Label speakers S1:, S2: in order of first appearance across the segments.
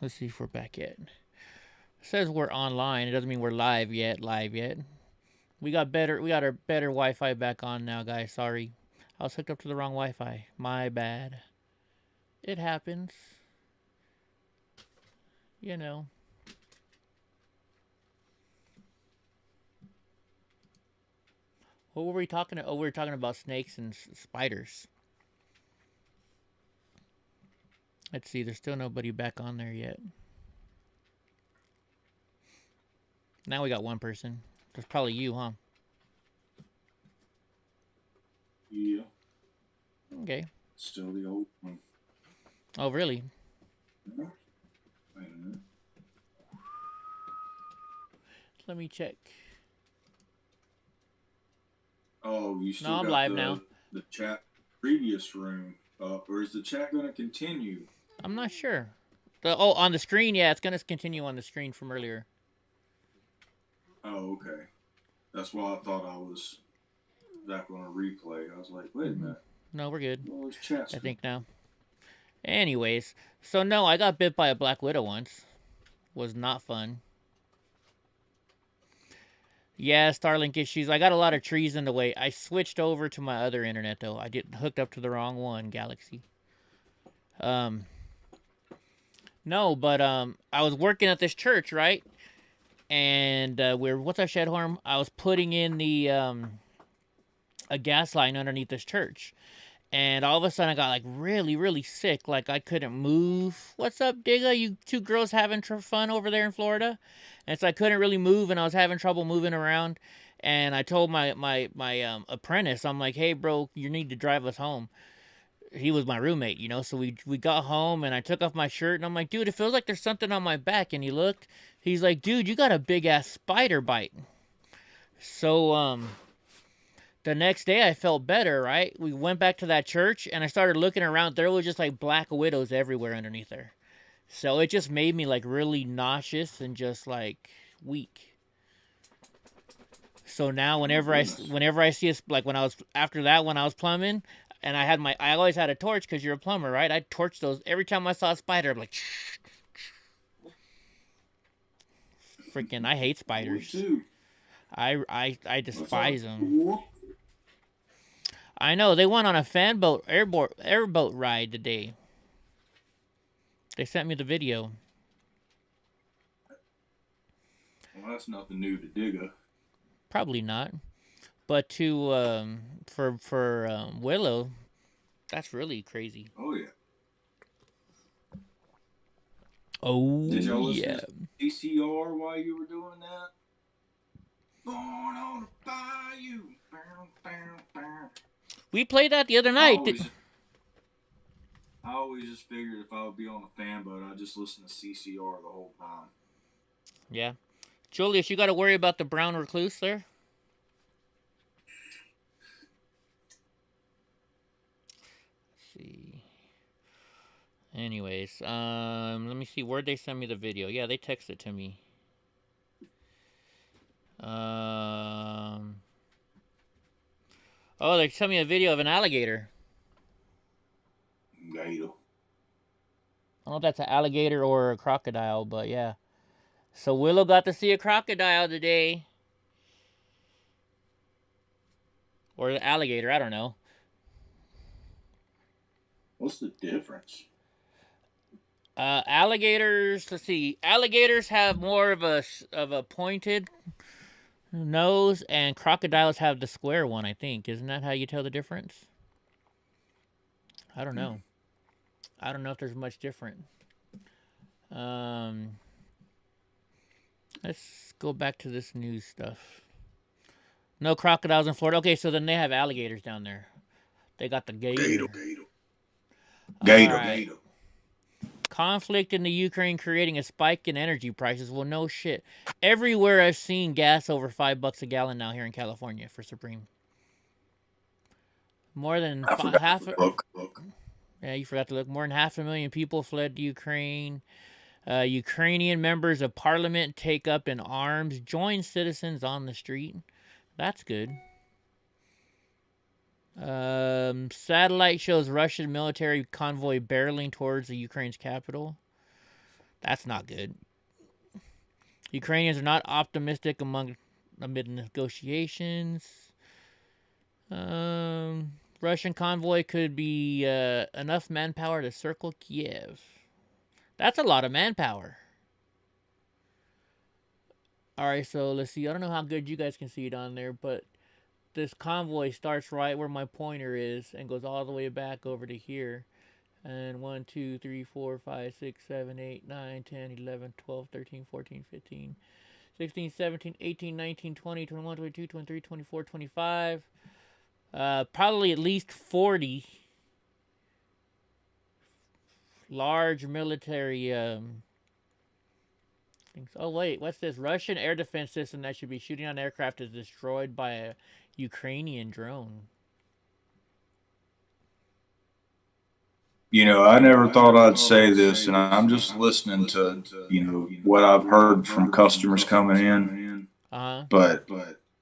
S1: Let's see if we're back yet. It says we're online. It doesn't mean we're live yet. We got our better Wi-Fi back on now, guys. Sorry. I was hooked up to the wrong Wi-Fi. My bad. It happens. You know. What were we talking about? Oh, we were talking about snakes and spiders. Let's see. There's still nobody back on there yet. Now we got one person. That's probably you, huh?
S2: Yeah.
S1: Okay.
S2: Still the old one.
S1: Oh, really?
S2: Yeah. Wait a minute.
S1: Let me check.
S2: Oh, you still
S1: No, I'm
S2: got
S1: live now.
S2: the chat previous room up, or is the chat going to continue?
S1: I'm not sure. On the screen, yeah, it's gonna continue on the screen from earlier.
S2: Oh, okay. That's why I thought I was back on a replay. I was like, wait a minute.
S1: No, we're good.
S2: Well, chat's
S1: I think now. Anyways, so no, I got bit by a black widow once. Was not fun. Yeah, Starlink issues. I got a lot of trees in the way. I switched over to my other internet though. I didn't hooked up to the wrong one, Galaxy. No, but I was working at this church, right? And what's our shed horn? I was putting in the a gas line underneath this church. And all of a sudden I got like really, really sick. Like I couldn't move. What's up, Digga? You two girls having fun over there in Florida? And so I couldn't really move and I was having trouble moving around. And I told my apprentice, I'm like, hey bro, you need to drive us home. He was my roommate, you know, so we got home and I took off my shirt and I'm like, dude, it feels like there's something on my back. And he looked, he's like, dude, you got a big ass spider bite. So the next day I felt better, right? We went back to that church and I started looking around. There was just like black widows everywhere underneath there. So it just made me like really nauseous and just like weak. So now whenever I see us, like when I was plumbing and I always had a torch because you're a plumber, right? I'd torch those every time I saw a spider. I'm like, freaking, I hate spiders. I despise them. I know they went on a airboat ride today. They sent me the video.
S2: Well, that's nothing new to Digga.
S1: Probably not, but for Willow, that's really crazy.
S2: Oh yeah.
S1: Oh
S2: Did y'all
S1: yeah.
S2: listen to CCR while you were doing that? Born on a bayou.
S1: We played that the other night.
S2: I always just figured if I would be on a fan boat, I'd just listen to CCR the whole time.
S1: Yeah. Julius, you got to worry about the brown recluse there? Let's see. Anyways, let me see. Where'd they send me the video? Yeah, they texted it to me. Oh, they sent me a video of an alligator.
S2: Gator.
S1: I don't know if that's an alligator or a crocodile, but yeah. So Willow got to see a crocodile today. Or an alligator, I don't know.
S2: What's the difference?
S1: Alligators, let's see. Alligators have more of a pointed nose, and crocodiles have the square one, I think. Isn't that how you tell the difference? I don't know. I don't know if there's much different. Let's go back to this news stuff. No crocodiles in Florida. Okay, so then they have alligators down there. They got the gator.
S2: Gator.
S1: Conflict in the Ukraine creating a spike in energy prices. Well, no shit. Everywhere I've seen gas over $5 a gallon now here in California for Supreme. More than half. Yeah, you forgot to look. More than 500,000 people fled to Ukraine. Ukrainian members of parliament take up in arms, join citizens on the street. That's good. Satellite shows Russian military convoy barreling towards the Ukraine's capital. That's not good. Ukrainians are not optimistic amid negotiations. Russian convoy could be enough manpower to circle Kiev. That's a lot of manpower. All right, so let's see. I don't know how good you guys can see it on there, but this convoy starts right where my pointer is and goes all the way back over to here. And 1, 2, 3, 4, 5, 6, 7, 8, 9, 10, 11, 12, 13, 14, 15, 16, 17, 18, 19, 20, 21, 22, 23, 24, 25. Probably at least 40 large military things. Oh, wait, what's this? Russian air defense system that should be shooting on aircraft is destroyed by a Ukrainian drone.
S2: You know, I never thought I'd say this, and I'm just listening to, you know, what I've heard from customers coming in.
S1: Uh huh.
S2: But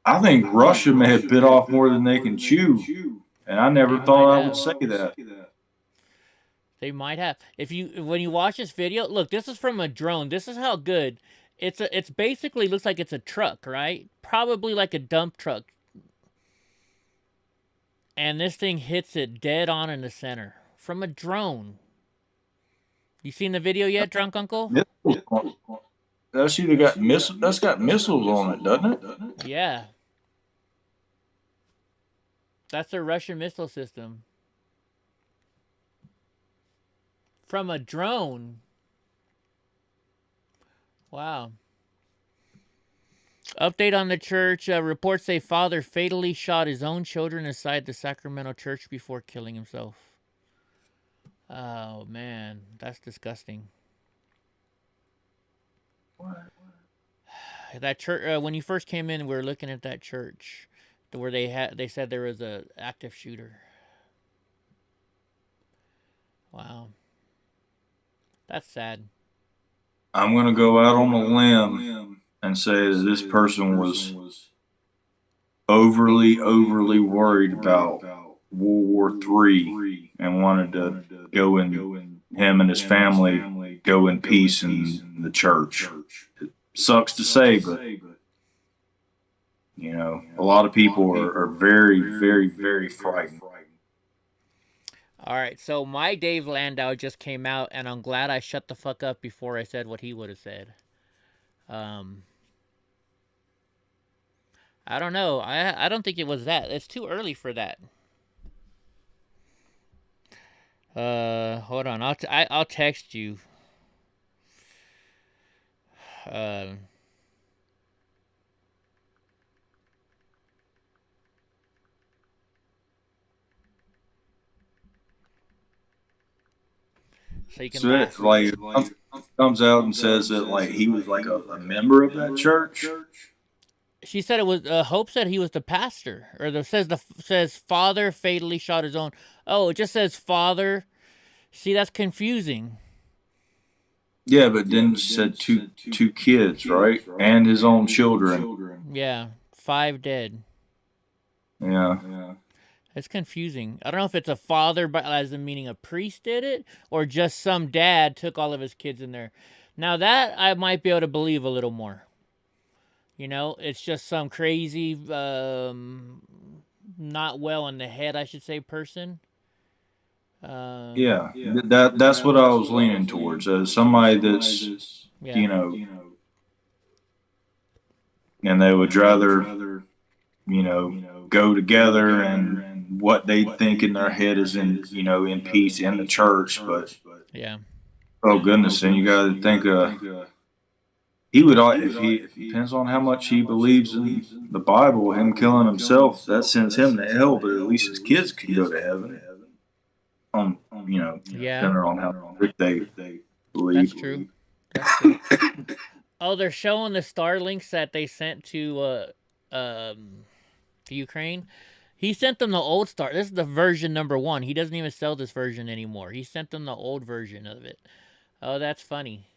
S2: I think Russia may have bit off more than they can chew, and I
S1: They
S2: never
S1: might
S2: thought I
S1: have.
S2: would say that.
S1: They might have. If you when you watch this video, look, this is from a drone. This is how good it's basically looks like it's a truck, right? Probably like a dump truck. And this thing hits it dead on in the center from a drone. You seen the video yet, drunk uncle?
S2: That's either got missiles. That's got missiles on it, doesn't it?
S1: Yeah. That's a Russian missile system. From a drone. Wow. Update on the church. Reports say father fatally shot his own children inside the Sacramento church before killing himself. Oh, man. That's disgusting.
S2: What?
S1: That church, when you first came in, we were looking at that church where they said there was a active shooter. Wow. That's sad.
S2: I'm going to go out on a limb and say that this person was overly worried about World War III and wanted to go in, him and his family go in peace in the church. It sucks to say, but you know, a lot of people are very frightened.
S1: All right, so my Dave Landau just came out, and I'm glad I shut the fuck up before I said what he would have said. I don't know. I don't think it was that. It's too early for that. Hold on. I'll text you. So you can
S2: So
S1: laugh.
S2: it, like, comes out and says that like he was like a member of that church.
S1: She said it was. Hope said he was the pastor, or says father fatally shot his own. Oh, it just says father. See, that's confusing.
S2: Yeah, but then it said two kids, right, and his own children.
S1: Yeah, 5 dead.
S2: Yeah.
S1: It's confusing. I don't know if it's a father, but as in meaning a priest did it, or just some dad took all of his kids in there. Now that I might be able to believe a little more. You know, it's just some crazy, not well in the head, I should say, person.
S2: Yeah, that's what I was leaning towards. As somebody that's,
S1: Yeah.
S2: you know, and they would rather, you know, go together and what they think in their head is in, you know, in peace in the church. But
S1: Yeah.
S2: oh goodness, then you got to think, he would, if he, it depends on how much he believes in the Bible, him killing himself, that sends him to hell, but at least his kids can go to heaven. You know,
S1: Yeah.
S2: depending on how strict they believe.
S1: That's true. That's true. Oh, they're showing the Starlinks that they sent to Ukraine. He sent them the old Star. This is the version number 1. He doesn't even sell this version anymore. He sent them the old version of it. Oh, that's funny.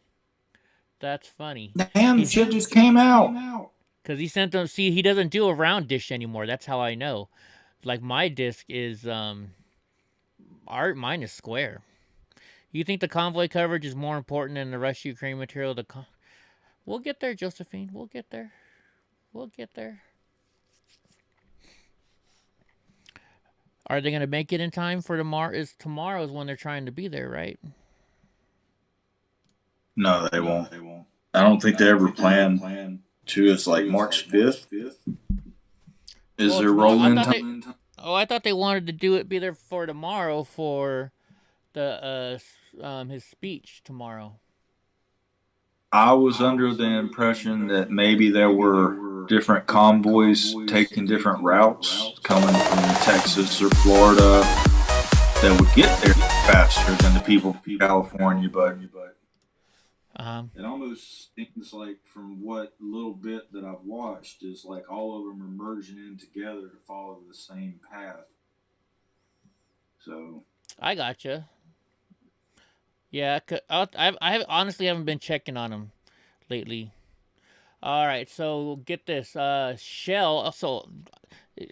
S1: That's funny.
S2: Damn, the shit just came out.
S1: Because he sent them. See, he doesn't do a round dish anymore. That's how I know. Like my disc is mine is square. You think the convoy coverage is more important than the Russia-Ukraine material? We'll get there, Josephine. We'll get there. We'll get there. Are they going to make it in time for tomorrow? Tomorrow is when they're trying to be there, right?
S2: No, they won't. I don't think they ever plan to. It's like March 5th. Is there rolling time?
S1: I thought they wanted to be there for tomorrow for the his speech tomorrow.
S2: I was under the impression that maybe there were different convoys taking different routes coming from Texas or Florida that would get there faster than the people from California, but it almost seems like from what little bit that I've watched is like all of them are merging in together to follow the same path. So
S1: I gotcha. Yeah, I honestly haven't been checking on them lately. All right, so get this. Shell. So,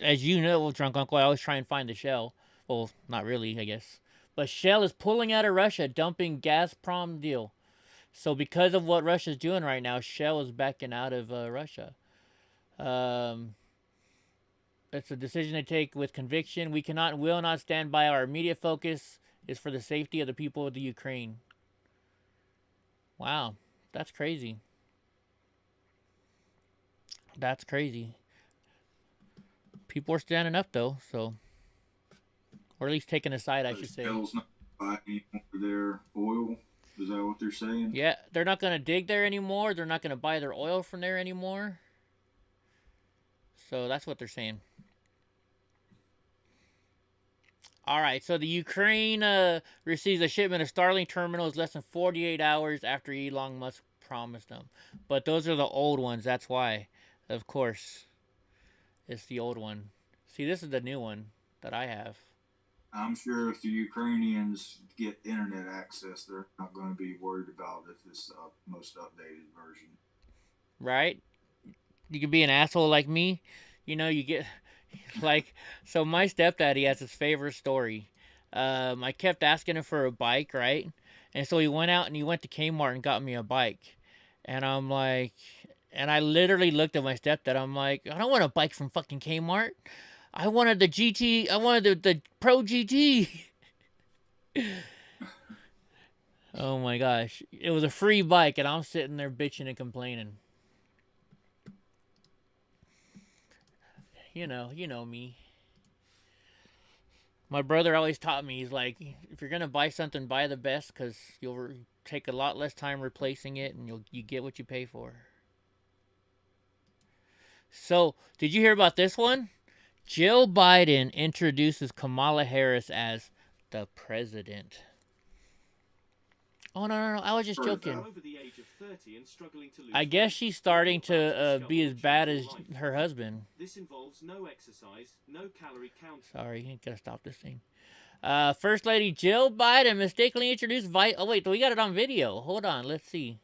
S1: as you know, Drunk Uncle, I always try and find the Shell. Well, not really, I guess. But Shell is pulling out of Russia, dumping Gazprom deal. So because of what Russia's doing right now, Shell is backing out of Russia. It's a decision to take with conviction. We cannot and will not stand by. Our immediate focus is for the safety of the people of the Ukraine. Wow, that's crazy. That's crazy. People are standing up though, so or at least taking a side, I should say.
S2: Shell's not buying their oil. Is that what they're saying?
S1: Yeah, they're not going to dig there anymore. They're not going to buy their oil from there anymore. So that's what they're saying. All right, so the Ukraine receives a shipment of Starlink terminals less than 48 hours after Elon Musk promised them. But those are the old ones. That's why, of course, it's the old one. See, this is the new one that I have.
S2: I'm sure if the Ukrainians get internet access, they're not going to be worried about if it's the most updated version.
S1: Right? You can be an asshole like me. You know, you get like, so my stepdaddy has his favorite story. I kept asking him for a bike, right? And so he went out and he went to Kmart and got me a bike. And I'm like, and I literally looked at my stepdad. I'm like, I don't want a bike from fucking Kmart. I wanted the GT. I wanted the Pro GT. Oh my gosh. It was a free bike and I'm sitting there bitching and complaining. You know me. My brother always taught me, he's like, if you're going to buy something, buy the best because you'll take a lot less time replacing it and you get what you pay for. So, did you hear about this one? Jill Biden introduces Kamala Harris as the president. Oh, no. I was just joking. I guess she's starting to be as bad as her husband. This involves no exercise, no calorie count. Sorry, you gotta stop this thing. First Lady Jill Biden mistakenly introduced Oh, wait, we got it on video. Hold on, let's see.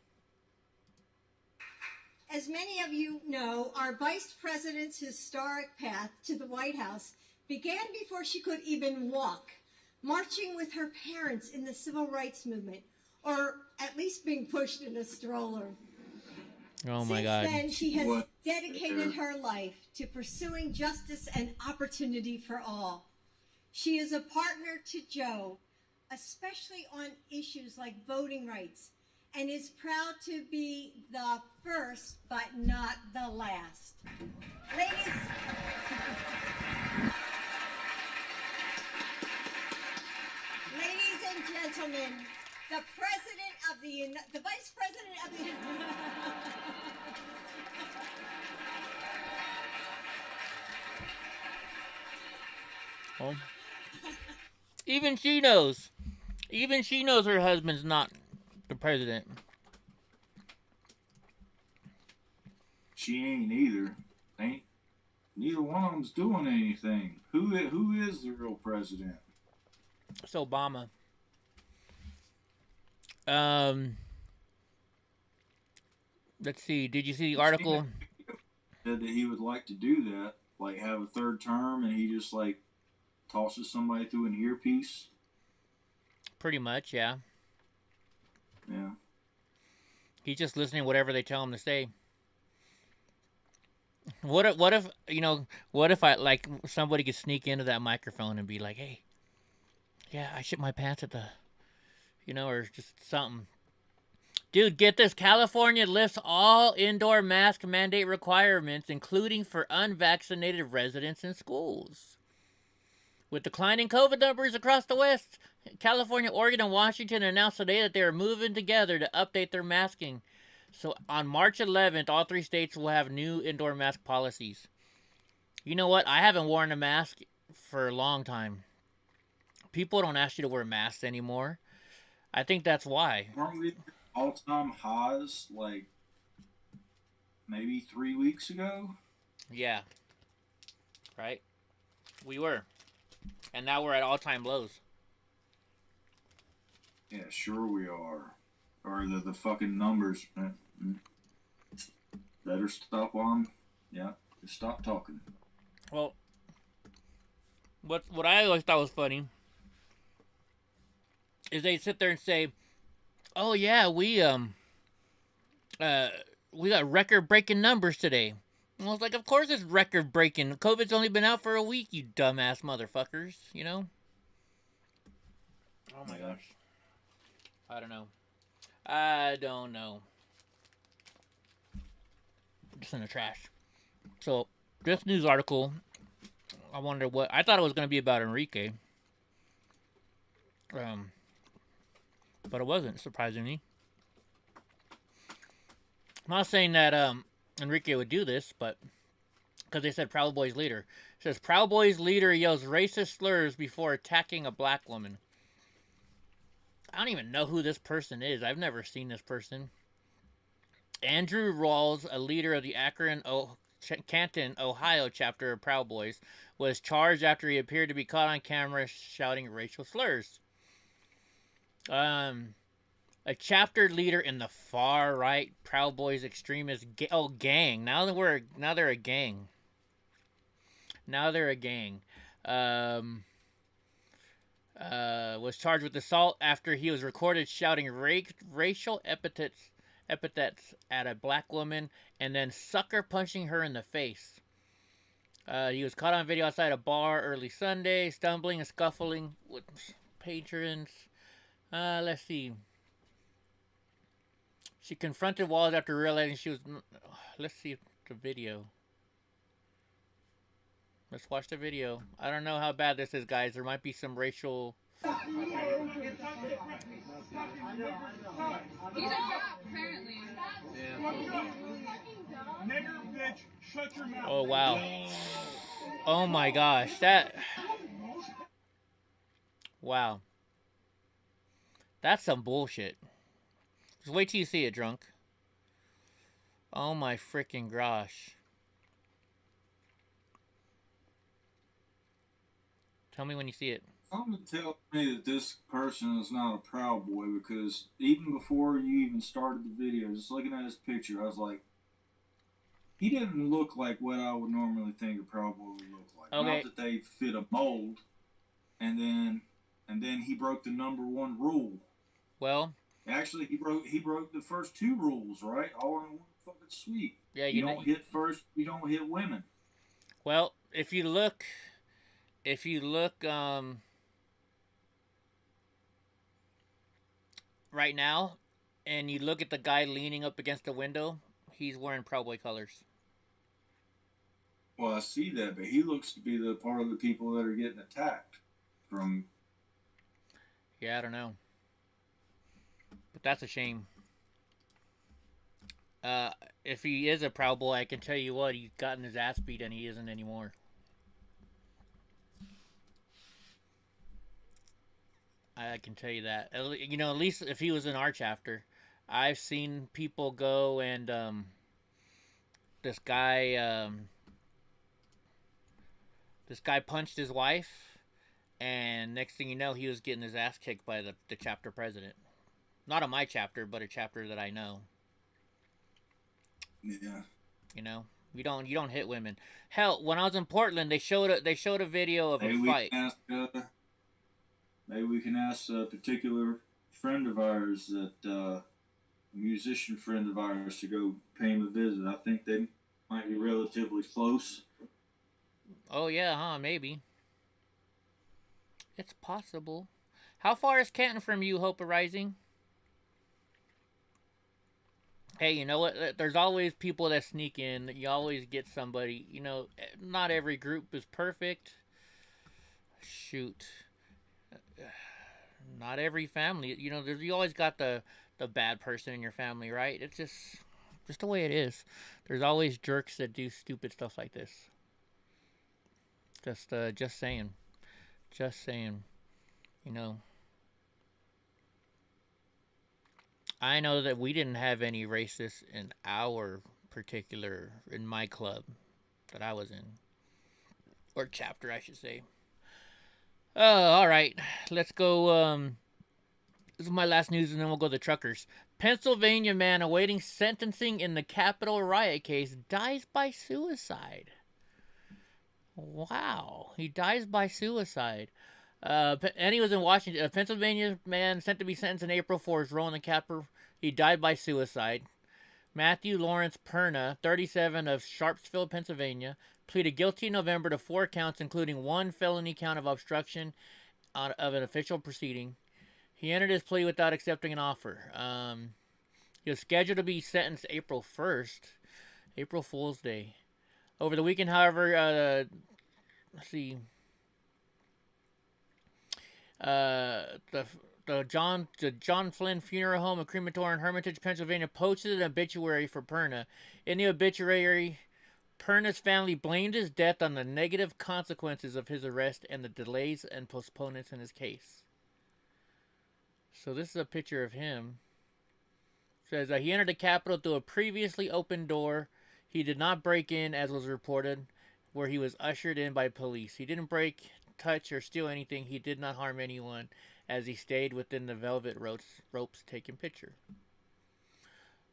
S3: As many of you know, our vice president's historic path to the White House began before she could even walk, marching with her parents in the civil rights movement, or at least being pushed in a stroller.
S1: Oh my God.
S3: Since then, she has dedicated her life to pursuing justice and opportunity for all. She is a partner to Joe, especially on issues like voting rights, and is proud to be the first but not the last. Ladies and gentlemen, the Vice President of the
S1: Oh. Even she knows. Even she knows her husband's not the president.
S2: She ain't either. Neither one of them's doing anything. Who is the real president?
S1: It's Obama. Let's see. Did you see the article?
S2: Said that he would like to do that, like have a third term, and he just like tosses somebody through an earpiece.
S1: Pretty much, yeah.
S2: Yeah.
S1: He's just listening to whatever they tell him to say. What if you know? What if I like somebody could sneak into that microphone and be like, "Hey, yeah, I shit my pants at the," you know, or just something. Dude, get this. California lifts all indoor mask mandate requirements, including for unvaccinated residents in schools. With declining COVID numbers across the West, California, Oregon, and Washington announced today that they are moving together to update their masking. So on March 11th, all 3 states will have new indoor mask policies. You know what? I haven't worn a mask for a long time. People don't ask you to wear masks anymore. I think that's why.
S2: Weren't we all-time highs like maybe 3 weeks ago?
S1: Yeah. Right? We were. And now we're at all-time lows.
S2: Yeah, sure we are. Or the fucking numbers. Better stop on. Yeah, just stop talking.
S1: Well, what I always thought was funny is they sit there and say, "Oh yeah, we got record-breaking numbers today." And I was like, "Of course it's record-breaking. COVID's only been out for a week, you dumbass motherfuckers." You know? Oh my gosh. I don't know. I don't know. Just in the trash. So this news article, I wonder what I thought it was going to be about Enrique. But it wasn't, surprisingly. I'm not saying that Enrique would do this, but because they said Proud Boys leader. It says Proud Boys leader yells racist slurs before attacking a black woman. I don't even know who this person is. I've never seen this person. Andrew Rawls, a leader of the Canton, Ohio chapter of Proud Boys, was charged after he appeared to be caught on camera shouting racial slurs. A chapter leader in the far right Proud Boys extremist gang. Now they're a gang. Now they're a gang. Was charged with assault after he was recorded shouting racial epithets at a black woman and then sucker punching her in the face. He was caught on video outside a bar early Sunday, stumbling and scuffling with patrons. Let's see. She confronted Walls after realizing she was... Let's see the video. Let's watch the video. I don't know how bad this is, guys. There might be some racial...
S4: He's a cop, apparently.
S5: Nigger bitch, shut your mouth.
S1: Oh, wow. Oh, my gosh. That... Wow. That's some bullshit. Just wait till you see it, drunk. Oh, my freaking gosh. Tell me when you see it.
S2: Something tells me that this person is not a Proud Boy, because even before you even started the video, just looking at his picture, I was like, he didn't look like what I would normally think a Proud Boy would look like.
S1: Okay.
S2: Not that they fit a mold, and then he broke the #1 rule.
S1: Well,
S2: actually, he broke the first 2 rules, right? All in one fucking sweep.
S1: yeah,
S2: you don't hit first. You don't hit women.
S1: Well, if you look right now, and you look at the guy leaning up against the window, he's wearing Proud Boy colors.
S2: Well, I see that, but he looks to be the part of the people that are getting attacked from...
S1: Yeah, I don't know. But that's a shame. If he is a Proud Boy, I can tell you what, he's gotten his ass beat and he isn't anymore. I can tell you that. You know, at least if he was in our chapter. I've seen people go and this guy punched his wife, and next thing you know, he was getting his ass kicked by the chapter president. Not on my chapter, but a chapter that I know.
S2: Yeah.
S1: You know, you don't hit women. Hell, when I was in Portland, they showed a video of a fight.
S2: Maybe we can ask a particular friend of ours that a musician friend of ours to go pay him a visit. I think they might be relatively close.
S1: Oh yeah, huh? Maybe. It's possible. How far is Canton from you, Hope Arising? Hey, you know what? There's always people that sneak in. You always get somebody. You know, not every group is perfect. Shoot. Not every family. You know, you always got the bad person in your family, right? It's just the way it is. There's always jerks that do stupid stuff like this. Just saying. Just saying. You know, I know that we didn't have any racists in my club that I was in. Or chapter, I should say. All right. Let's go. This is my last news, and then we'll go to the truckers. Pennsylvania man awaiting sentencing in the Capitol riot case dies by suicide. Wow. He dies by suicide. And he was in Washington. A Pennsylvania man sent to be sentenced in April for his role in the Capitol. He died by suicide. Matthew Lawrence Perna, 37, of Sharpsville, Pennsylvania, pleaded guilty in November to 4 counts, including 1 felony count of obstruction of an official proceeding. He entered his plea without accepting an offer. He was scheduled to be sentenced April 1st, April Fool's Day. Over the weekend, however, let's see. The John Flynn Funeral Home and Crematorium in Hermitage, Pennsylvania, posted an obituary for Perna. In the obituary, Perna's family blamed his death on the negative consequences of his arrest and the delays and postponements in his case. So this is a picture of him. It says he entered the Capitol through a previously open door. He did not break in, as was reported, where he was ushered in by police. He didn't break, touch, or steal anything. He did not harm anyone, as he stayed within the velvet ropes taking picture.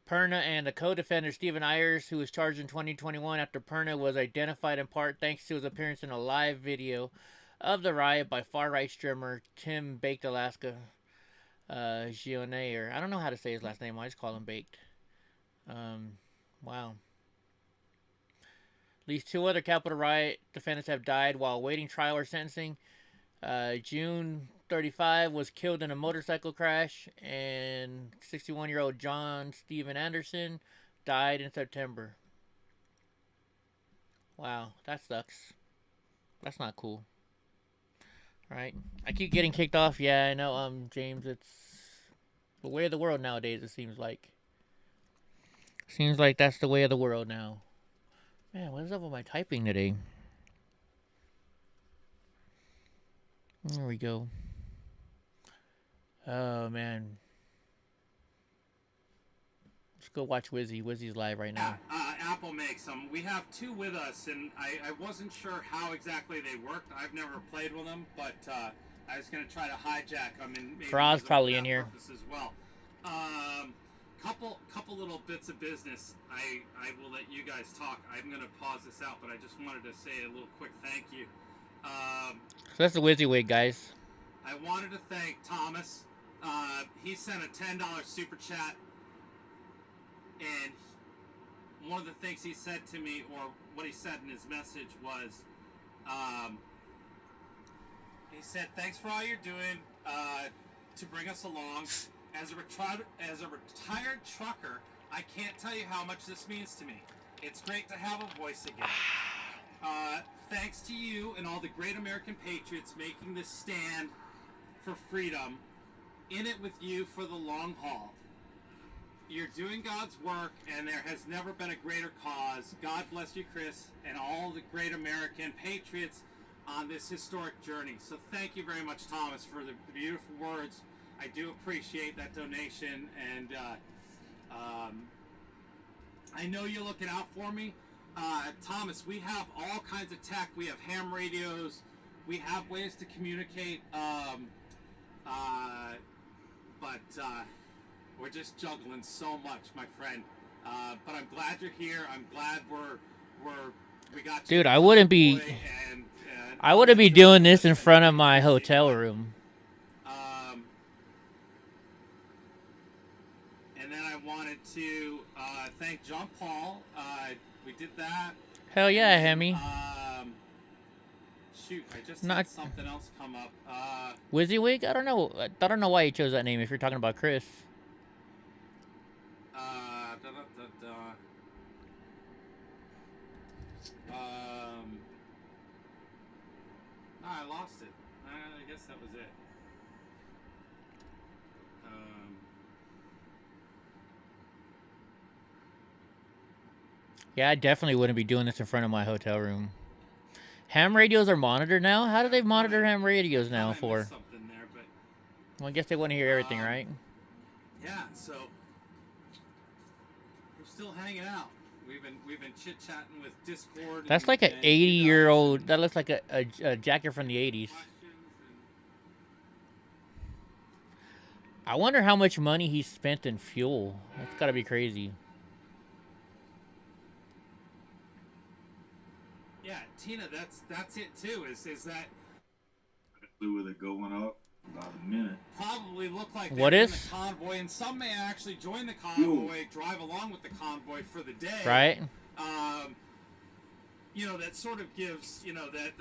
S1: Perna and the co-defendant Stephen Ayers, who was charged in 2021 after Perna was identified in part thanks to his appearance in a live video of the riot by far-right streamer Tim Baked Alaska Gionnet, or I don't know how to say his last name. I just call him Baked. Wow. At least 2 other Capitol riot defendants have died while awaiting trial or sentencing. June 35 was killed in a motorcycle crash, and 61-year-old John Stephen Anderson died in September. Wow, that sucks. That's not cool. Right? I keep getting kicked off. Yeah, I know, James, it's the way of the world nowadays, it seems like. Seems like that's the way of the world now. Man, what is up with my typing today? There we go. Oh, man. Let's go watch Wizzy. Wizzy's live right now.
S4: Apple makes them. We have 2 with us, and I wasn't sure how exactly they worked. I've never played with them, but I was going to try to hijack them. And
S1: Farad's probably in here.
S4: As well. Couple little bits of business. I will let you guys talk. I'm going to pause this out, but I just wanted to say a little quick thank you.
S1: So that's the WYSIWYG, guys.
S4: I wanted to thank Thomas. He sent a $10 super chat, and one of the things he said to me, or what he said in his message, was, he said, "Thanks for all you're doing to bring us along. As a retired trucker, I can't tell you how much this means to me. It's great to have a voice again. Thanks to you and all the great American patriots making this stand for freedom, in it with you for the long haul. You're doing God's work, and there has never been a greater cause. God bless you, Chris, and all the great American patriots on this historic journey." So thank you very much, Thomas, for the beautiful words. I do appreciate that donation, and I know you're looking out for me. Thomas, we have all kinds of tech. We have ham radios. We have ways to communicate, but we're just juggling so much, my friend. But I'm glad you're here. I'm glad we got you.
S1: Dude, I wouldn't be doing this in front of my hotel room.
S4: to thank John Paul. We did that.
S1: Hell yeah, Hemi.
S4: Shoot, I just
S1: Not
S4: had something else come up.
S1: WYSIWYG? I don't know. I don't know why you chose that name if you're talking about Chris.
S4: I lost it. I guess that was it.
S1: Yeah, I definitely wouldn't be doing this in front of my hotel room. Ham radios are monitored now? How do they monitor ham radios now for?
S4: Something there, but
S1: Well, I guess they want to hear everything, right?
S4: yeah, so we're still hanging out. We've been chit-chatting with Discord.
S1: That's like an 80-year-old. That looks like a jacket from the 80s. I wonder how much money he spent in fuel. That's got to be crazy.
S4: Yeah, Tina, that's it too. Is that
S2: with it going up about a minute?
S4: Probably look like
S1: what
S4: they're
S1: is
S4: in the convoy, and some may actually join the convoy, drive along with the convoy for the day.
S1: Right.
S4: You know, that sort of gives, you know, that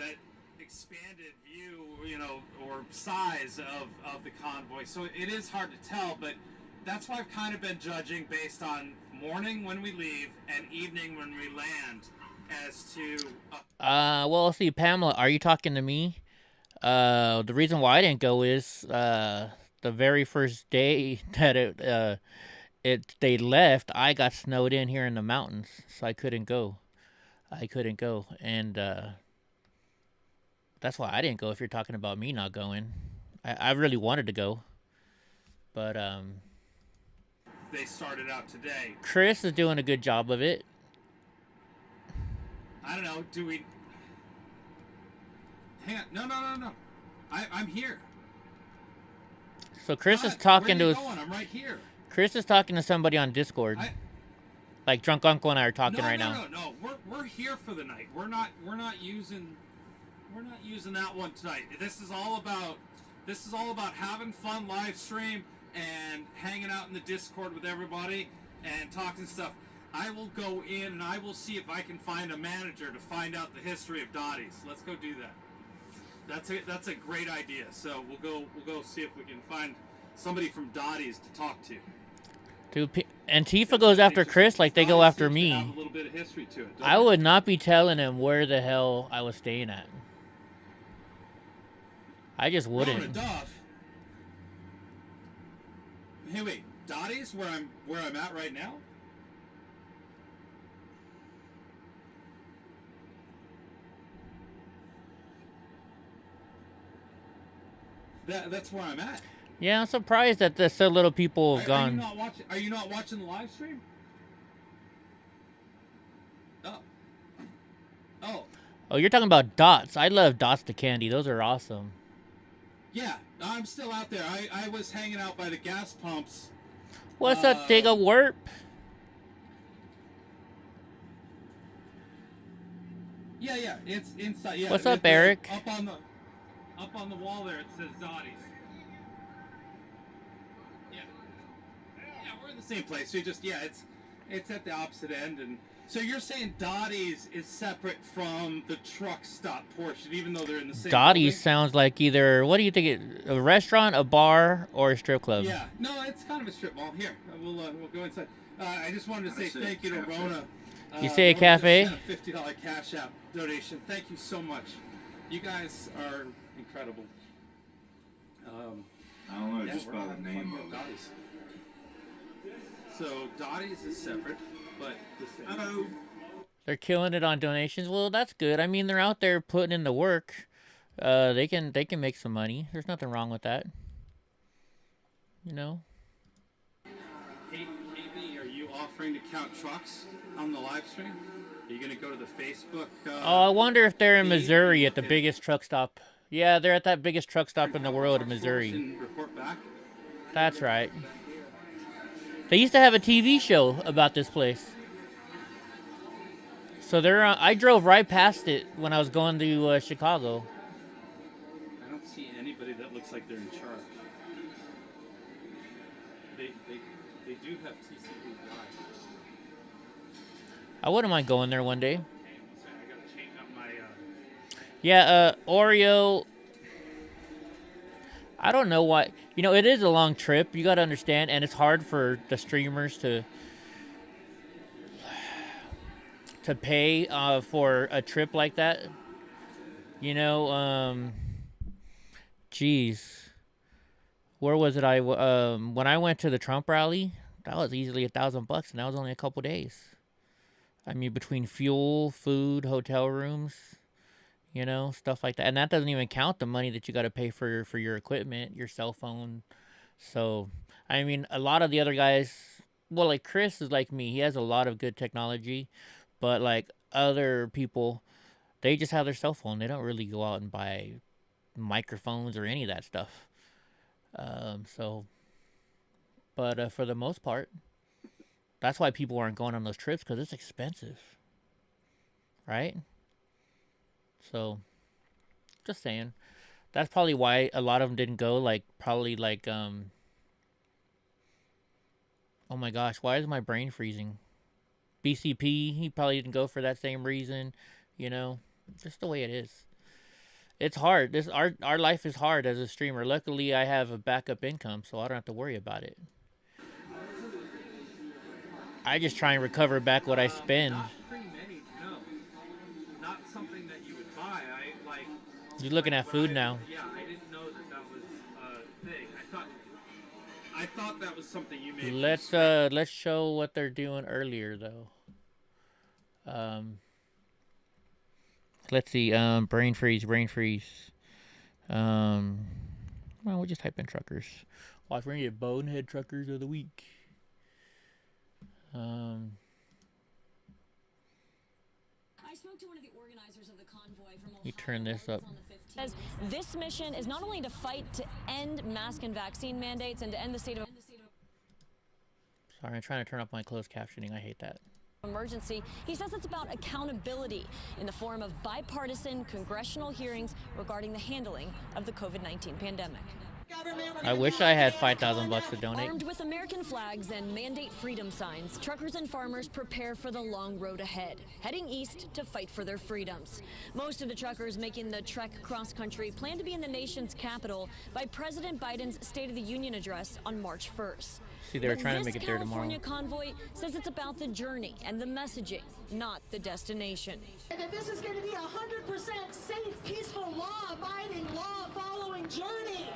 S4: expanded view, you know, or size of the convoy. So it is hard to tell, but that's why I've kind of been judging based on morning when we leave and evening when we land as to...
S1: well, see, Pamela, are you talking to me? The reason why I didn't go is, the very first day that they left, I got snowed in here in the mountains, so I couldn't go. And, that's why I didn't go if you're talking about me not going. I really wanted to go. But,
S4: they started out today.
S1: Chris is doing a good job of it.
S4: I don't know, do we... Hang on, no. I'm here.
S1: So Chris is talking to...
S4: I'm right here.
S1: Chris is talking to somebody on Discord. Like Drunk Uncle and I are talking right now.
S4: No. We're here for the night. We're not using that one tonight. This is all about having fun live stream and hanging out in the Discord with everybody and talking stuff. I will go in and I will see if I can find a manager to find out the history of Dottie's. Let's go do that. That's a great idea. So we'll go see if we can find somebody from Dottie's to talk to.
S1: Dude, Antifa goes after Chris like they go after me.
S4: Have a little bit of history to it,
S1: I would not be telling him where the hell I was staying at. I just wouldn't.
S4: Hey, wait, Dottie's where I'm at right now? That's where I'm at.
S1: Yeah, I'm surprised that there's so little people have gone.
S4: Are you not watching the live stream?
S1: Oh, you're talking about dots. I love dots to candy. Those are awesome.
S4: Yeah, I'm still out there. I was hanging out by the gas pumps.
S1: What's up, Digga Warp?
S4: Yeah, it's inside. Yeah.
S1: What's up, Eric?
S4: Up on the wall there, it says Dottie's. Yeah, we're in the same place. So it's at the opposite end, and so you're saying Dottie's is separate from the truck stop portion, even though they're in the same.
S1: Dottie's sounds like either, what do you think? A restaurant, a bar, or a strip club?
S4: Yeah, no, it's kind of a strip mall. Here, we'll go inside. I just wanted to say thank you to Rona.
S1: You say a cafe?
S4: A $50 Cash App donation. Thank you so much. You guys are incredible.
S2: I don't know, just by the name of
S4: Dottie's. So Dottie's is separate, but the same. Hello.
S1: They're killing it on donations. Well, that's good. I mean, they're out there putting in the work. They can make some money. There's nothing wrong with that. You know.
S4: Hey, KB, are you offering to count trucks on the live stream? Are you going to go to the Facebook?
S1: Oh, I wonder if they're in Missouri at the biggest truck stop. Yeah, they're at that biggest truck stop in the world in Missouri.
S4: Report back.
S1: That's right. They used to have a TV show about this place. So they're. I drove right past it when I was going to Chicago.
S4: I don't see anybody that looks like they're in charge. They do have TCP Live.
S1: I wouldn't mind going there one day. Yeah, Oreo. I don't know why. You know, it is a long trip. You got to understand, and it's hard for the streamers to pay for a trip like that. You know, geez, where was it? When I went to the Trump rally, that was easily $1,000, and that was only a couple days. I mean, between fuel, food, hotel rooms, you know, stuff like that, and that doesn't even count the money that you got to pay for your equipment, your cell phone. So, I mean, a lot of the other guys, well, like Chris is like me. He has a lot of good technology, but like other people, they just have their cell phone. They don't really go out and buy microphones or any of that stuff. So, but for the most part, that's why people aren't going on those trips because it's expensive, right? So, just saying. That's probably why a lot of them didn't go. Like, probably like, oh my gosh, why is my brain freezing? BCP, he probably didn't go for that same reason, you know, just the way it is. It's hard. Our life is hard as a streamer. Luckily, I have a backup income, so I don't have to worry about it. I just try and recover back what I spend.
S4: Not pretty many, no. Not something that you would buy.
S1: You're looking at food now.
S4: Yeah, I didn't know that was a thing. I thought that was something you made.
S1: Let's show what they're doing earlier though. Let's see. Brain freeze. Well, we'll just type in truckers. Watch, we're gonna get bonehead truckers of the week.
S6: I spoke to one of the organizers of the convoy from Ohio.
S1: You turn this up.
S6: Says this mission is not only to fight to end mask and vaccine mandates and to end the state of
S1: Sorry, I'm trying to turn off my closed captioning. I hate that.
S6: emergency. He says it's about accountability in the form of bipartisan congressional hearings regarding the handling of the COVID-19 pandemic.
S1: I wish I had $5,000 to donate.
S6: Armed with American flags and mandate freedom signs, truckers and farmers prepare for the long road ahead, heading east to fight for their freedoms. Most of the truckers making the trek cross-country plan to be in the nation's capital by President Biden's State of the Union address on March 1st.
S1: See, they were trying to make it there tomorrow.
S6: This California convoy says it's about the journey and the messaging, not the destination.
S7: That this is going to be 100% safe, peaceful, law-abiding, law-following journey.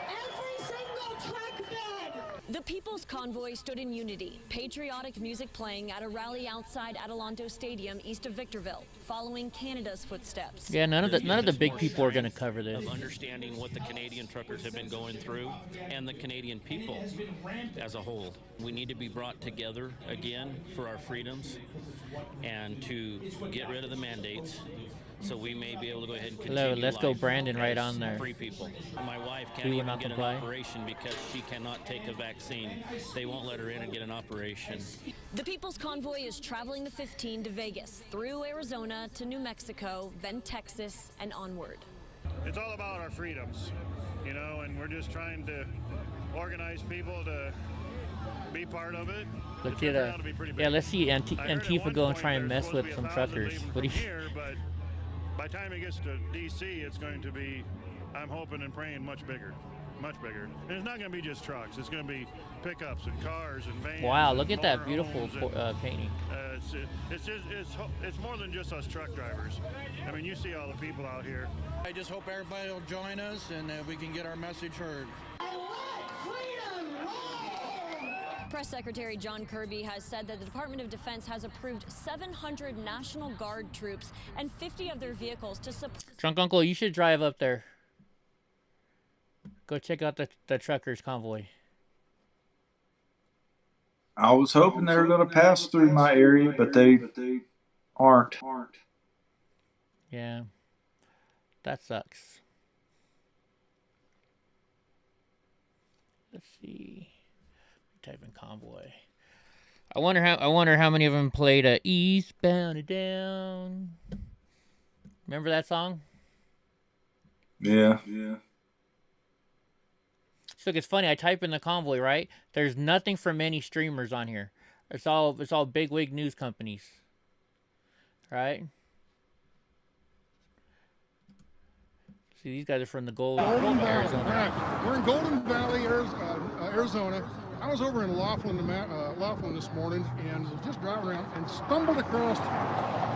S7: Every single truck bed.
S6: The People's Convoy stood in unity, patriotic music playing at a rally outside Adelanto Stadium east of Victorville, following Canada's footsteps.
S1: Yeah, none of the big people are going to cover this.
S8: Of understanding what the Canadian truckers have been going through and the Canadian people as a whole. We need to be brought together again for our freedoms and to get rid of the mandates so we may be able to go ahead and continue.
S1: Hello, let's go
S8: life
S1: Brandon right
S8: as
S1: on there.
S8: Free people. My wife can't
S1: We will
S8: even
S1: not
S8: get
S1: comply.
S8: an operation because she cannot take a vaccine. They won't let her in and get an operation.
S6: The People's Convoy is traveling the 15 to Vegas, through Arizona to New Mexico, then Texas, and onward.
S5: It's all about our freedoms, you know, and we're just trying to organize people to be part of it.
S1: Look
S5: It's
S1: at
S5: turned out to be pretty big.
S1: yeah. Let's see
S5: I heard at
S1: Antifa
S5: one
S1: go and
S5: point
S1: try and
S5: there's
S1: mess
S5: supposed
S1: with
S5: to be
S1: some
S5: 1,000
S1: truckers.
S5: leaving
S1: What do
S5: from
S1: you?
S5: here, but by the time it gets to D.C., it's going to be, I'm hoping and praying, much bigger. Much bigger. And it's not going to be just trucks. It's going to be pickups and cars and vans.
S1: Wow,
S5: and
S1: look at that
S5: motor
S1: beautiful
S5: homes and,
S1: painting.
S5: it's more than just us truck drivers. I mean, you see all the people out here.
S9: I just hope everybody will join us and we can get our message heard.
S6: Press Secretary John Kirby has said that the Department of Defense has approved 700 National Guard troops and 50 of their vehicles to support.
S1: Drunk Uncle, you should drive up there. Go check out the truckers convoy.
S2: I was hoping they were going to pass through my area, but they aren't.
S1: Yeah, that sucks. Let's see. Type in convoy. I wonder how many of them played Eastbound and Down. Remember that song?
S2: Yeah.
S1: So it's funny. I type in the convoy, right? There's nothing from any streamers on here. It's all bigwig news companies, right? See, these guys are from the Arizona.
S10: Right. We're in Golden Valley, Arizona. I was over in Laughlin this morning and was just driving around and stumbled across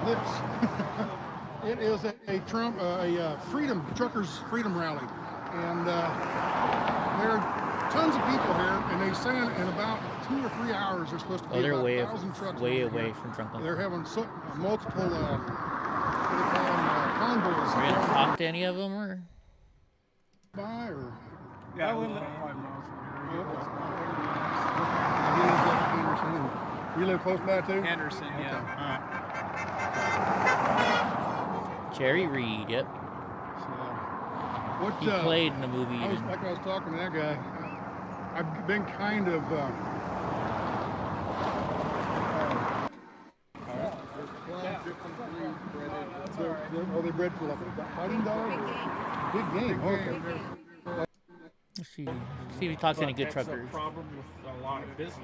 S10: this. It is a truckers' freedom rally, and there are tons of people here. And they say in about 2 or 3 hours there's supposed to be about 1,000 trucks.
S1: Way away from Trump.
S10: They're having multiple convoys.
S1: Are you gonna talk to any of them or?
S10: By or?
S11: Yeah, I live about 5 miles from here.
S10: You live close by too?
S11: Henderson, yeah.
S10: All right.
S1: Jerry Reed, yep.
S10: So,
S1: he played in the movie.
S10: I was talking to that guy. I've been kind of. Are they bred for like a fighting dog? Big game. Okay.
S1: Let's see if he talks to any good truckers.
S12: That's a problem with a lot of businesses.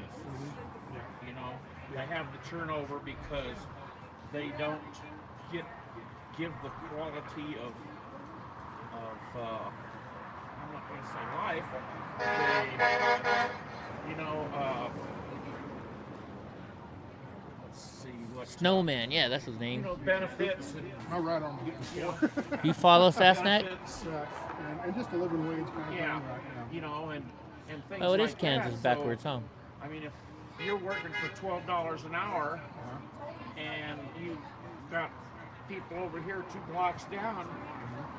S12: You know, they have the turnover because they don't give the quality of I'm not going to say life. They, you know, let's see what
S1: Snowman, yeah, that's his name.
S12: You know, benefits.
S10: I'm right on.
S1: You follow Sassnack?
S10: And just a living wage kind of thing.
S12: Yeah,
S10: Right now.
S12: you know, and things
S1: Oh, it
S12: like
S1: is Kansas
S12: that.
S1: backwards,
S12: So,
S1: huh?
S12: I mean, if you're working for $12 an hour and you got people over here 2 blocks down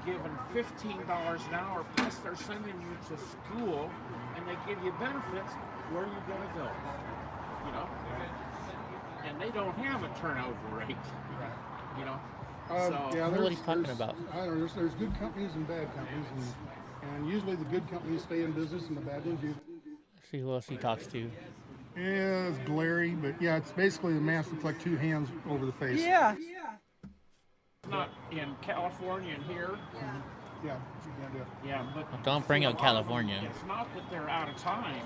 S12: giving $15 an hour, plus they're sending you to school and they give you benefits, where are you going to go? You know? And they don't have a turnover rate. You know?
S10: Yeah,
S1: what he's talking about.
S10: I don't know. There's good companies and bad companies, and usually the good companies stay in business and the bad ones do.
S1: Let's see who else he talks to.
S10: Yeah, it's glary, but yeah, it's basically the mask looks like 2 hands over the face.
S11: Yeah.
S12: Not in California and here.
S10: Yeah, you can't do it.
S12: Yeah, but
S1: Well, don't bring up California.
S12: It's not that they're out of time.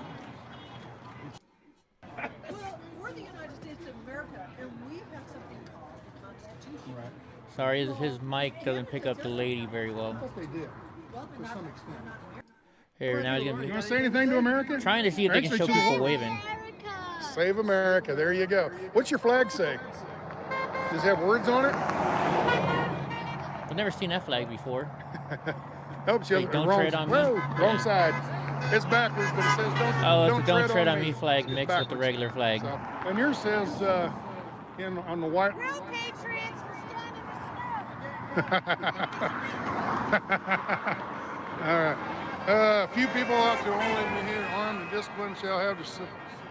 S7: Well, we're the United States of America, and we have something called the Constitution.
S10: Right.
S1: Sorry, his mic doesn't pick up the lady very well.
S10: I thought they did, to some extent.
S1: Here, now he's gonna
S10: You
S1: be
S10: want to say anything to America?
S1: trying to see if they can show people waving.
S10: Save America. There you go. What's your flag say? Does it have words on it?
S1: I've never seen that flag before.
S10: Helps you.
S1: Hey, don't
S10: wrong,
S1: tread on me.
S10: whoa, wrong
S1: Yeah.
S10: side. It's backwards, but it says
S1: Oh, it's a don't tread on me flag
S10: It's
S1: mixed with the
S10: backwards.
S1: regular flag.
S10: So, and yours says on the white.
S7: Real patriots will stand in the snow.
S10: All right. A few people ought to only be here armed and disciplined shall have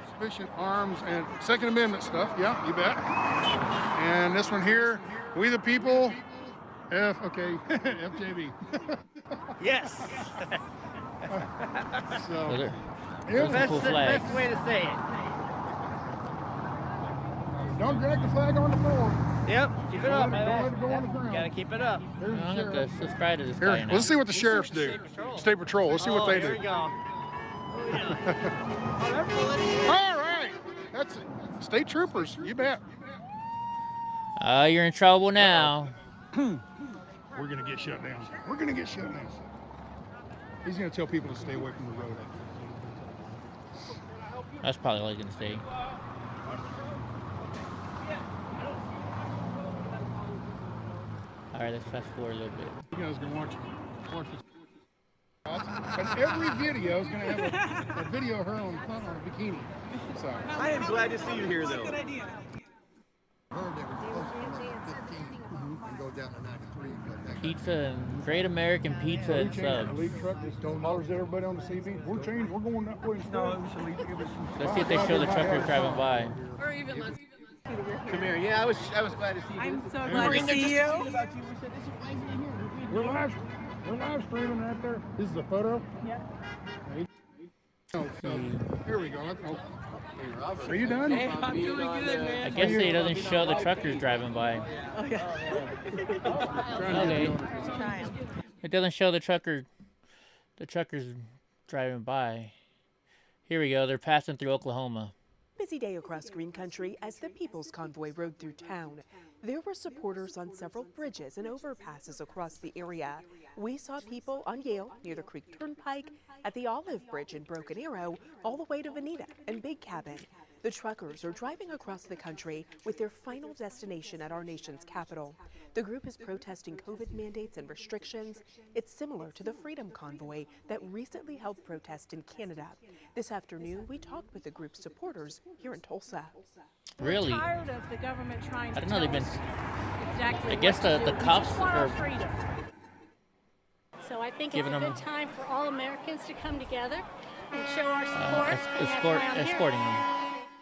S10: sufficient arms and Second Amendment stuff. Yeah, you bet. And this one here, we the people. FJB.
S11: Yes.
S10: So,
S1: Those are cool flags.
S11: Best way to say it.
S10: don't drag the flag on the floor.
S11: Yep. Keep it up,
S10: Don't let
S11: man.
S10: it go on the ground.
S11: Gotta keep it up.
S10: There's the
S1: I'm gonna have
S10: sheriff.
S1: to subscribe to this
S10: Here,
S1: guy now.
S10: let's see what the sheriffs do. State Patrol. Let's see what they
S11: Here
S10: do.
S11: we go.
S10: All right. That's it. State troopers. You bet.
S1: You're in trouble now.
S10: We're going to get shut down. We're going to get shut down. He's going to tell people to stay away from the road.
S1: That's probably all he's gonna say. All right, let's fast forward a little bit.
S10: You guys can watch this. And every video is going to have a video of her on a bikini. So
S11: I am glad to see you here, though.
S13: Heard they were close to 15 and go down to 93. But that
S1: Pizza and Great American Pizza and
S10: the
S1: subs.
S10: lead truck just hollers at everybody on the CV. We're changed. We're going that way.
S11: No, it was a lead. It was.
S1: Let's see if they show the truckers driving by.
S14: Or even less.
S11: Come here. Yeah, I was glad to see you.
S14: I'm so glad to see you.
S10: We're live streaming right there. This is a photo.
S14: Yeah.
S10: So, here we go. Are you done?
S11: Hey, I'm doing good, man.
S1: I guess it doesn't show the truckers driving by.
S14: Okay.
S1: Okay. It doesn't show the truckers driving by. Here we go. They're passing through Oklahoma.
S15: Busy day across Green Country as the People's Convoy rode through town. There were supporters on several bridges and overpasses across the area. We saw people on Yale near the Creek Turnpike, at the Olive Bridge in Broken Arrow, all the way to Veneta and Big Cabin. The truckers are driving across the country with their final destination at our nation's capital. The group is protesting COVID mandates and restrictions. It's similar to the Freedom Convoy that recently held protest in Canada. This afternoon, we talked with the group's supporters here in Tulsa.
S1: Really?
S14: We're tired of the government trying to
S1: I don't know. They've been.
S14: exactly
S1: I guess
S14: what to
S1: the
S14: do. We
S1: cops
S14: just want our
S1: are
S14: freedom. So I think it's
S1: giving
S14: a
S1: them-
S14: good time for all Americans to come together and show our support. and that's why I'm here.
S1: escorting them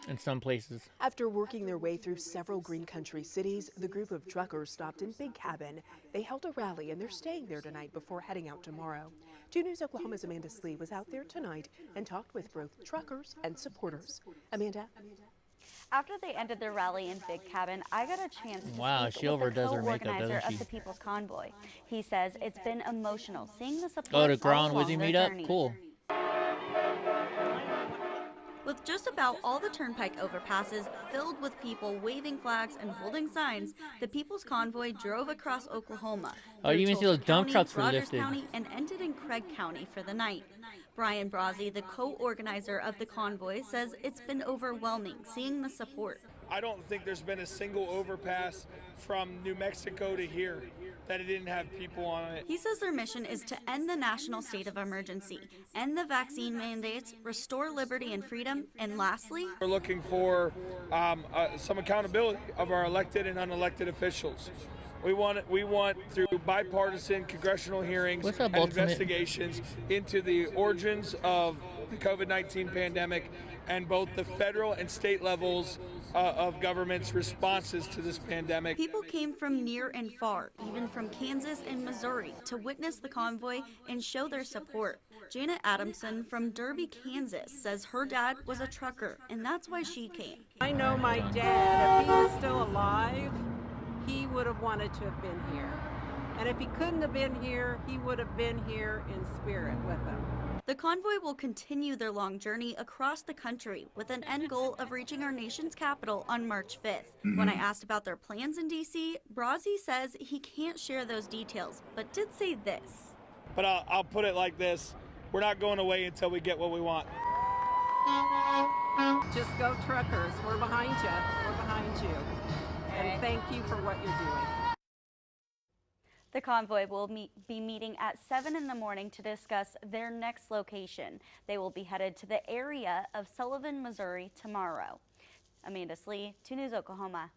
S1: in some places.
S15: After working their way through several Green Country cities, the group of truckers stopped in Big Cabin. They held a rally and they're staying there tonight before heading out tomorrow. 2 News Oklahoma's Amanda Slee was out there tonight and talked with both truckers and supporters. Amanda?
S16: After they ended their rally in Big Cabin, I got a chance to
S1: Wow,
S16: speak
S1: she
S16: with the
S1: overdoes her makeup,
S16: co-organizer
S1: doesn't she?
S16: of the People's Convoy. He says it's been emotional seeing the support
S1: Oh, to
S16: all
S1: Ground
S16: along
S1: Wizzy
S16: their
S1: meetup?
S16: journey.
S1: Cool.
S17: With just about all the turnpike overpasses filled with people waving flags and holding signs, the People's Convoy drove across Oklahoma.
S1: Oh, you
S17: through
S1: even see those
S17: Tulsa
S1: dump
S17: County,
S1: trucks were
S17: Rogers
S1: lifted.
S17: County, and ended in Craig County for the night. Brian Brazzi, the co-organizer of the convoy, says it's been overwhelming seeing the support.
S18: I don't think there's been a single overpass from New Mexico to here that it didn't have people on it.
S17: He says their mission is to end the national state of emergency, end the vaccine mandates, restore liberty and freedom, and lastly,
S18: We're looking for some accountability of our elected and unelected officials. We want through bipartisan congressional hearings
S1: What's up,
S18: and
S1: Ultimate?
S18: investigations into the origins of the COVID-19 pandemic and both the federal and state levels of government's responses to this pandemic.
S17: people came from near and far, even from Kansas and Missouri, to witness the convoy and show their support. Janet Adamson from Derby, Kansas, says her dad was a trucker, and that's why she came.
S19: I know my dad, if he was still alive, he would have wanted to have been here. And if he couldn't have been here, he would have been here in spirit with them.
S17: The convoy will continue their long journey across the country with an end goal of reaching our nation's capital on March 5th. When I asked about their plans in D.C., Brazzi says he can't share those details, but did say this.
S18: But I'll put it like this. We're not going away until we get what we want.
S19: Just go truckers, we're behind you, we're behind you. And thank you for what you're doing.
S16: The convoy will be meeting at 7 in the morning to discuss their next location. They will be headed to the area of Sullivan, Missouri tomorrow. Amanda Slee, 2 News Oklahoma.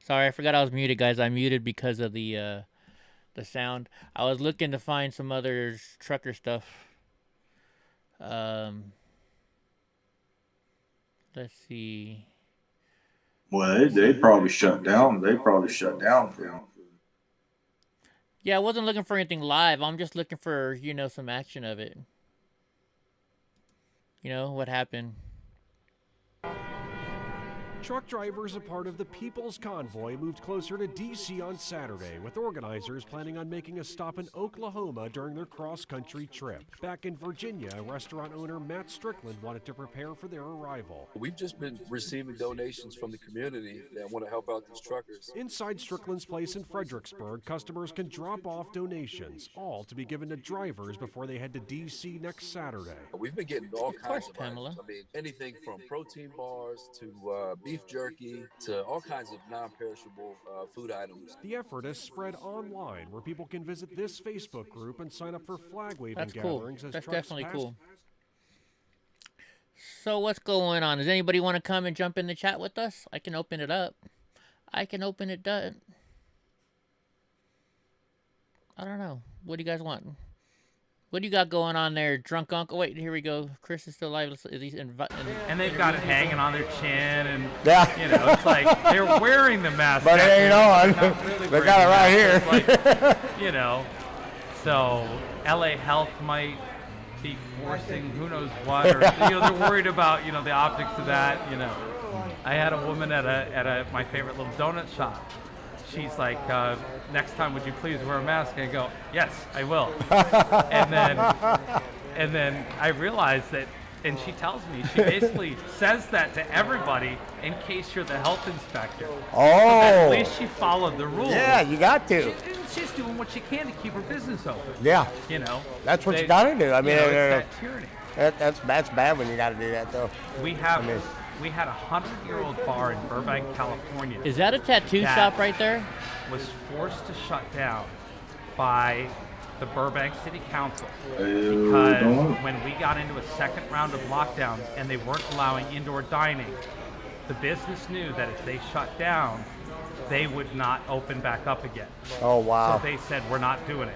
S1: Sorry, I forgot I was muted, guys. I muted because of the sound. I was looking to find some other trucker stuff. Let's see.
S2: Well, they probably shut down. They probably shut down for them.
S1: Yeah, I wasn't looking for anything live. I'm just looking for, some action of it. What happened.
S20: Truck drivers, a part of the People's Convoy, moved closer to D.C. on Saturday, with organizers planning on making a stop in Oklahoma during their cross-country trip. Back in Virginia, restaurant owner Matt Strickland wanted to prepare for their arrival.
S21: We've just been receiving donations from the community that want to help out these truckers.
S20: Inside Strickland's place in Fredericksburg, customers can drop off donations, all to be given to drivers before they head to D.C. next Saturday.
S21: We've been getting all kinds of
S1: Pamela.
S21: items. I mean, anything from protein bars to beef beef jerky to all kinds of non-perishable food items.
S20: The effort has spread online, where people can visit this Facebook group and sign up for flag-waving
S1: That's cool.
S20: gatherings as
S1: That's
S20: trucks
S1: definitely
S20: pass.
S1: cool. So what's going on? Does anybody want to come and jump in the chat with us? I can open it up. I can open it up. I don't know. What do you guys want? What do you got going on there, drunk uncle? Wait, here we go. Chris is still alive.
S3: And they've got it hanging on their chin, and
S22: Yeah.
S3: you know, it's like they're wearing the mask,
S22: But it ain't on.
S3: Really
S22: They got it right here.
S3: Like, you know, so LA Health might be forcing who knows what, or you know, they're worried about the optics of that. You know, I had a woman at my favorite little donut shop. She's like, next time, would you please wear a mask? And I go, yes, I will. and then I realized that, and she tells me, she basically says that to everybody in case you're the health inspector.
S22: Oh.
S3: So that at least she followed the rules.
S22: Yeah, you got to.
S3: She's doing what she can to keep her business open.
S22: Yeah.
S3: You know.
S22: That's what you got to do. I mean,
S3: it's that tyranny.
S22: That's bad when you got to do that, though.
S3: We had a 100-year-old bar in Burbank, California.
S1: Is that a tattoo shop right there?
S3: Was forced to shut down by the Burbank City Council because when we got into a second round of lockdowns and they weren't allowing indoor dining, the business knew that if they shut down, they would not open back up again.
S22: Oh wow!
S3: So they said, we're not doing it.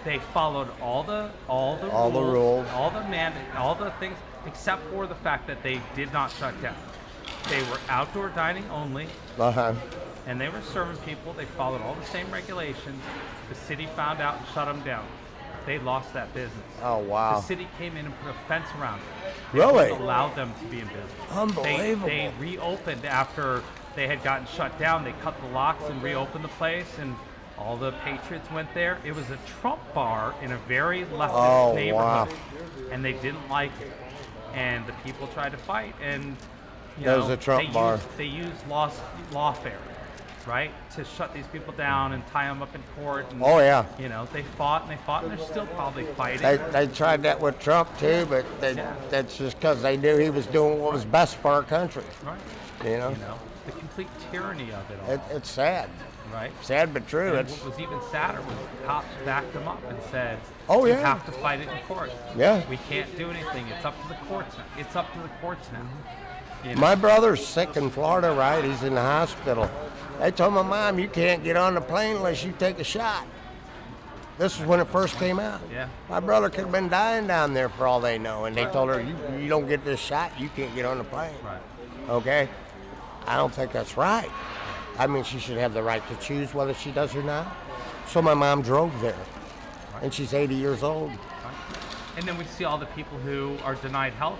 S3: They followed all the rules, all the things, except for the fact that they did not shut down. They were outdoor dining only. And they were serving people. They followed all the same regulations. The city found out and shut them down. They lost that business.
S22: Oh, wow.
S3: The city came in and put a fence around it. They
S22: Really?
S3: allowed them to be in business.
S22: Unbelievable.
S3: They reopened after they had gotten shut down. They cut the locks and reopened the place, and all the patriots went there. It was a Trump bar in a very leftist neighborhood. Wow. And they didn't like it. And the people tried to fight, and
S22: That was a Trump bar.
S3: They used lawfare, right, to shut these people down and tie them up in court. And,
S22: Oh, yeah.
S3: You know, they fought and they fought, and they're still probably fighting.
S22: They tried that with Trump too, but that's just because they knew he was doing what was best for our country.
S3: Right.
S22: You know,
S3: the complete tyranny of it all.
S22: it's sad.
S3: Right.
S22: Sad but true.
S3: And what was even sadder was the cops backed them up and said,
S22: Oh,
S3: you
S22: yeah.
S3: have to fight it in court.
S22: Yeah.
S3: We can't do anything. It's up to the courts now. It's up to the courts now. You know?
S22: My brother's sick in Florida, right? He's in the hospital. They told my mom, you can't get on the plane unless you take a shot. This is when it first came out.
S3: Yeah.
S22: My brother could have been dying down there for all they know, and they told her, you don't get this shot, you can't get on the plane.
S3: Right.
S22: Okay? I don't think that's right. I mean, she should have the right to choose whether she does or not. So my mom drove there, and she's 80 years old.
S3: And then we see all the people who are denied health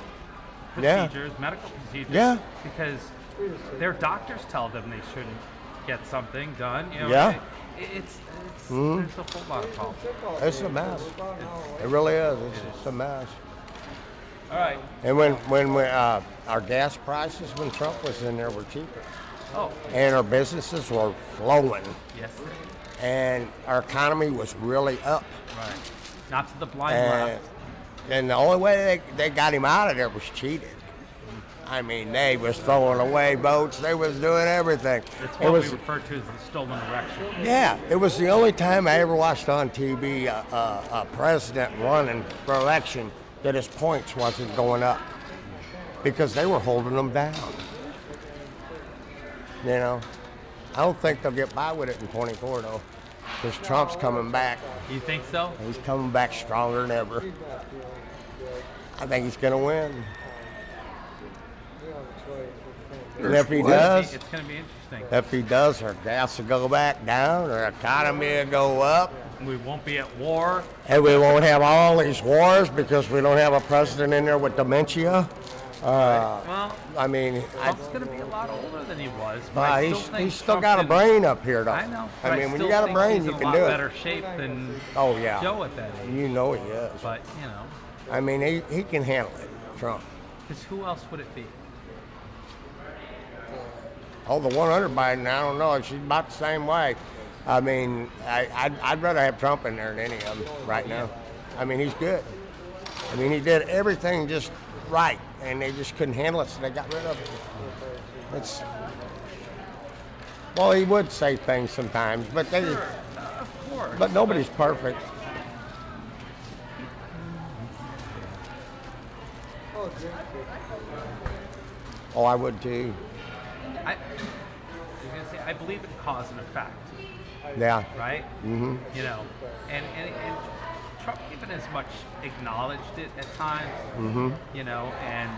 S22: Yeah.
S3: procedures, medical procedures,
S22: Yeah.
S3: because their doctors tell them they shouldn't get something done. You know,
S22: Yeah.
S3: It's
S22: Mhm.
S3: there's a whole lot of problems.
S22: It's a mess. It really is. It's just a mess.
S3: All right.
S22: And when we, our gas prices when Trump was in there were cheaper.
S3: Oh.
S22: And our businesses were flowing.
S3: Yes.
S22: And our economy was really up.
S3: Right. Not to the blind
S22: And,
S3: left.
S22: and the only way they got him out of there was cheated. I mean, they was throwing away votes. They was doing everything.
S3: It's
S22: It
S3: what
S22: was,
S3: we refer to as the stolen election.
S22: yeah, it was the only time I ever watched on TV a president running for election that his points wasn't going up because they were holding them down. You know, I don't think they'll get by with it in 24 though, because Trump's coming back.
S3: You think so?
S22: He's coming back stronger than ever. I think he's gonna win. And if he does,
S3: It's going to be interesting.
S22: if he does, our gas will go back down, our economy will go up,
S3: We won't be at war.
S22: and we won't have all these wars because we don't have a president in there with dementia.
S3: Well,
S22: I mean,
S3: Trump's going to be a lot older than he was, but I still think
S22: he's still
S3: Trump
S22: got a
S3: did-
S22: brain up here, though.
S3: I know.
S22: I
S3: but
S22: mean, when
S3: still
S22: you got a
S3: think
S22: brain,
S3: he's
S22: you
S3: in
S22: can
S3: a
S22: do
S3: lot
S22: it.
S3: better shape than
S22: Oh yeah,
S3: Joe at that age.
S22: you know he is.
S3: But you know,
S22: I mean, he can handle it, Trump.
S3: because who else would it be?
S22: Oh, the 100 Biden, I don't know. She's about the same way. I mean, I'd rather have Trump in there than any of them right now. I mean, he's good. I mean, he did everything just right, and they just couldn't handle it, so they got rid of him. It's well, he would say things sometimes, but
S3: Of course.
S22: but nobody's perfect. Oh, I would too.
S3: I was gonna say I believe in cause and effect.
S22: Yeah.
S3: Right.
S22: Mm-hmm.
S3: You know, and Trump even as much acknowledged it at times.
S22: Mm-hmm.
S3: You know, and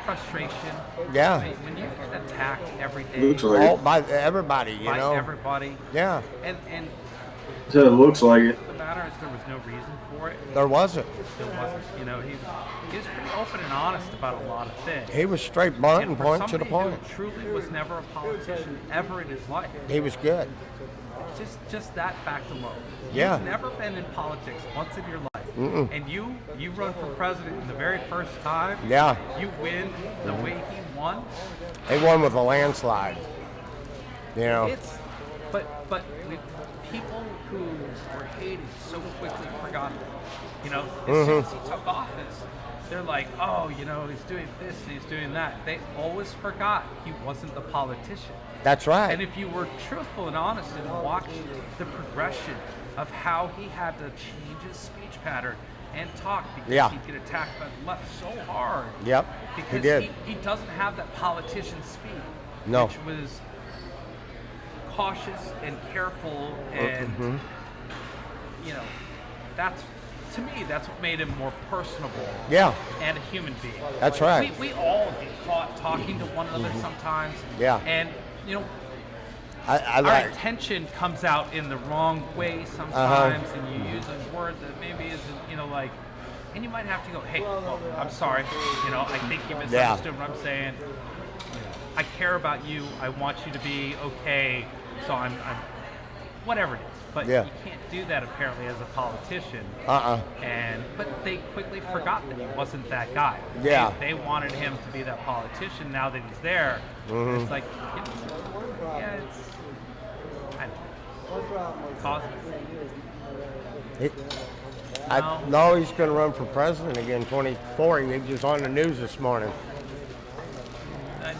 S3: frustration.
S22: Yeah.
S3: When you get attacked every day.
S2: Looks like
S22: Oh, by everybody, you
S3: by
S22: know.
S3: everybody.
S22: Yeah.
S3: And
S2: So it looks like it.
S3: the matter is there was no reason for it.
S22: There wasn't.
S3: There wasn't. You know, he was pretty open and honest about a lot of things.
S22: He was straight blunt and
S3: for
S22: point to the
S3: somebody
S22: point.
S3: who truly was never a politician ever in his life.
S22: He was good.
S3: Just that fact alone.
S22: Yeah.
S3: You've never been in politics once in your life.
S22: Mm-mm.
S3: And you run for president in the very first time.
S22: Yeah.
S3: You win the way he won.
S22: He won with a landslide. You know.
S3: It's but people who were hated so quickly forgot it. You know, as soon as he took office, they're like, oh, you know, he's doing this and he's doing that. They always forgot he wasn't the politician.
S22: That's right.
S3: And if you were truthful and honest and watched the progression of how he had to change his speech pattern and talk because he'd get attacked by the left so hard.
S22: Yep,
S3: because
S22: he did.
S3: He doesn't have that politician speak,
S22: No.
S3: which was cautious and careful and you know, that's to me that's what made him more personable.
S22: Yeah.
S3: And a human being.
S22: That's right.
S3: We all get caught talking to one another sometimes.
S22: Yeah.
S3: And you know,
S22: I
S3: our intention comes out in the wrong way sometimes, and you use a word that maybe isn't, you know, like, and you might have to go, hey, well, I'm sorry, you know, I think you misunderstood what I'm saying. I care about you. I want you to be okay. So I'm whatever it is. But you can't do that apparently as a politician. But they quickly forgot that he wasn't that guy.
S22: Yeah.
S3: They wanted him to be that politician. Now that he's there, it's like, yeah, it's. I don't know.
S22: No, he's going to run for president again, 24. He was just on the news this morning.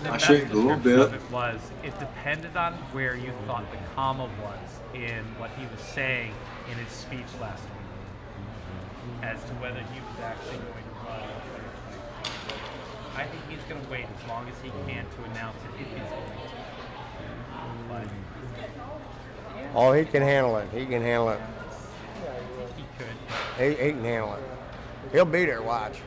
S3: The best description of it was, it depended on where you thought the comma was in what he was saying in his speech last week, as to whether he was actually going to run. I think he's going to wait as long as he can to announce it if he's going to. But,
S22: Oh, he can handle it. He can handle it.
S3: He could.
S22: He can handle it. He'll be there, watch.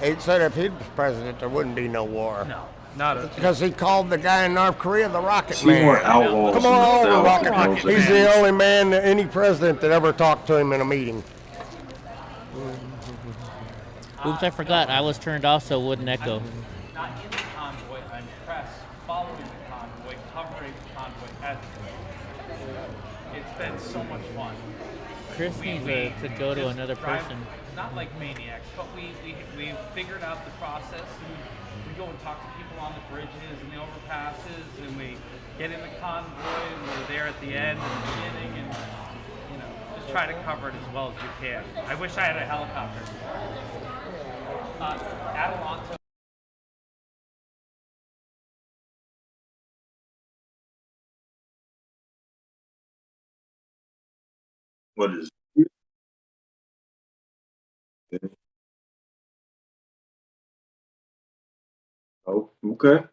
S22: He said if he was president, there wouldn't be no war.
S3: No, not a.
S22: Because he called the guy in North Korea the Rocket
S2: See
S22: Man.
S2: more outlaws
S22: Come
S2: than
S22: on
S2: the
S22: over,
S2: Rocket
S22: Rocket.
S2: Man.
S22: He's the only man, any president that ever talked to him in a meeting.
S1: Oops, I forgot. I was turned off so it wouldn't echo.
S3: Not in the convoy, I'm press following the convoy, covering the convoy as it's been so much fun.
S1: Chris needs to go to another person.
S3: Not like maniacs, but we figured out the process, and we go and talk to people on the bridges and the overpasses, and we get in the convoy, and we're there at the end and the beginning, and you know, just try to cover it as well as we can. I wish I had a helicopter. Adelanto.
S2: What is it? Oh, okay.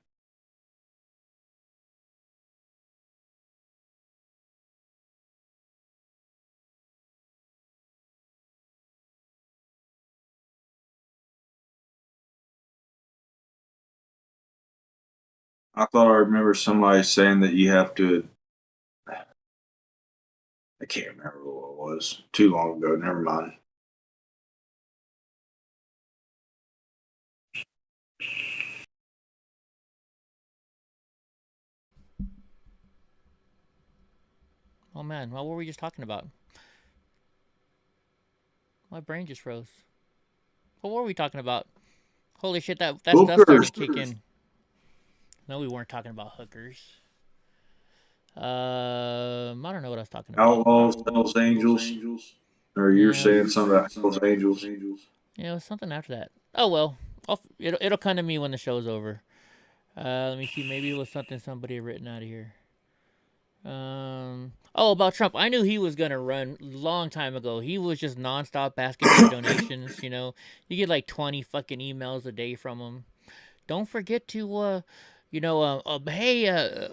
S2: I thought I remember somebody saying that you have to. I can't remember what it was. Too long ago. Never mind.
S1: Oh man, what were we just talking about? My brain just froze. What were we talking about? Holy shit, that stuff started to kick in. No, we weren't talking about hookers. I don't know what I was talking about.
S2: Outlaws, Hells Angels. Or you're saying something about Hells Angels.
S1: Yeah, it was something after that. Oh well, it'll come to me when the show's over. Let me see. Maybe it was something somebody had written out of here. Oh, about Trump. I knew he was gonna run long time ago. He was just nonstop asking for donations. You know, you get like 20 fucking emails a day from him. Don't forget to, hey,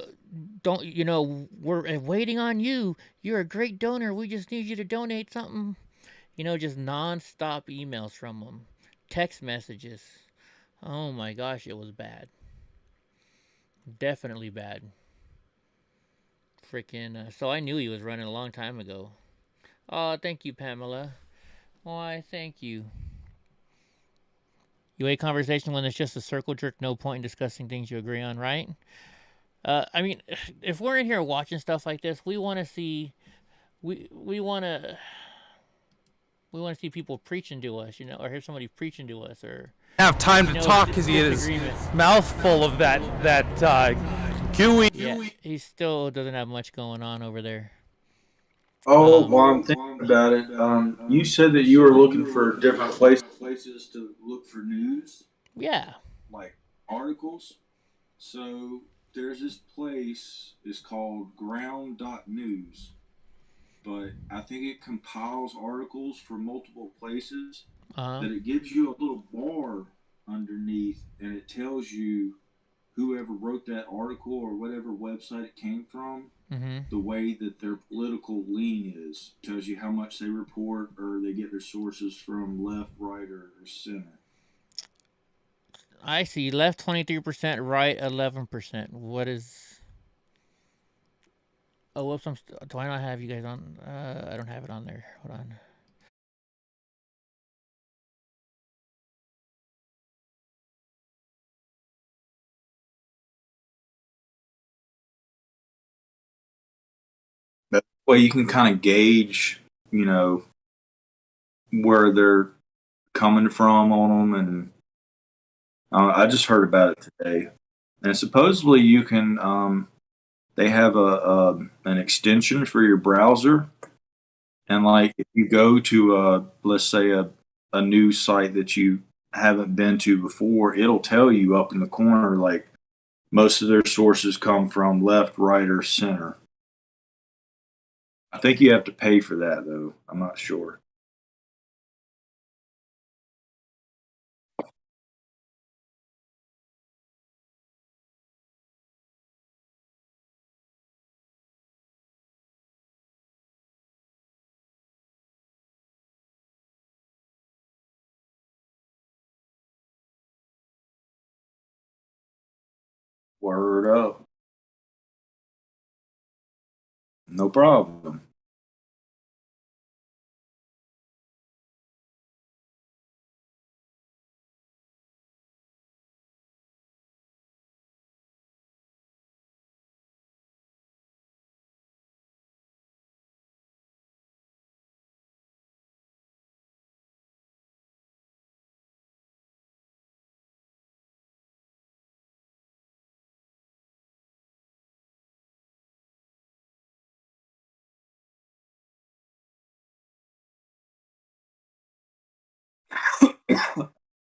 S1: don't, we're waiting on you. You're a great donor. We just need you to donate something. You know, just nonstop emails from him, text messages. Oh my gosh, it was bad. Definitely bad. Freaking. So I knew he was running a long time ago. Oh, thank you, Pamela. Why, thank you. You hate conversation when it's just a circle jerk. No point in discussing things you agree on, right? I mean, if we're in here watching stuff like this, we want to see, we want to see people preaching to us, or hear somebody preaching to us, or
S4: have time to talk because he had his mouth full of that gooey.
S1: Yeah, he still doesn't have much going on over there.
S2: Oh, while I'm thinking about it, you said that you were looking for different places to look for news.
S1: Yeah.
S2: Like articles. So there's this place, it's called ground.news. But I think it compiles articles for multiple places. That it gives you a little bar underneath and it tells you whoever wrote that article or whatever website it came from, the way that their political lean is. Tells you how much they report or they get their sources from left, right, or center.
S1: I see. Left 23%, right 11%. What is... Oh, whoops. Do I not have you guys on? I don't have it on there. Hold on.
S2: That way you can kind of gauge, where they're coming from on them. And I just heard about it today. And supposedly you can, they have an extension for your browser. And like if you go to, let's say a news site that you haven't been to before, it'll tell you up in the corner, like most of their sources come from left, right, or center. I think you have to pay for that, though. I'm not sure. Word up. No problem.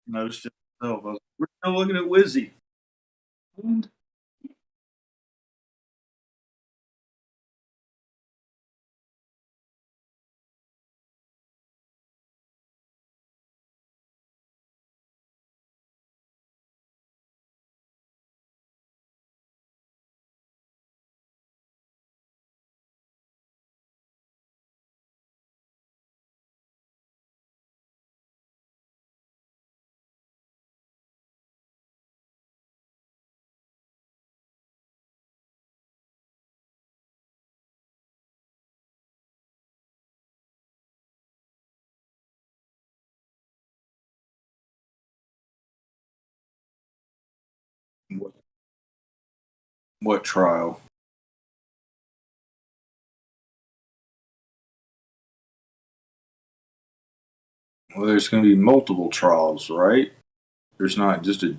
S2: Noticed it myself. We're still looking at Wizzy. What trial? Well, there's going to be multiple trials, right? There's not just a.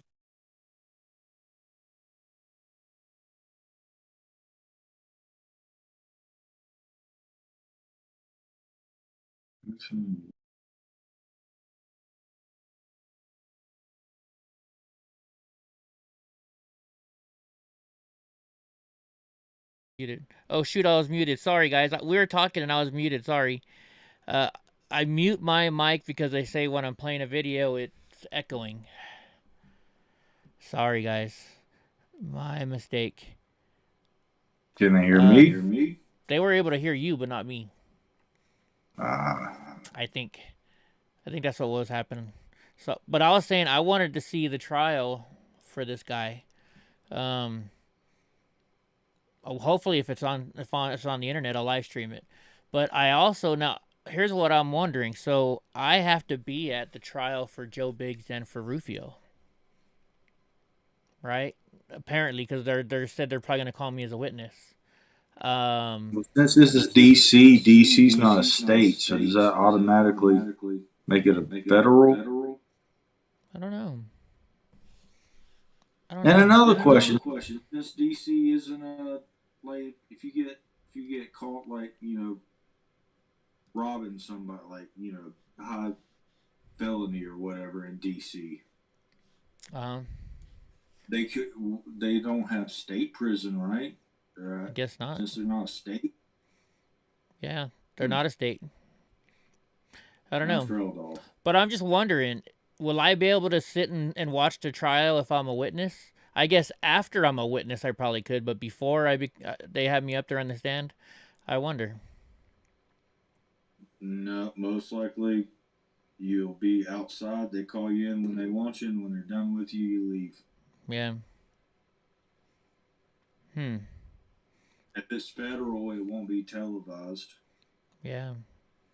S1: Muted. Oh shoot, I was muted. Sorry guys. We were talking and I was muted. Sorry. Uh, I mute my mic because they say when I'm playing a video it's echoing. Sorry guys. My mistake.
S2: Can they hear me?
S1: They were able to hear you, but not me.
S2: Ah.
S1: I think that's what was happening. So, but I was saying I wanted to see the trial for this guy. Hopefully, if it's on the internet, I'll live stream it. But I also now here's what I'm wondering. So I have to be at the trial for Joe Biggs and for Rufio, right? Apparently, because they're said they're probably gonna call me as a witness.
S2: Well, since this is DC, DC's not a state, so does that automatically make it a federal?
S1: I don't know.
S2: And another question: since DC isn't a like, if you get caught like robbing somebody like high felony or whatever in DC, they don't have state prison, right?
S1: I guess not.
S2: Since they're not a state.
S1: Yeah, they're not a state. I don't know.
S2: Trailed off.
S1: But I'm just wondering, will I be able to sit and watch the trial if I'm a witness? I guess after I'm a witness, I probably could, but before they have me up there on the stand, I wonder.
S2: No, most likely you'll be outside. They call you in when they want you, and when they're done with you, you leave.
S1: Yeah.
S2: If it's federal, it won't be televised.
S1: Yeah.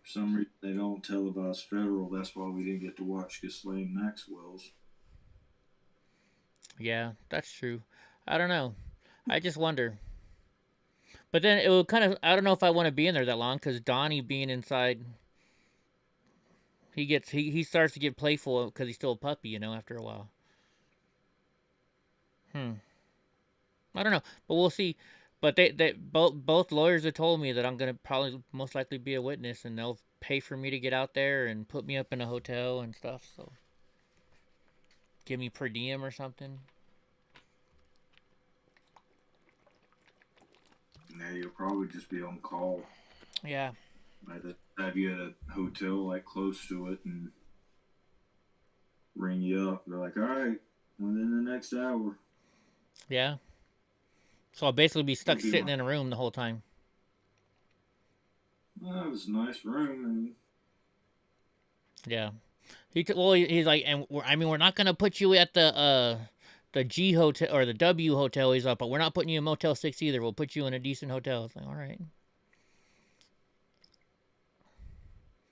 S2: For some reason, they don't televise federal. That's why we didn't get to watch Ghislaine Maxwell's.
S1: Yeah, that's true. I don't know. I just wonder. But then it will kind of, I don't know if I want to be in there that long, because Donnie being inside, he starts to get playful because he's still a puppy, after a while. I don't know, but we'll see. But they both lawyers have told me that I'm gonna probably most likely be a witness, and they'll pay for me to get out there and put me up in a hotel and stuff. So give me per diem or something.
S2: Yeah, you'll probably just be on call.
S1: Yeah.
S2: Might have you at a hotel like close to it and ring you up. They're like, all right, within the next hour.
S1: Yeah. So I'll basically be stuck sitting in a room the whole time.
S2: Well, it was a nice room.
S1: Yeah. He's like, and we're not gonna put you at the G hotel or the W hotel. He's up, but we're not putting you in Motel 6 either. We'll put you in a decent hotel. It's like, all right.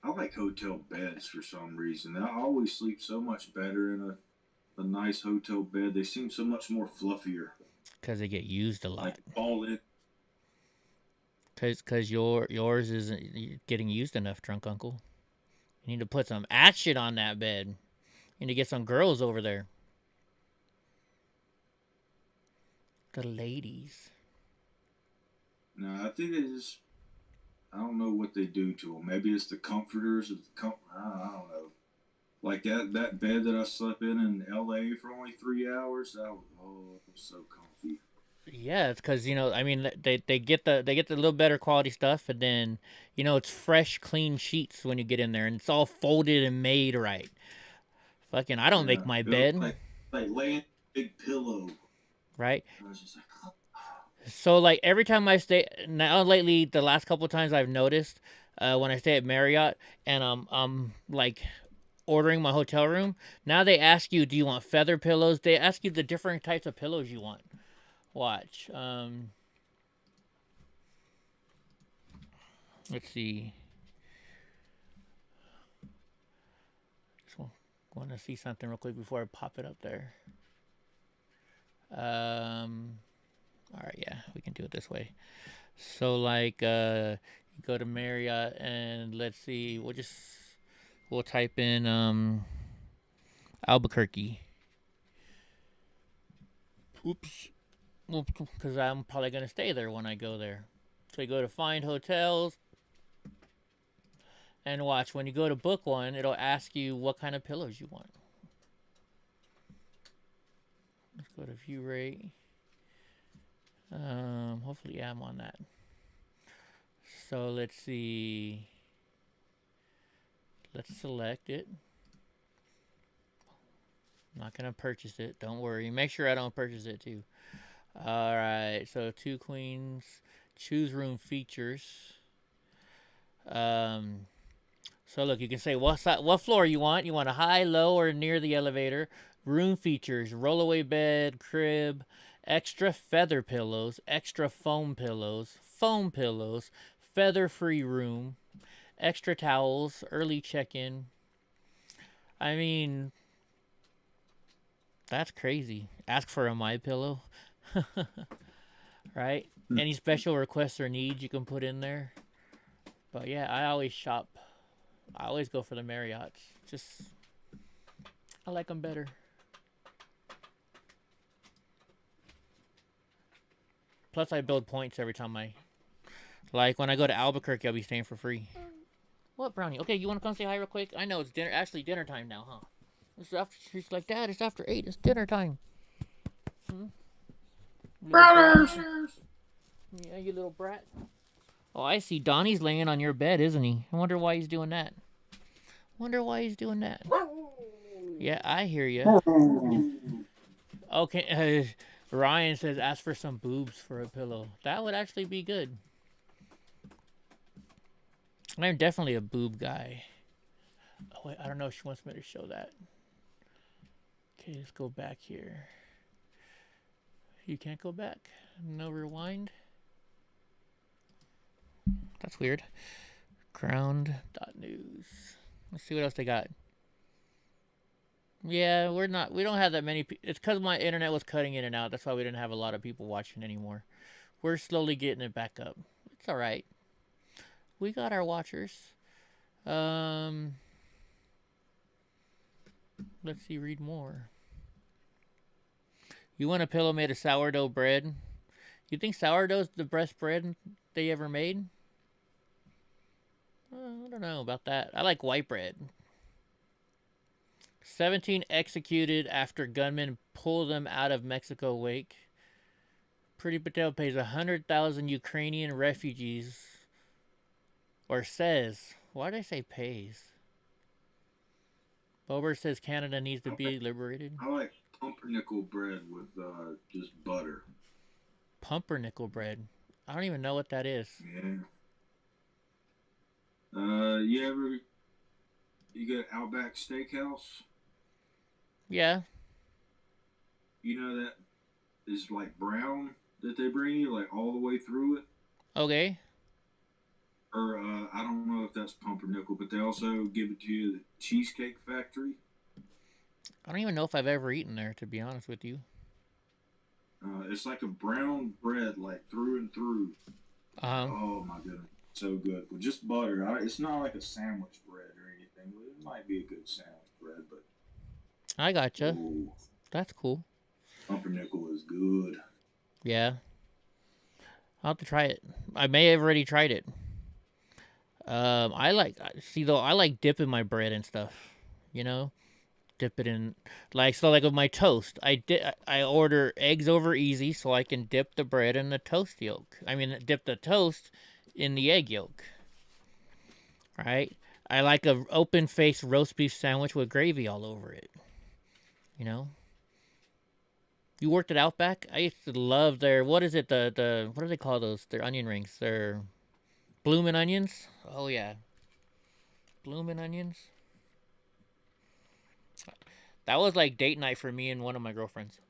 S2: I like hotel beds for some reason. I always sleep so much better in a nice hotel bed. They seem so much more fluffier.
S1: Because they get used a lot.
S2: Like all in.
S1: Because yours isn't getting used enough, drunk uncle. You need to put some action on that bed. You need to get some girls over there. The ladies.
S2: No, I think they just, I don't know what they do to them. Maybe it's the comforters. I don't know. Like that bed that I slept in LA for only 3 hours. That was so comfy.
S1: Yeah, it's because they get the little better quality stuff, and then it's fresh, clean sheets when you get in there, and it's all folded and made right. Fucking, I don't make my bed.
S2: Like laying big pillow.
S1: Right.
S2: I was just like, oh.
S1: So like every time I stay now lately, the last couple of times I've noticed when I stay at Marriott and I'm like ordering my hotel room, now they ask you, do you want feather pillows? They ask you the different types of pillows you want. Watch. Let's see. Just want to see something real quick before I pop it up there. All right, yeah, we can do it this way. So like, you go to Marriott and let's see, we'll type in Albuquerque. Oops. Because I'm probably going to stay there when I go there. So you go to find hotels. And watch, when you go to book one, it'll ask you what kind of pillows you want. Let's go to view rate. Hopefully, yeah, I'm on that. So let's see. Let's select it. I'm not gonna purchase it. Don't worry. Make sure I don't purchase it too. All right. So 2 queens. Choose room features. So look, you can say what floor you want. You want a high, low, or near the elevator. Room features: rollaway bed, crib, extra feather pillows, extra foam pillows, feather-free room, extra towels, early check-in. I mean, that's crazy. Ask for a My Pillow, right? Any special requests or needs you can put in there. But yeah, I always shop. I always go for the Marriotts. Just, I like them better. Plus, I build points every time like when I go to Albuquerque, I'll be staying for free. What, Brownie? Okay, you want to come say hi real quick? I know it's dinner. Actually, dinner time now, huh? It's after. She's like, Dad, it's after 8. It's dinner time.
S12: Brothers.
S1: Yeah, you little brat. Oh, I see. Donnie's laying on your bed, isn't he? I wonder why he's doing that. Yeah, I hear you. Okay, Ryan says ask for some boobs for a pillow. That would actually be good. I'm definitely a boob guy. Oh, wait, I don't know if she wants me to show that. Okay, let's go back here. You can't go back? No rewind? That's weird. Ground.news. Let's see what else they got. Yeah, we don't have that many. It's because my internet was cutting in and out. That's why we didn't have a lot of people watching anymore. We're slowly getting it back up. It's all right. We got our watchers. Let's see, read more. You want a pillow made of sourdough bread? You think sourdough's the best bread they ever made? I don't know about that. I like white bread. 17 executed after gunmen pull them out of Mexico wake. Pretty Patel pays 100,000 Ukrainian refugees. Or says. Why did I say pays? Bober says Canada needs to be liberated.
S2: I like pumpernickel bread with just butter.
S1: Pumpernickel bread? I don't even know what that is.
S2: Yeah. You go to Outback Steakhouse?
S1: Yeah.
S2: You know that is like brown that they bring you like all the way through it?
S1: Okay.
S2: Or I don't know if that's pumpernickel, but they also give it to you at the Cheesecake Factory.
S1: I don't even know if I've ever eaten there, to be honest with you.
S2: It's like a brown bread, like through and through. Oh my goodness, so good with just butter. It's not like a sandwich bread or anything. It might be a good sandwich bread, but
S1: I gotcha.
S2: Ooh,
S1: that's cool.
S2: Pumpernickel is good.
S1: Yeah, I'll have to try it. I may have already tried it. I like dipping my bread and stuff. You know, dip it in like with my toast. I order eggs over easy so I can dip the bread in the toast yolk. I mean, dip the toast in the egg yolk. Right? I like a open-faced roast beef sandwich with gravy all over it. You know? You worked at Outback? I used to love their, what is it, what do they call those? Their onion rings. Their bloomin' onions? Oh, yeah. Bloomin' onions? That was like date night for me and one of my girlfriends.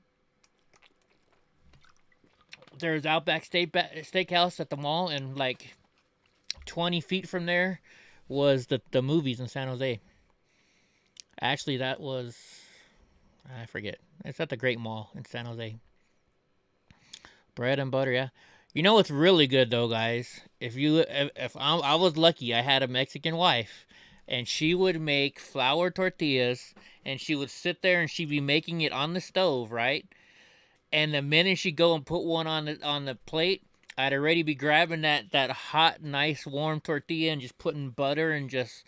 S1: There's Outback Steakhouse at the mall, and like 20 feet from there was the movies in San Jose. Actually, that was, I forget. It's at the Great Mall in San Jose. Bread and butter, yeah. You know what's really good though, guys? If I was lucky, I had a Mexican wife, and she would make flour tortillas, and she would sit there and she'd be making it on the stove, right? And the minute she go and put one on the plate, I'd already be grabbing that hot, nice, warm tortilla and just putting butter and just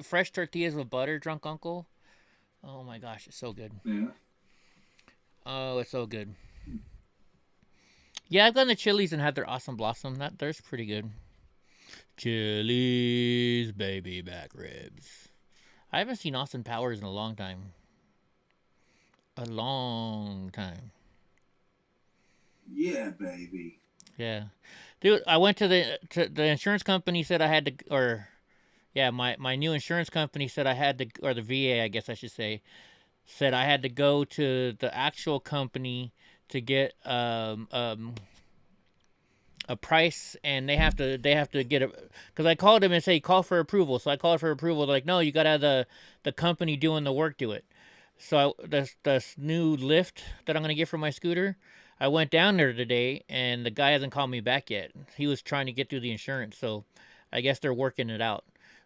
S1: fresh tortillas with butter, drunk uncle. Oh my gosh, it's so good.
S2: Yeah.
S1: Oh, it's so good. Yeah, I've gone to Chili's and had their Awesome Blossom. There's pretty good. Chili's baby back ribs. I haven't seen Austin Powers in a long time. A long time.
S2: Yeah, baby.
S1: Yeah, dude. I went to the insurance company. Said I had to, or yeah, my new insurance company said I had to, or the VA, I guess I should say, said I had to go to the actual company to get a price, and they have to get it, because I called them and say call for approval. So I called for approval. They're like, no, you gotta have the company doing the work do it. So this new lift that I'm gonna get for my scooter, I went down there today, and the guy hasn't called me back yet. He was trying to get through the insurance, so I guess they're working it out.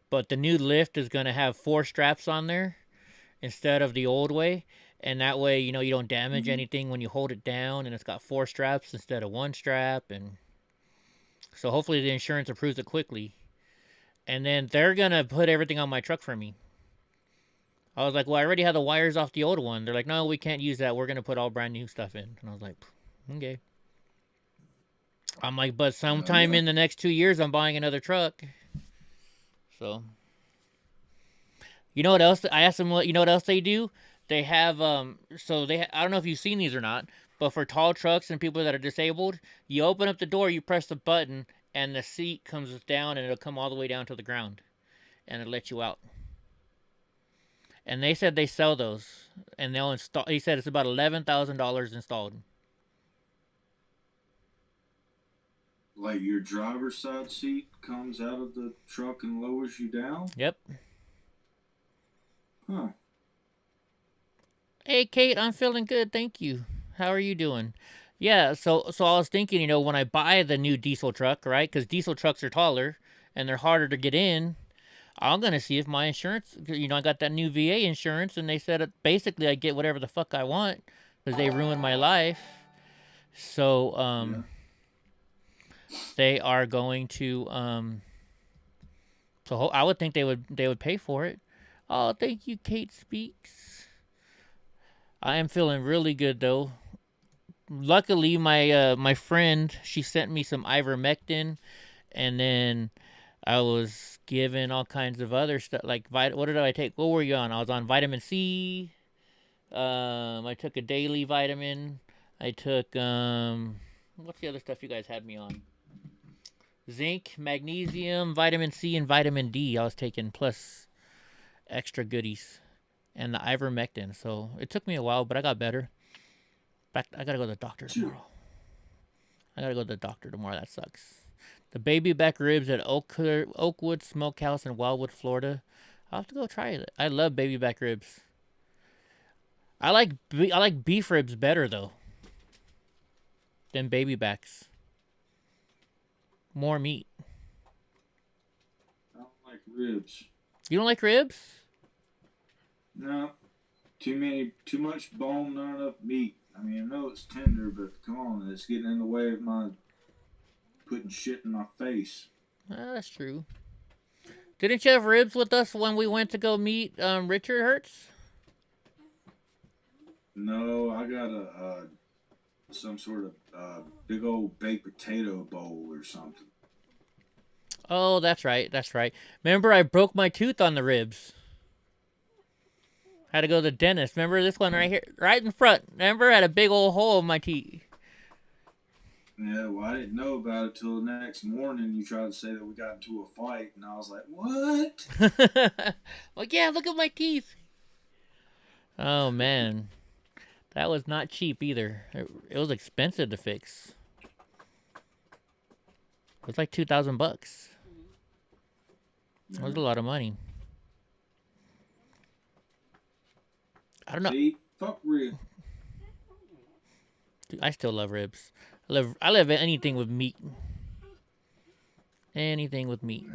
S1: But the new lift is gonna have 4 straps on there instead of the old way, and that way, you don't damage anything when you hold it down, and it's got 4 straps instead of 1 strap, and so hopefully the insurance approves it quickly. And then they're gonna put everything on my truck for me. I was like, well, I already had the wires off the old one. They're like, no, we can't use that. We're going to put all brand new stuff in. And I was like, okay. I'm like, but sometime in the next 2 years, I'm buying another truck. So, you know what else? I asked them, you know what else they do? They have, I don't know if you've seen these or not, but for tall trucks and people that are disabled, you open up the door, you press the button, and the seat comes down, and it'll come all the way down to the ground. And it'll let you out. And they said they sell those, and they'll install. He said it's about $11,000 installed.
S2: Like your driver's side seat comes out of the truck and lowers you down?
S1: Yep.
S2: Huh.
S1: Hey, Kate, I'm feeling good, thank you. How are you doing? Yeah, so I was thinking, when I buy the new diesel truck, right? Because diesel trucks are taller and they're harder to get in. I'm going to see if my insurance, I got that new VA insurance, and they said basically I get whatever the fuck I want because they ruined my life. So, they are going to, so I would think they would pay for it. Oh, thank you, Kate Speaks. I am feeling really good, though. Luckily, my friend, she sent me some ivermectin, and then I was given all kinds of other stuff, like, what did I take? What were you on? I was on vitamin C. I took a daily vitamin. I took, what's the other stuff you guys had me on? Zinc, magnesium, vitamin C, and vitamin D I was taking, plus extra goodies. And the ivermectin. So, it took me a while, but I got better. In fact, I gotta go to the doctor tomorrow. That sucks. The baby back ribs at Oakwood Smokehouse in Wildwood, Florida. I'll have to go try it. I love baby back ribs. I like beef ribs better, though, than baby backs. More meat.
S2: I don't like ribs.
S1: You don't like ribs?
S2: No. Too much bone, not enough meat. I mean, I know it's tender, but come on, it's getting in the way of my putting shit in my face.
S1: That's true. Didn't you have ribs with us when we went to go meet Richard Hertz?
S2: No, I got some sort of big old baked potato bowl or something.
S1: Oh, that's right. Remember, I broke my tooth on the ribs. Had to go to the dentist. Remember this one right here, right in front? Remember, had a big old hole in my teeth.
S2: Yeah, well, I didn't know about it till the next morning. You tried to say that we got into a fight, and I was like, what?
S1: Well, yeah, look at my teeth. Oh, man. That was not cheap either. It was expensive to fix. It was like $2,000. That was a lot of money. I don't know.
S2: See? Fuck ribs.
S1: Dude, I still love ribs. I love anything with meat. Anything with meat.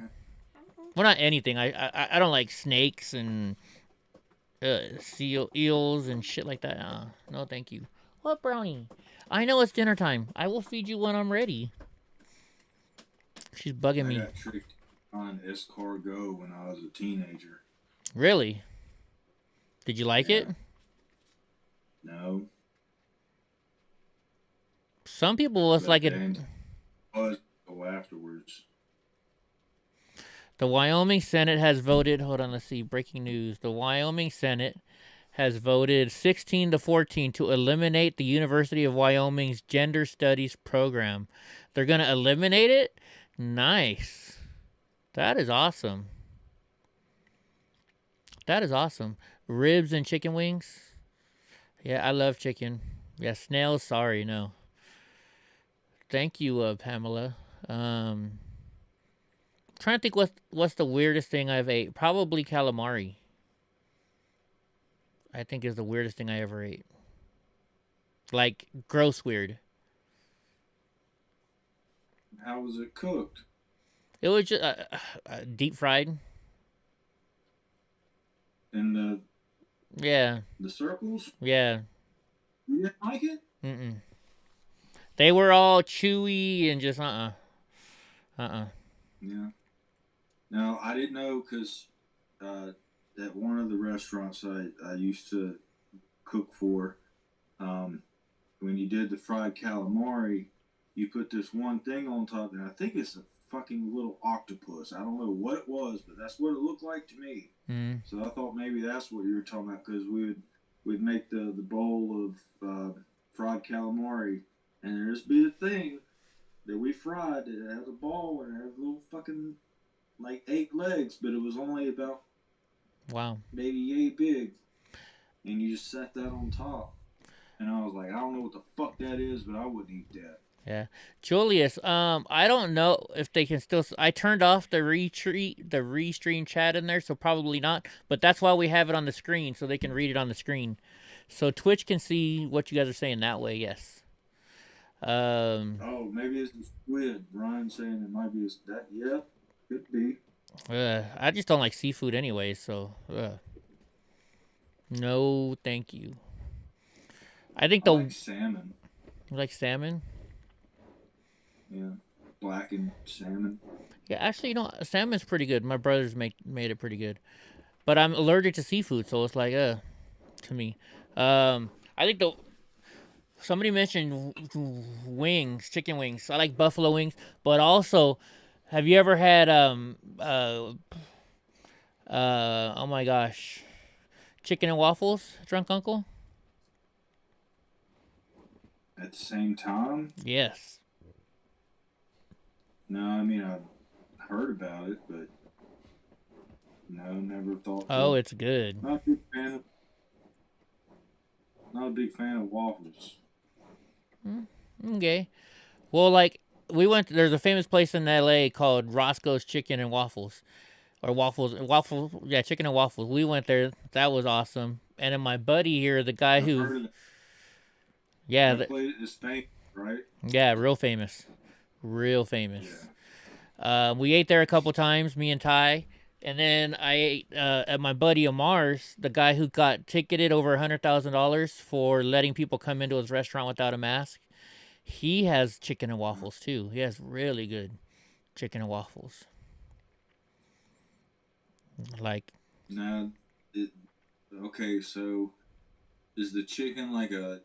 S1: Well, not anything. I don't like snakes and eels and shit like that. No, thank you. What brownie? I know it's dinner time. I will feed you when I'm ready. She's bugging me.
S2: I got tricked on escargot when I was a teenager.
S1: Really? Did you like it?
S2: No.
S1: Some people was like it.
S2: Was afterwards.
S1: The Wyoming Senate has voted. Hold on, let's see. Breaking news. The Wyoming Senate has voted 16-14 to eliminate the University of Wyoming's Gender Studies program. They're going to eliminate it? Nice. That is awesome. That is awesome. Ribs and chicken wings. Yeah, I love chicken. Yeah, snails, sorry, no. Thank you, Pamela. Trying to think what's the weirdest thing I've ate. Probably calamari. I think is the weirdest thing I ever ate. Like, gross weird.
S2: How was it cooked?
S1: It was just deep fried.
S2: And
S1: yeah.
S2: The circles?
S1: Yeah.
S2: You didn't like it?
S1: Mm-mm. They were all chewy and just
S2: Yeah. Now, I didn't know because at one of the restaurants I used to cook for, when you did the fried calamari, you put this one thing on top, and I think it's a fucking little octopus. I don't know what it was, but that's what it looked like to me.
S1: Mm.
S2: So I thought maybe that's what you were talking about, because we'd make the bowl of fried calamari, and there's be a thing that we fried that had a ball and it had a little fucking like 8 legs, but it was only about maybe yay big, and you just set that on top, and I was like, I don't know what the fuck that is, but I wouldn't eat that.
S1: Yeah, Julius. I don't know if they can still. I turned off the restream chat in there, so probably not. But that's why we have it on the screen, so they can read it on the screen, so Twitch can see what you guys are saying that way. Yes.
S2: Oh, maybe it's the squid. Brian's saying it might be that. Yeah, could be.
S1: I just don't like seafood anyway, so no, thank you. I think
S2: I like salmon.
S1: You like salmon?
S2: Yeah, blackened salmon.
S1: Yeah, actually, salmon's pretty good. My brothers made it pretty good, but I'm allergic to seafood, so it's like to me. I think somebody mentioned wings, chicken wings. I like buffalo wings, but also, have you ever had oh my gosh, chicken and waffles, Drunk Uncle?
S2: At the same time?
S1: Yes.
S2: No, I mean, I've heard about it, but no, never thought.
S1: Oh, it's good.
S2: Not a big fan of waffles.
S1: Okay. Well, like, there's a famous place in LA called Roscoe's Chicken and Waffles. Or chicken and waffles. We went there. That was awesome. And then my buddy here, the guy who... Yeah.
S2: It's famous, right?
S1: Yeah, real famous. Real famous. Yeah. We ate there a couple times, me and Ty. And then I ate at my buddy Amar's, the guy who got ticketed over $100,000 for letting people come into his restaurant without a mask. He has chicken and waffles too. He has really good chicken and waffles. Like.
S2: Now, okay, so is the chicken like a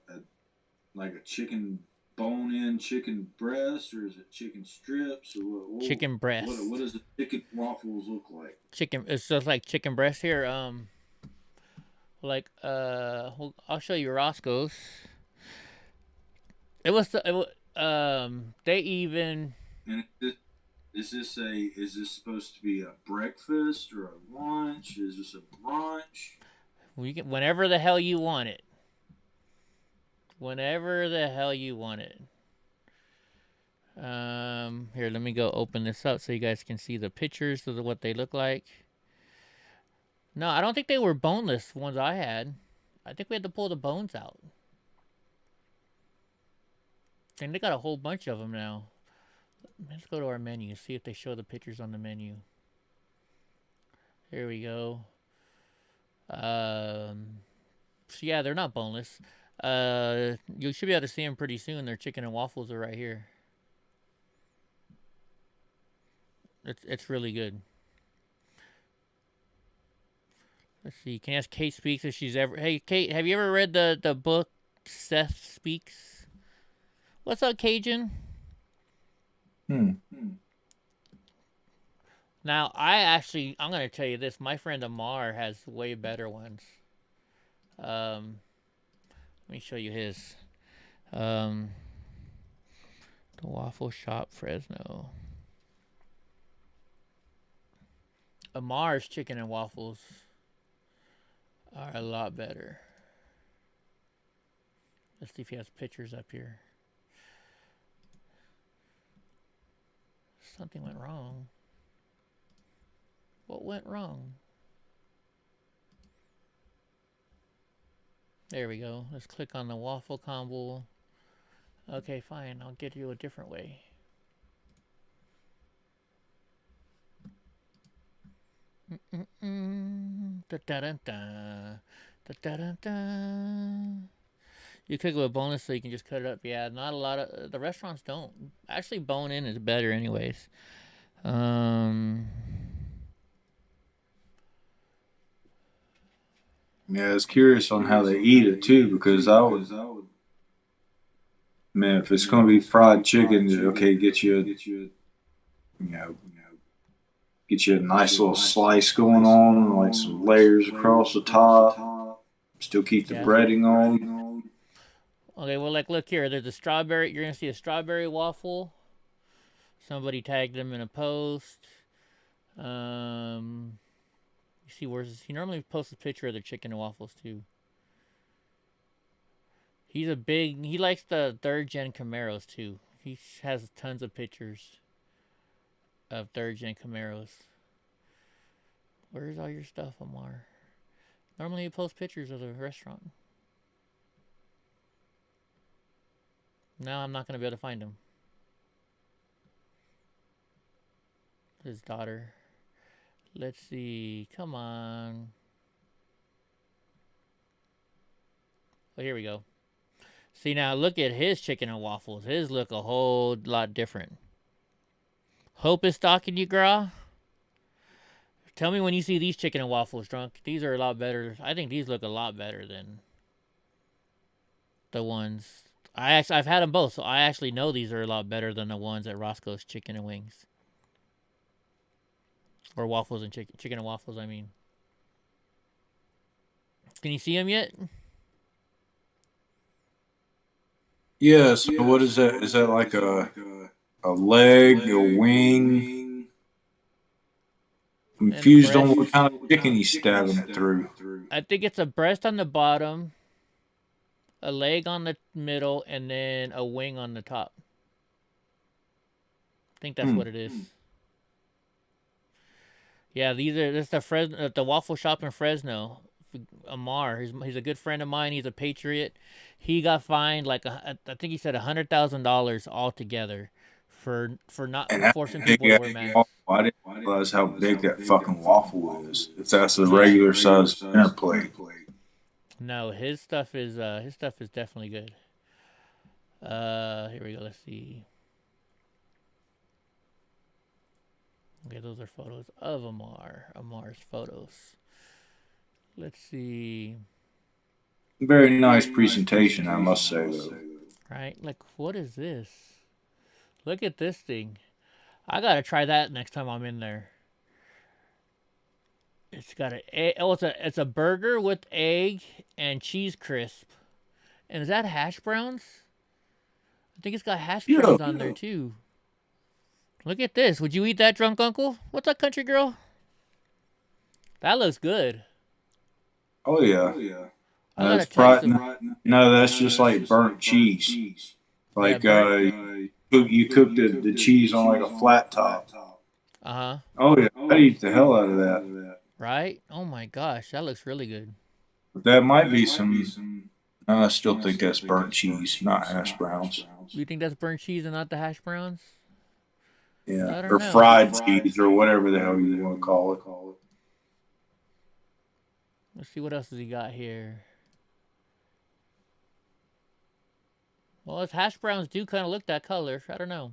S2: chicken bone-in chicken breast, or is it chicken strips, or what?
S1: Chicken breast.
S2: What does the chicken waffles look like?
S1: It's just like chicken breast here. I'll show you Roscoe's. They even.
S2: And is this supposed to be a breakfast or a lunch? Is this a brunch?
S1: Whenever the hell you want it. Whenever the hell you want it. Here, let me go open this up so you guys can see the pictures of what they look like. No, I don't think they were boneless ones I had. I think we had to pull the bones out. And they got a whole bunch of them now. Let's go to our menu, see if they show the pictures on the menu. Here we go. So yeah, they're not boneless. You should be able to see them pretty soon. Their chicken and waffles are right here. It's really good. Let's see. Can you ask Kate Speaks if she's ever... Hey, Kate, have you ever read the book Seth Speaks? What's up, Cajun? Now, I'm going to tell you this. My friend Amar has way better ones. Let me show you his. The Waffle Shop, Fresno. Amar's chicken and waffles are a lot better. Let's see if he has pictures up here. Something went wrong. What went wrong? There we go. Let's click on the waffle combo. Okay, fine. I'll get you a different way. You cook it with boneless so you can just cut it up. Yeah, not a lot of... The restaurants don't. Actually, bone-in is better anyways.
S2: Yeah, I was curious on how they eat it too, because man, if it's gonna be fried chicken, okay, get you a nice little slice going on, like some layers across the top. Still keep the breading on.
S1: Okay, well, like, look here. There's a strawberry. You're gonna see a strawberry waffle. Somebody tagged them in a post. You see, he normally posts a picture of the chicken and waffles too. He likes the 3rd gen Camaros too. He has tons of pictures of 3rd gen Camaros. Where's all your stuff, Amar? Normally he posts pictures of the restaurant. Now I'm not going to be able to find him. His daughter. Let's see. Come on. Oh, here we go. See, now look at his chicken and waffles. His look a whole lot different. Hope is stalking you, girl. Tell me when you see these chicken and waffles, drunk. These are a lot better. I think these look a lot better than the ones. I've had them both, so I actually know these are a lot better than the ones at Roscoe's Chicken and Wings. Or waffles and chicken and waffles, I mean. Can you see them yet?
S2: Yes. So what is that? Is that like a leg, a wing? Confused on what kind of chicken he's stabbing it through.
S1: I think it's a breast on the bottom, a leg on the middle, and then a wing on the top. I think that's what it is. Yeah, this is the Waffle Shop in Fresno. Amar, he's a good friend of mine. He's a patriot. He got fined I think he said $100,000 altogether for not forcing people to wear masks.
S2: I didn't realize how big that fucking waffle is. If that's a regular size dinner plate.
S1: No, his stuff is definitely good. Here we go. Let's see. Okay, those are photos of Amar's photos. Let's see.
S2: Very nice presentation, I must say, though.
S1: Right? Like, what is this? Look at this thing. I gotta try that next time I'm in there. It's got it's a burger with egg and cheese crisp. And is that hash browns? I think it's got hash browns on there too. Look at this. Would you eat that, drunk uncle? What's up, country girl? That looks good.
S2: Oh yeah. That's no, that's just like burnt cheese. Like you cook the cheese on like a flat top. Oh yeah, I'd eat the hell out of that.
S1: Right? Oh my gosh, that looks really good.
S2: But that might be some. I still think that's burnt cheese, not hash browns.
S1: You think that's burnt cheese and not the hash browns?
S2: Yeah, or fried cheese or whatever the hell you want to call it.
S1: Let's see what else has he got here. Well, his hash browns do kind of look that color. I don't know.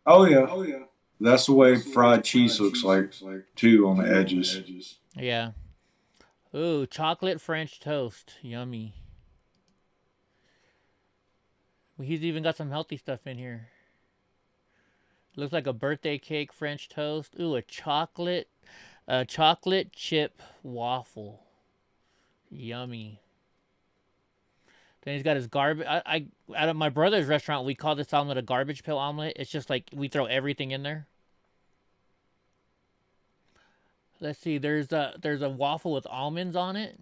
S2: Oh yeah. That's the way fried cheese looks like too on the edges.
S1: Yeah. Ooh, chocolate French toast. Yummy. He's even got some healthy stuff in here. Looks like a birthday cake French toast. Ooh, a chocolate chip waffle. Yummy. Then he's got his garbage. I at my brother's restaurant, we call this omelet a garbage pail omelet. It's just like we throw everything in there. Let's see. There's a waffle with almonds on it.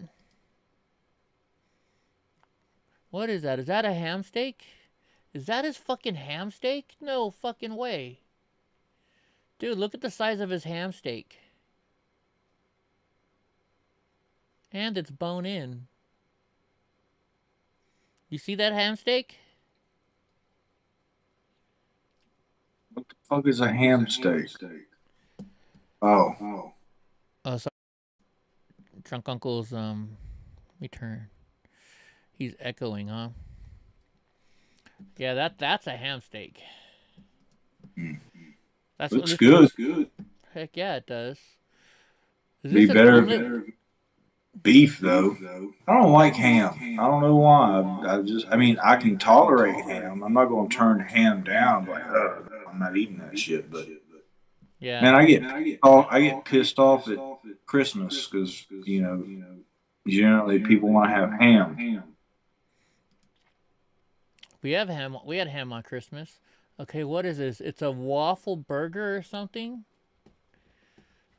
S1: What is that? Is that a ham steak? Is that his fucking ham steak? No fucking way. Dude, look at the size of his ham steak. And it's bone in. You see that ham steak?
S2: What the fuck is a ham steak? Oh.
S1: Oh, sorry. Drunk Uncle's return. He's echoing, huh? Yeah, that's a ham steak. That's
S2: Looks good.
S1: Heck yeah, it does. Is
S2: Be
S1: this
S2: better beef though. I don't like ham. I don't know why. I mean, I can tolerate ham. I'm not going to turn ham down. Like, I'm not eating that shit. But
S1: yeah,
S2: man, I get pissed off at Christmas because generally people want to have ham.
S1: We have ham. We had ham on Christmas. Okay, what is this? It's a waffle burger or something.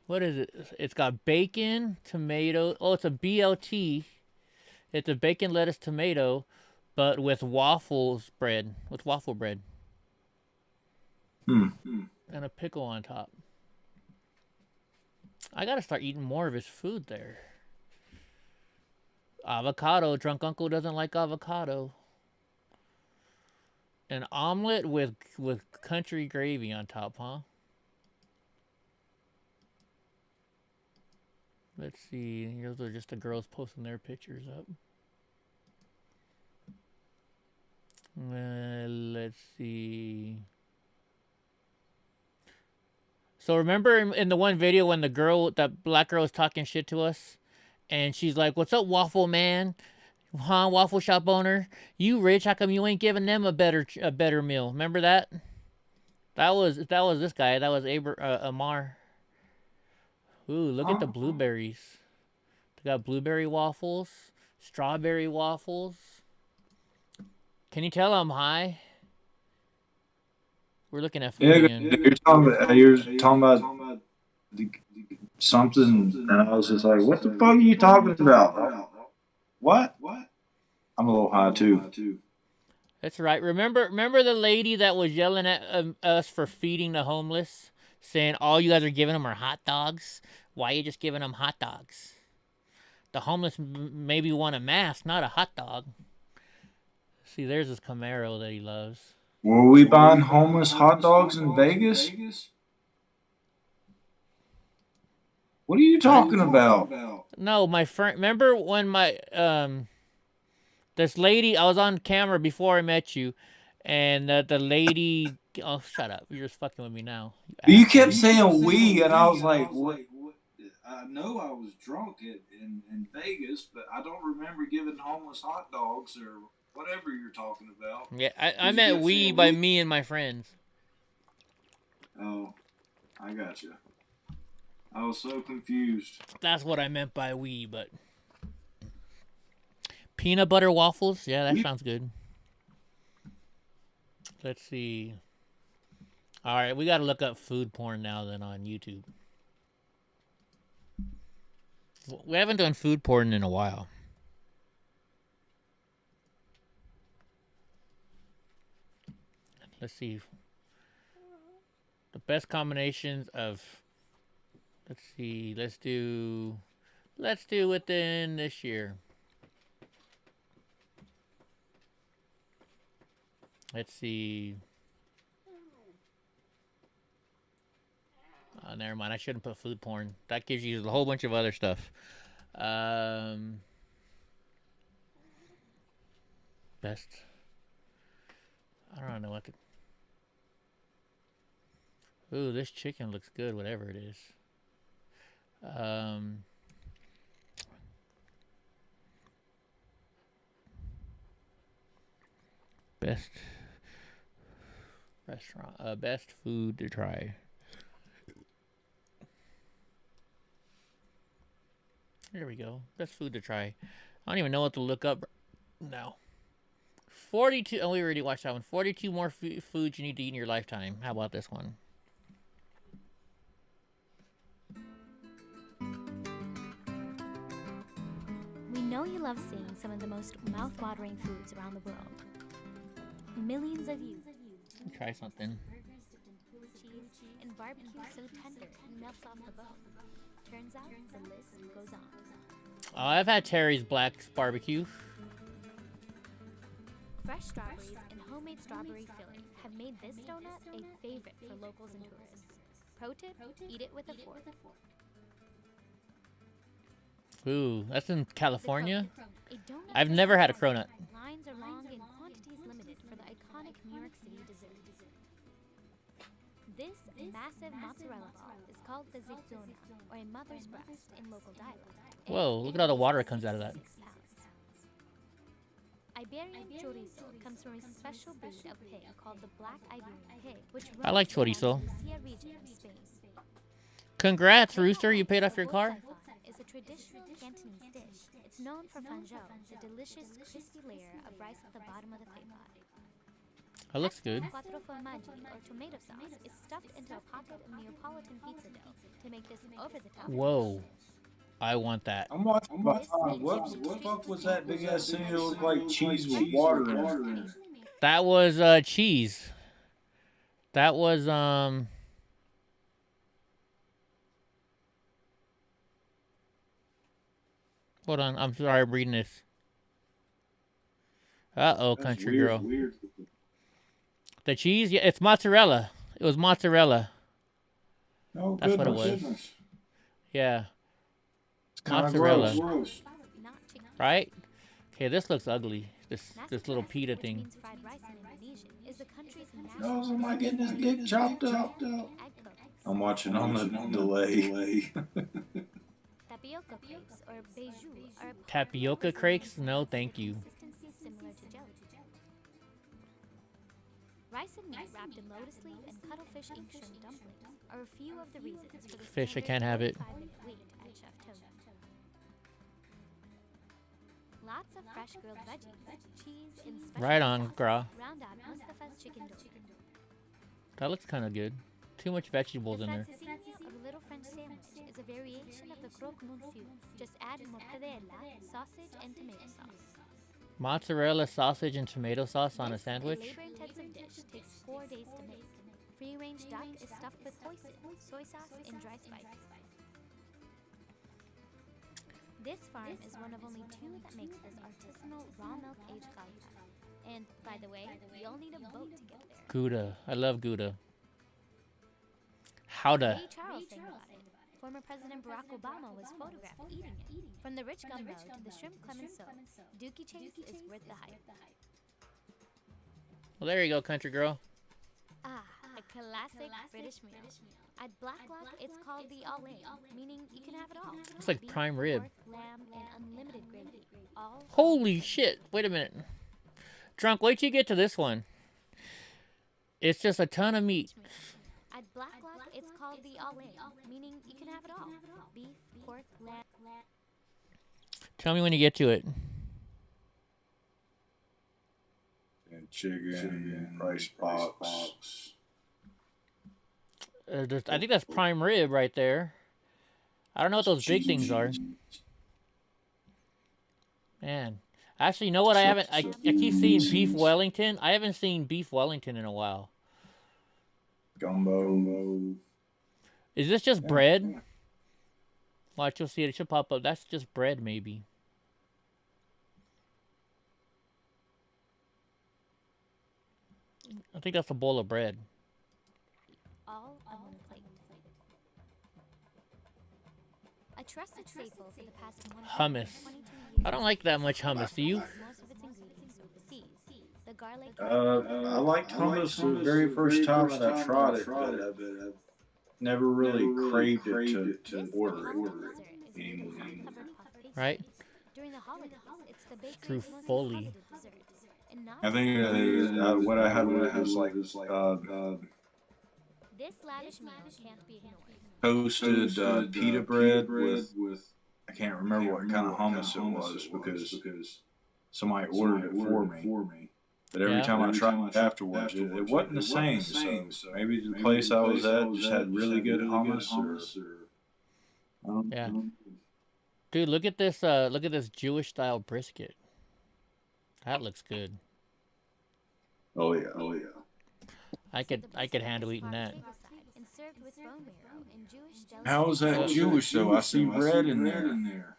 S1: What is it? It's got bacon, tomato. Oh, it's a BLT. It's a bacon, lettuce, tomato, but with waffles bread. With waffle bread. And a pickle on top. I gotta start eating more of his food there. Avocado. Drunk Uncle doesn't like avocado. An omelet with country gravy on top, huh? Let's see. Those are just the girls posting their pictures up. Let's see. So remember in the one video when that black girl was talking shit to us? And she's like, "What's up, waffle man? Huh, waffle shop owner? You rich? How come you ain't giving them a better meal?" Remember that? That was this guy. That was Amar. Ooh, look at the blueberries. They got blueberry waffles, strawberry waffles. Can you tell I'm high? We're looking at food again.
S2: You're talking about something, and I was just like, "What the fuck are you talking about? What? I'm a little high too."
S1: That's right. Remember the lady that was yelling at us for feeding the homeless, saying all you guys are giving them are hot dogs? Why are you just giving them hot dogs? The homeless maybe want a mask, not a hot dog. See, there's this Camaro that he loves.
S2: Were we buying homeless hot dogs in Vegas? What are you talking about?
S1: No, my friend. Remember when my this lady? I was on camera before I met you, and the lady. Oh, shut up! You're just fucking with me now.
S2: You kept saying we, and I was like, "What?" I know I was drunk in Vegas, but I don't remember giving homeless hot dogs or whatever you're talking about.
S1: Yeah, I meant we by me and my friends.
S2: Oh, I got you. I was so confused.
S1: That's what I meant by we, but peanut butter waffles. Yeah, that sounds good. Let's see. All right, we got to look up food porn now then on YouTube. We haven't done food porn in a while. Let's see. The best combinations of. Let's see. Let's do within this year. Let's see. Oh, never mind. I shouldn't put food porn. That gives you a whole bunch of other stuff. Best. I don't know what to... Ooh, this chicken looks good, whatever it is. Best restaurant, best food to try. There we go. Best food to try. I don't even know what to look up now. 42. Oh, we already watched that one. 42 more foods you need to eat in your lifetime. How about this one?
S5: We know you love seeing some of the most mouth-watering foods around the world. Millions of you.
S1: Try something.
S5: Cheese and barbecue so tender it melts off the bone. Turns out the list goes on.
S1: Oh, I've had Terry's Black Barbecue.
S5: Fresh strawberries and homemade strawberry filling have made this donut a favorite for locals and tourists. Pro tip, eat it with a fork.
S1: Ooh, that's in California? I've never had a cronut.
S5: Lines are long and quantities limited for the iconic New York City dessert. This massive mozzarella ball is called the zizzona, or a mother's breast in local dialect.
S1: Whoa, look at all the water that comes out of that.
S5: Iberian chorizo comes from a special breed of pig called the Black Iberian pig, which
S1: I like
S5: runs
S1: chorizo.
S5: in the Andalusia region of Spain.
S1: Congrats, Rooster, you paid off your car?
S5: Is a traditional Cantonese dish. It's known for fanzhou, the delicious crispy layer of rice at the bottom of the clay pot.
S1: That looks good.
S5: Quattro formaggi, or tomato sauce, is stuffed into a pocket of Neapolitan pizza dough to make this over-the-top.
S1: Whoa. I want that.
S2: I'm watching. What the fuck was that big ass thing that looked like cheese with water in it?
S1: That was cheese. That was hold on, I'm sorry, I'm reading this. Uh-oh, country girl.
S2: Weird.
S1: The cheese, yeah, it's mozzarella. It was mozzarella.
S2: Oh,
S1: that's what it was.
S2: Goodness.
S1: Yeah.
S2: It's kinda
S1: Mozzarella.
S2: gross.
S1: Right? Okay, this looks ugly. This little pita thing.
S2: Oh my goodness, dick chopped up. I'm watching on the delay.
S5: Tapioca cakes, or beiju, are a
S1: Tapioca cakes? No, thank you.
S5: consistency similar to jelly. Rice and meat wrapped in lotus leaf and cuttlefish ink shrimp dumplings are a few of the reasons for the
S1: Fish, I
S5: standard
S1: can't have it.
S5: 45-minute wait at Chef Tony. Lots of fresh grilled veggies, cheese, and special
S1: Right on,
S5: sauces
S1: Gra.
S5: round out Mustafa's chicken dough.
S1: That looks kind of good. Too much vegetables in there.
S5: Francesinha, or little French sandwich, is a variation of the croque monsieur. Just add mozzarella, sausage, and tomato sauce.
S1: Mozzarella, sausage, and tomato sauce on a
S5: This
S1: sandwich?
S5: labor-intensive dish takes 4 days to make. Free-range duck is stuffed with hoisin, soy sauce, and dry spices. This farm is one of only 2 that makes this artisanal raw milk aged challah. And by the way, you'll need a boat to get there.
S1: Gouda. I love Gouda. Howda.
S5: Ray Charles sang about it. Former President Barack Obama was photographed eating it. From the rich gumbo to the shrimp clemenceau, Dookie Chase is worth the hype.
S1: Well, there you go, country girl.
S5: Ah, a classic British meal. At Black Lock, it's called the all-in, meaning you can have it all.
S1: It's like
S5: Beef,
S1: prime rib.
S5: pork, lamb, and unlimited gravy. All
S1: Holy shit. Wait a minute. Drunk, wait till you get to this one. It's just a ton of meat.
S5: At Black Lock, it's called the all-in, meaning you can have it all. Beef, pork, lamb.
S1: Tell me when you get to it.
S2: And chicken, rice box.
S1: I think that's prime rib right there. I don't know what those big things are. Man. Actually, you know what? I keep seeing beef Wellington. I haven't seen beef Wellington in a while.
S2: Gumbo.
S1: Is this just bread? Watch, you'll see it. It should pop up. That's just bread, maybe. I think that's a bowl of bread.
S5: All on one plate. A trusted staple for the past
S1: Hummus. I don't like that much hummus, do you?
S5: Most of its ingredients overseas. The garlic.
S2: I liked hummus the very first time that I tried it, but I've never really craved it to order it anymore.
S1: Right?
S5: During the holidays, it's the
S1: Drew
S5: bakery's most
S1: Foley.
S5: coveted dessert. And not
S2: I think what I had with it was like
S5: this lavish meal can't be ignored.
S2: toasted pita bread with I can't remember what kind of hummus it was because somebody ordered it for me. But every time I tried it afterwards, it wasn't the same. So maybe the place I was at just had really good hummus.
S1: Yeah. Dude, look at this Jewish style brisket. That looks good.
S2: Oh yeah.
S1: I could handle eating that.
S5: And served with bone marrow and Jewish deli.
S2: How is that Jewish though? I see bread in there.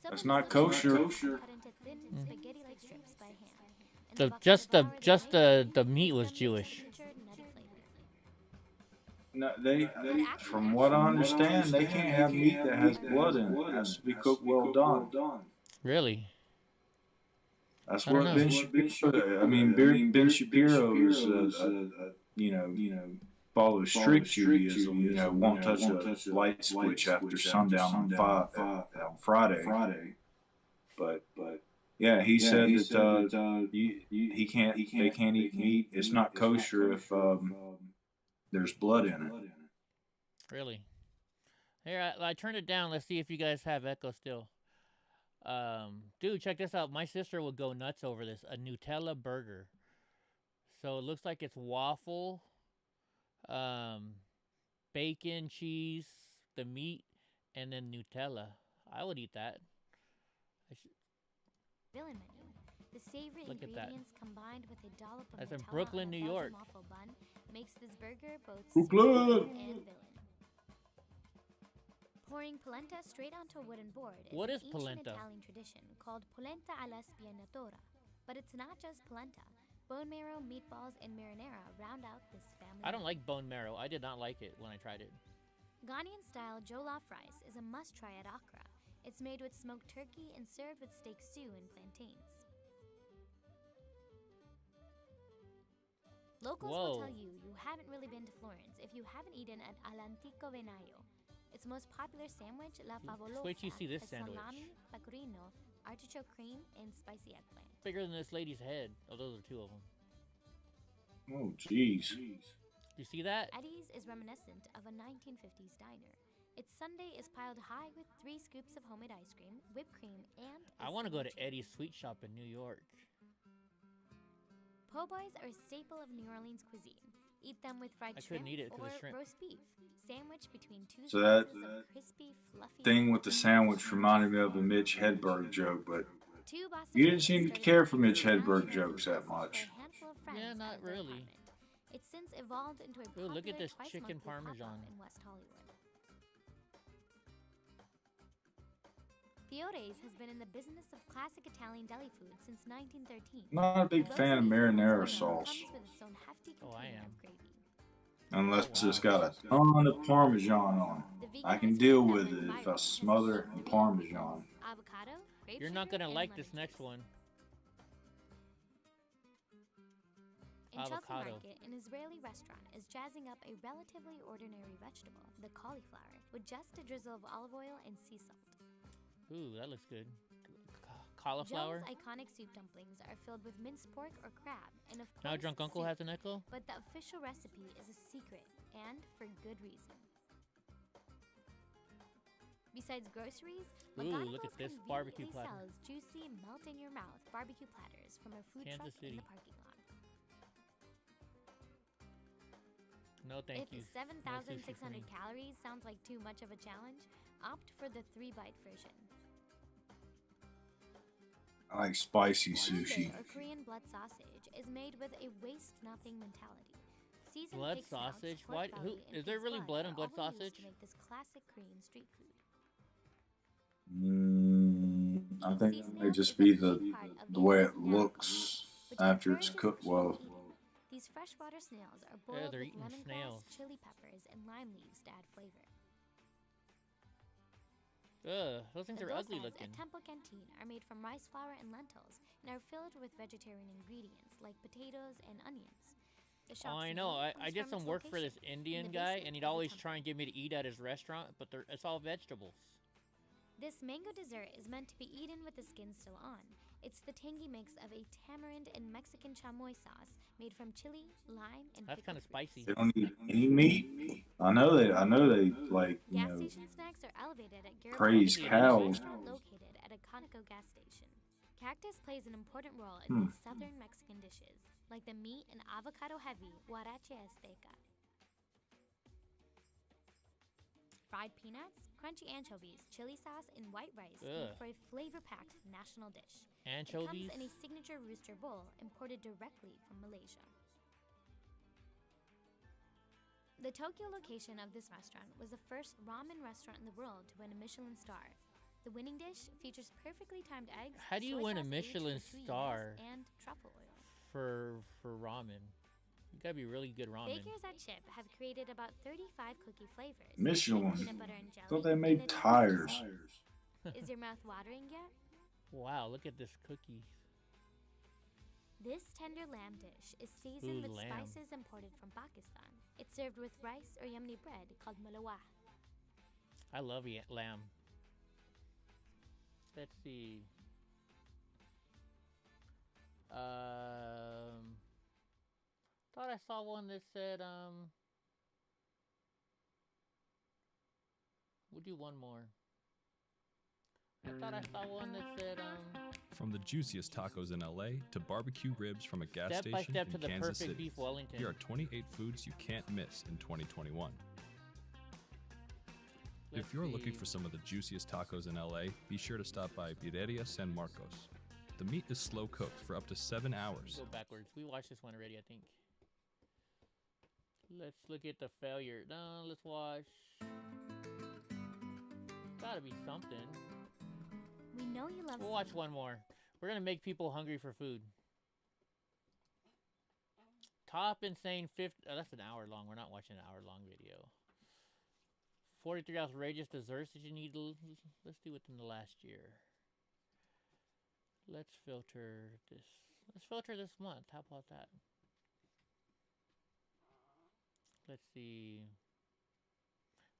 S2: That's not kosher.
S5: Cut into thin spaghetti-like strips by hand.
S1: Just the meat was Jewish.
S2: No, they from what I understand, they can't have meat that has blood in it. It has to be cooked well done.
S1: Really?
S2: That's what Ben Shapiro. I mean, Ben Shapiro's, follows strict Judaism. Won't touch a light switch after sundown on Friday. But yeah, he said that they can't eat meat. It's not kosher if there's blood in it.
S1: Really? Here, I turned it down. Let's see if you guys have echo still. Dude, check this out. My sister will go nuts over this. A Nutella burger. So it looks like it's waffle, bacon, cheese, the meat, and then Nutella. I would eat that.
S5: Villain menu. The savory
S1: Look at that.
S5: ingredients combined with a dollop of
S1: That's in
S5: Nutella
S1: Brooklyn,
S5: on a
S1: New York.
S5: Belgian waffle bun makes this burger both
S2: Brooklyn.
S5: sweet and villain. Pouring polenta straight onto a wooden board is
S1: What
S5: an
S1: is
S5: ancient
S1: polenta?
S5: Italian tradition called polenta alla spianatura. But it's not just polenta. Bone marrow, meatballs, and marinara round out this family.
S1: I don't like bone marrow. I did not like it when I tried it.
S5: Ghanaian-style jollof rice is a must-try at Accra. It's made with smoked turkey and served with steak stew and plantains. Locals will tell you haven't really been to Florence if you haven't eaten at All'Antico Venaio. Its most popular sandwich, La Favolosa,
S1: Wait till you see this
S5: is
S1: sandwich.
S5: salami, pecorino, artichoke cream, and spicy eggplant.
S1: Bigger than this lady's head. Oh, those are two of them.
S2: Oh, jeez.
S1: You see that?
S5: Eddie's is reminiscent of a 1950s diner. Its sundae is piled high with 3 scoops of homemade ice cream, whipped cream, and
S1: I want to go to Eddie's Sweet Shop in New York.
S5: Po' boys are a staple of New Orleans cuisine. Eat them with fried shrimp
S1: couldn't eat it 'cause
S5: or
S1: of shrimp.
S5: roast beef, sandwiched between 2
S2: So that
S5: slices of crispy, fluffy
S2: thing with the sandwich reminded me of the Mitch Hedberg joke, but
S5: 2 Boston
S2: you didn't
S5: eggs
S2: seem to
S5: started
S2: care
S5: out
S2: for
S5: as
S2: Mitch
S5: a
S2: Hedberg
S5: national
S2: jokes that
S5: delicacy for a
S2: much.
S5: handful of friends
S1: Yeah,
S5: out
S1: not
S5: of their
S1: really.
S5: apartment. It's since evolved into a
S1: Ooh, look at
S5: popular
S1: this
S5: twice
S1: chicken
S5: monthly pop-up
S1: parmesan.
S5: in West Hollywood. Fiore's has been in the business of classic Italian deli food since 1913.
S2: Not a big
S5: The
S2: fan of
S5: roast beef
S2: marinara
S5: comes
S2: sauce,
S5: with its own hefty
S1: Oh, I
S5: container
S1: am.
S5: of gravy.
S2: unless it's got a ton of Parmesan on it. I can deal with it if I smother it in Parmesan.
S5: Avocado, grape
S1: You're not
S5: sugar,
S1: gonna
S5: and
S1: like
S5: lemon
S1: this next
S5: juice.
S1: one.
S5: In Chelsea
S1: Avocado.
S5: Market, an Israeli restaurant is jazzing up a relatively ordinary vegetable, the cauliflower, with just a drizzle of olive oil and sea salt.
S1: Ooh, that looks good. Cauliflower.
S5: Joe's iconic soup dumplings are filled with minced pork or crab, and of course,
S1: Now Drunk Uncle
S5: soup.
S1: has an echo?
S5: But the official recipe is a secret, and for good reason. Besides groceries,
S1: Ooh, look at
S5: McGonagall's
S1: this barbecue
S5: conveniently
S1: platter.
S5: sells juicy, melt-in-your-mouth barbecue platters from a food
S1: Kansas
S5: truck
S1: City.
S5: in the parking lot.
S1: No, thank
S5: If
S1: you.
S5: 7,600 calories sounds like too much of a challenge, opt for the 3-bite version.
S2: I like spicy
S5: Sundae,
S2: sushi.
S5: or Korean blood sausage, is made with a waste-nothing mentality. Seasoned
S1: Blood
S5: pig snouts,
S1: sausage?
S5: pork
S1: Why-
S5: belly,
S1: who-
S5: and
S1: is there
S5: pig's
S1: really blood in
S5: are
S1: blood
S5: all used
S1: sausage?
S5: to make this classic Korean street food.
S2: I think it may just be the way it looks after it's cooked well.
S5: These freshwater snails are
S1: Yeah,
S5: boiled
S1: they're
S5: with
S1: eating
S5: lemongrass,
S1: snails.
S5: chili peppers, and lime leaves to add flavor.
S1: Ugh, those things
S5: The
S1: are ugly
S5: dosas
S1: looking.
S5: at Temple Canteen are made from rice flour and lentils and are filled with vegetarian ingredients like potatoes and onions. The
S1: Oh,
S5: shop's
S1: I know.
S5: name
S1: I
S5: comes
S1: did
S5: from
S1: some
S5: its
S1: work for this
S5: location in
S1: Indian
S5: the
S1: guy,
S5: basement
S1: and he'd
S5: of the
S1: always
S5: temple.
S1: try and get me to eat at his restaurant, but it's all vegetables.
S5: This mango dessert is meant to be eaten with the skin still on. It's the tangy mix of a tamarind and Mexican chamoy sauce made from chili, lime, and
S1: That's kind
S5: pickled
S1: of
S5: fruits.
S1: spicy.
S2: They don't eat any meat. I know they like, you
S5: Gas
S2: know,
S5: station snacks are elevated at
S2: praise
S5: Garibaldi, a
S2: cows.
S5: restaurant located at a Conoco gas station. Cactus plays an important role in
S2: Hmm.
S5: these southern Mexican dishes, like the meat and avocado-heavy huarache azteca. Fried peanuts, crunchy anchovies, chili sauce, and white rice
S1: Ugh.
S5: make for a flavor-packed national dish.
S1: Anchovies?
S5: It comes in a signature rooster bowl imported directly from Malaysia. The Tokyo location of this restaurant was the first ramen restaurant in the world to win a Michelin star. The winning dish features perfectly timed eggs,
S1: How do you
S5: soy
S1: win a
S5: sauce aged
S1: Michelin
S5: for 2 years,
S1: star
S5: and truffle oil.
S1: for ramen? You gotta be really good ramen.
S5: Bakers at Chip have created about 35 cookie flavors.
S2: Michelin.
S5: with peanut butter and jelly.
S2: Thought they
S5: and
S2: made
S5: a
S2: tires.
S5: delicious- Is your mouth watering yet?
S1: Wow, look at this cookie.
S5: This tender lamb dish is seasoned
S1: Ooh,
S5: with
S1: lamb.
S5: spices imported from Pakistan. It's served with rice or yemeni bread called malawah.
S1: I love lamb. Let's see. Thought I saw one that said we'll do one more. I thought I saw one that said
S8: From the juiciest tacos in LA to barbecue ribs from a gas
S1: Step by
S8: station
S1: step
S8: in
S1: to the
S8: Kansas
S1: perfect
S8: City.
S1: beef Wellington.
S8: Here are 28 foods you can't miss in 2021. If you're looking for some of the juiciest tacos in LA, be sure to stop by Birreria San Marcos. The meat is slow cooked for up to 7 hours.
S1: Go backwards. We watched this one already, I think. Let's look at the failure. No, let's watch. Gotta be something.
S5: We know you love
S1: We'll watch one more. We're gonna make people hungry for food. Top insane 50. Oh, that's an hour long. We're not watching an hour long video. 43 outrageous desserts that you need to. Let's do within the last year. Let's filter this. Let's filter this month. How about that? Let's see.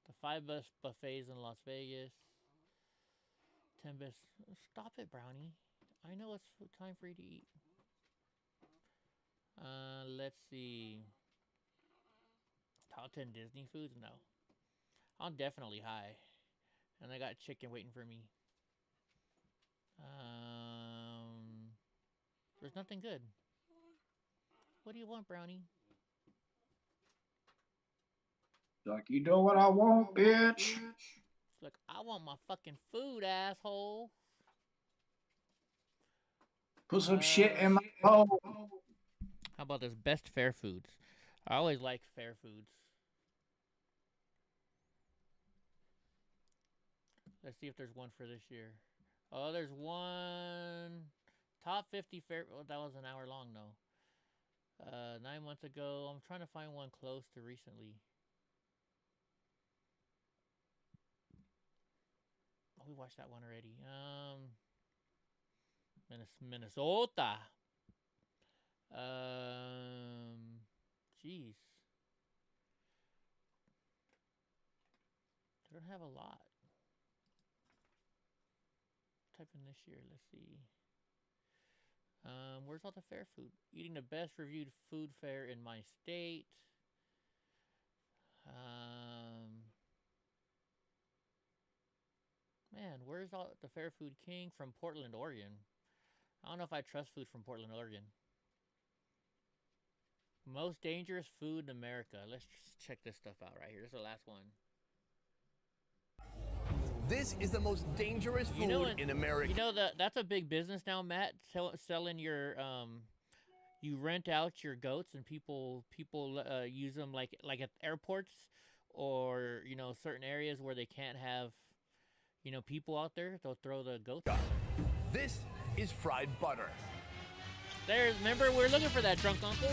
S1: The 5 best buffets in Las Vegas. 10 best. Stop it, Brownie. I know it's time for you to eat. Let's see. Top 10 Disney foods? No. I'm definitely high. And I got chicken waiting for me. There's nothing good. What do you want, Brownie?
S2: Like, you know what I want, bitch?
S1: Look, I want my fucking food, asshole.
S2: Put some shit in my hole.
S1: How about this? Best fair foods. I always like fair foods. Let's see if there's one for this year. Oh, there's one. Top 50 fair. Oh, that was an hour long, though. 9 months ago. I'm trying to find one close to recently. Oh, we watched that one already. Minnesota. Jeez. They don't have a lot. Type in this year. Let's see. Where's all the fair food? Eating the best reviewed food fair in my state. Man, where's all the Fair Food King from Portland, Oregon? I don't know if I trust food from Portland, Oregon. Most dangerous food in America. Let's just check this stuff out right here. This is the last one.
S9: This is the most dangerous food in America.
S1: You know that's a big business now, Matt. Selling your you rent out your goats and people use them like at airports or certain areas where they can't have people out there. They'll throw the goats out.
S9: This is fried butter.
S1: Remember we're looking for that, drunk uncle.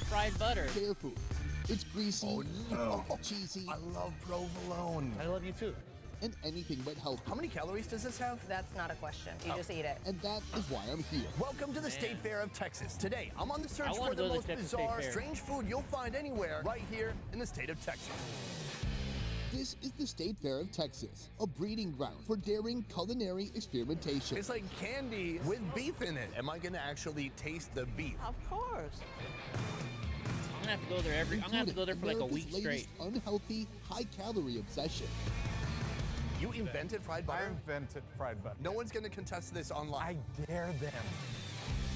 S1: Fried butter.
S13: Careful. It's greasy,
S9: Oh, no.
S13: cheesy.
S9: I love provolone.
S1: I love you too.
S6: and anything but healthy.
S9: How many calories does this have?
S7: That's not a question. You just eat it.
S6: And that is why I'm here.
S9: Welcome to the State Fair of Texas. Today, I'm on the search for the most bizarre, strange food you'll find anywhere right here in the state of Texas.
S6: This is the State Fair of Texas, a breeding ground for daring culinary experimentation.
S9: It's like candy with beef in it. Am I gonna actually taste the beef?
S7: Of course.
S1: I'm gonna have to go there I'm gonna have to go there for like a week straight.
S6: Unhealthy, high-calorie obsession.
S9: You invented fried butter?
S23: I invented fried butter.
S9: No one's gonna contest this online.
S23: I dare them.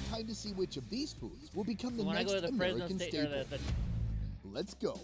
S6: Time to see which of these foods will become the
S1: When I
S6: next
S1: go to the
S6: American
S1: Fresno State
S6: staple.
S1: or
S6: Let's go.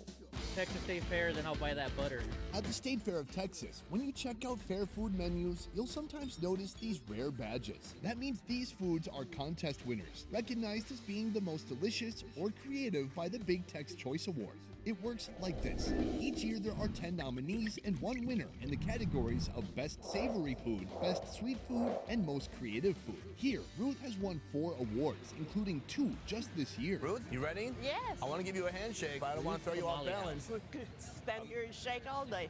S1: Texas State Fair, then I'll buy that butter.
S6: At the State Fair of Texas, when you check out fair food menus, you'll sometimes notice these rare badges. That means these foods are contest winners, recognized as being the most delicious or creative by the Big Tex Choice Award. It works like this. Each year there are 10 nominees and 1 winner in the categories of Best Savory Food, Best Sweet Food, and Most Creative Food. Here, Ruth has won 4 awards, including 2 just this year.
S9: Ruth, you ready?
S7: Yes.
S9: I want to give you a handshake, but I don't want to throw you off balance.
S7: Stand here and shake all day.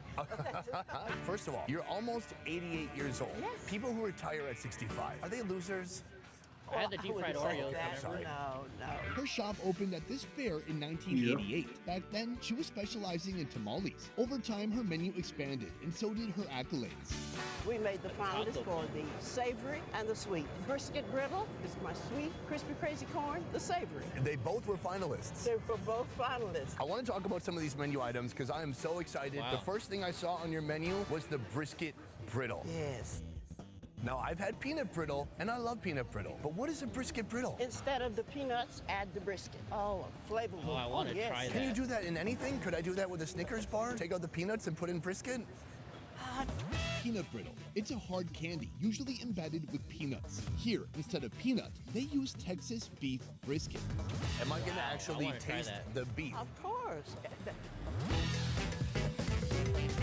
S9: First of all, you're almost 88 years old.
S7: Yes.
S9: People who retire at 65, are they losers?
S1: I had the deep fried Oreos.
S9: I'm sorry.
S7: No.
S6: Her shop opened at this fair in 1988. Back then, she was specializing in tamales. Over time, her menu expanded, and so did her accolades.
S7: We made the finalists for the savory and the sweet. Brisket brittle is my sweet, crispy, crazy corn, the savory.
S9: They both were finalists.
S7: They were both finalists.
S9: I want to talk about some of these menu items because I am so excited.
S1: Wow.
S9: The first thing I saw on your menu was the brisket brittle.
S7: Yes.
S9: Now, I've had peanut brittle, and I love peanut brittle. But what is a brisket brittle?
S7: Instead of the peanuts, add the brisket. Oh, flavorful.
S1: Oh, I want to try that.
S9: Can you do that in anything? Could I do that with a Snickers bar? Take out the peanuts and put in brisket?
S6: Peanut brittle. It's a hard candy, usually embedded with peanuts. Here, instead of peanut, they use Texas beef brisket.
S9: Am I going to actually taste the beef?
S7: Of course.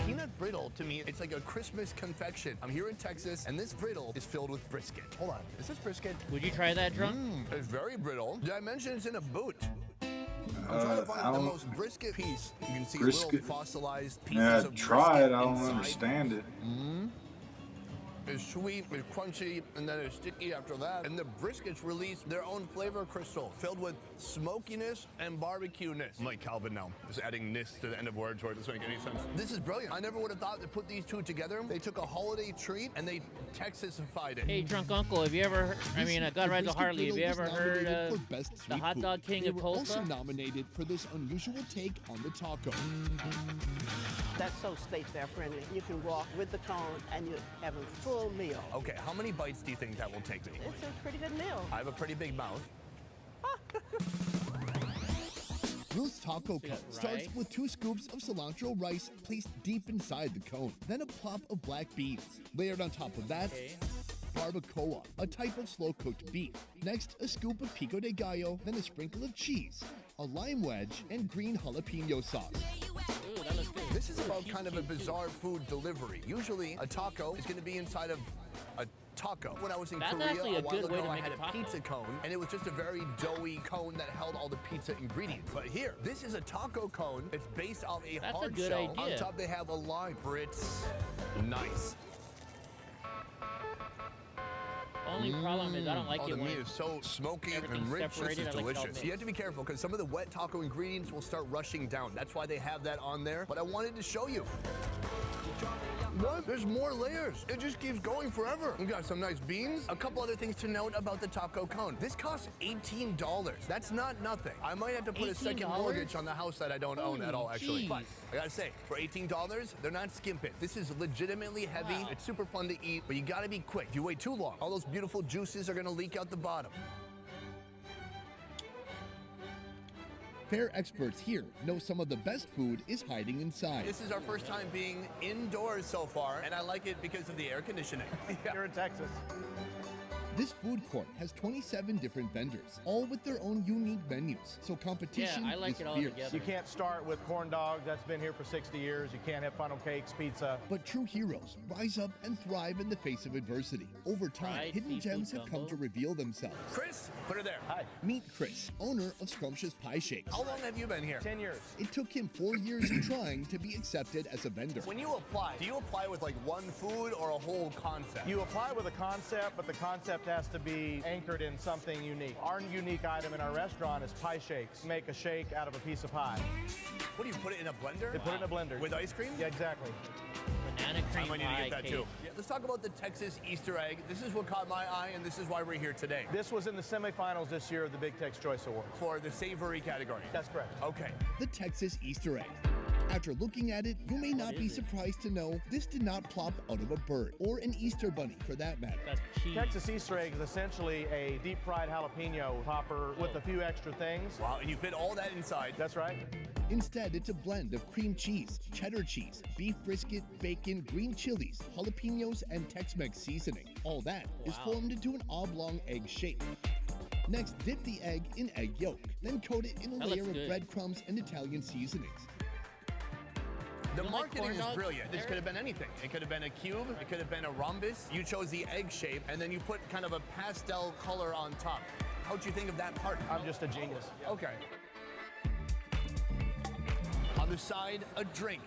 S9: Peanut brittle, to me, it's like a Christmas confection. I'm here in Texas, and this brittle is filled with brisket. Hold on, is this brisket?
S1: Would you try that, Drunk?
S9: It's very brittle. Did I mention it's in a boot? I'm trying to find the most brisket piece. You can see little fossilized pieces of
S2: try it. I don't
S9: inside.
S2: understand it.
S9: It's sweet, it's crunchy, and then it's sticky after that. And the briskets release their own flavor crystal, filled with smokiness and barbecue-ness. I'm like Calvin now, just adding ness to the end of words where it doesn't make any sense. This is brilliant. I never would have thought to put these two together. They took a holiday treat and they Texasified it.
S1: Hey, Drunk Uncle, have you ever heard, God Rides a Harley, have you ever heard of the Hot Dog King of Tulsa?
S6: Also nominated for this unusual take on the taco.
S7: That's so State Fair friendly. You can walk with the cone and you're having a full meal.
S9: Okay, how many bites do you think that will take me?
S7: It's a pretty good meal.
S9: I have a pretty big mouth.
S6: Ruth's taco cone starts with 2 scoops of cilantro rice placed deep inside the cone, then a plop of black beans. Layered on top of that, barbacoa, a type of slow-cooked beef. Next, a scoop of pico de gallo, then a sprinkle of cheese, a lime wedge, and green jalapeno sauce.
S9: This is about kind of a bizarre food delivery. Usually, a taco is going to be inside of a taco. When I was in Korea a while ago, I had a pizza cone, and it was just a very doughy cone that held all the pizza ingredients. But here, this is a taco cone. It's based off a hard shell. On top, they have a lime. It's nice.
S1: Only problem is I don't like it
S9: the
S1: when
S9: meat is so smoky and rich. This is delicious. You have to be careful because some of the wet taco ingredients will start rushing down. That's why they have that on there. But I wanted to show you. What? There's more layers. It just keeps going forever. We got some nice beans. A couple other things to note about the taco cone. This costs $18. That's not nothing. I might have to put a second mortgage on the house that I don't own at all, actually. But I gotta say, for $18, they're not skimping. This is legitimately heavy. Wow. It's super fun to eat, but you gotta be quick. If you wait too long, all those beautiful juices are gonna leak out the bottom.
S6: Fair experts here know some of the best food is hiding inside.
S9: This is our first time being indoors so far, and I like it because of the air conditioning.
S23: You're in Texas.
S6: This food court has 27 different vendors, all with their own unique menus, so competition is fierce.
S23: You can't start with corn dog that's been here for 60 years. You can't have funnel cakes, pizza.
S6: But true heroes rise up and thrive in the face of adversity. Over time, hidden gems have come to reveal themselves.
S9: Chris, put her there.
S23: Hi.
S6: Meet Chris, owner of Scrumptious Pie Shakes.
S9: How long have you been here?
S23: 10 years.
S6: It took him 4 years of trying to be accepted as a vendor.
S9: When you apply, do you apply with like one food or a whole concept?
S23: You apply with a concept, but the concept has to be anchored in something unique. Our unique item in our restaurant is pie shakes. Make a shake out of a piece of pie.
S9: What do you put it in a blender?
S23: They put it in a blender.
S9: With ice cream?
S23: Yeah, exactly.
S1: Banana cream
S9: I might need to
S1: pie
S9: get that
S1: cake.
S9: too. Yeah, let's talk about the Texas Easter egg. This is what caught my eye, and this is why we're here today.
S23: This was in the semifinals this year of the Big Tex Choice Award.
S9: For the savory category.
S23: That's correct.
S9: Okay.
S6: The Texas Easter egg. After looking at it, you may not be surprised to know this did not plop out of a bird, or an Easter bunny for that matter.
S1: That's cheese.
S23: Texas Easter egg is essentially a deep fried jalapeno popper with a few extra things.
S9: Wow, and you fit all that inside.
S23: That's right.
S6: Instead, it's a blend of cream cheese, cheddar cheese, beef brisket, bacon, green chilies, jalapenos, and Tex-Mex seasoning. All that is formed into an oblong egg shape. Next, dip the egg in egg yolk, then coat it in a layer of breadcrumbs and Italian seasonings.
S9: The marketing is brilliant. This could have been anything. It could have been a cube. It could have been a rhombus. You chose the egg shape, and then you put kind of a pastel color on top. How'd you think of that part?
S23: I'm just a genius.
S9: Okay. On the side, a drink.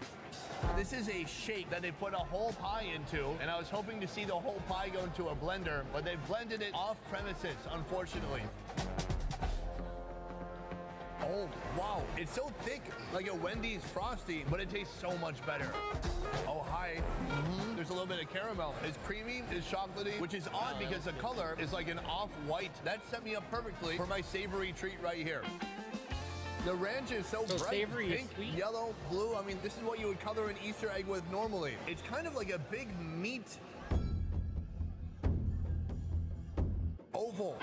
S9: This is a shake that they put a whole pie into, and I was hoping to see the whole pie go into a blender, but they blended it off premises, unfortunately. Oh, wow. It's so thick, like a Wendy's Frosty, but it tastes so much better. Oh, hi. There's a little bit of caramel. It's creamy, it's chocolatey, which is odd because the color is like an off-white. That set me up perfectly for my savory treat right here. The ranch is so bright,
S1: savory is
S9: pink,
S1: sweet?
S9: yellow, blue. I mean, this is what you would color an Easter egg with normally. It's kind of like a big meat oval.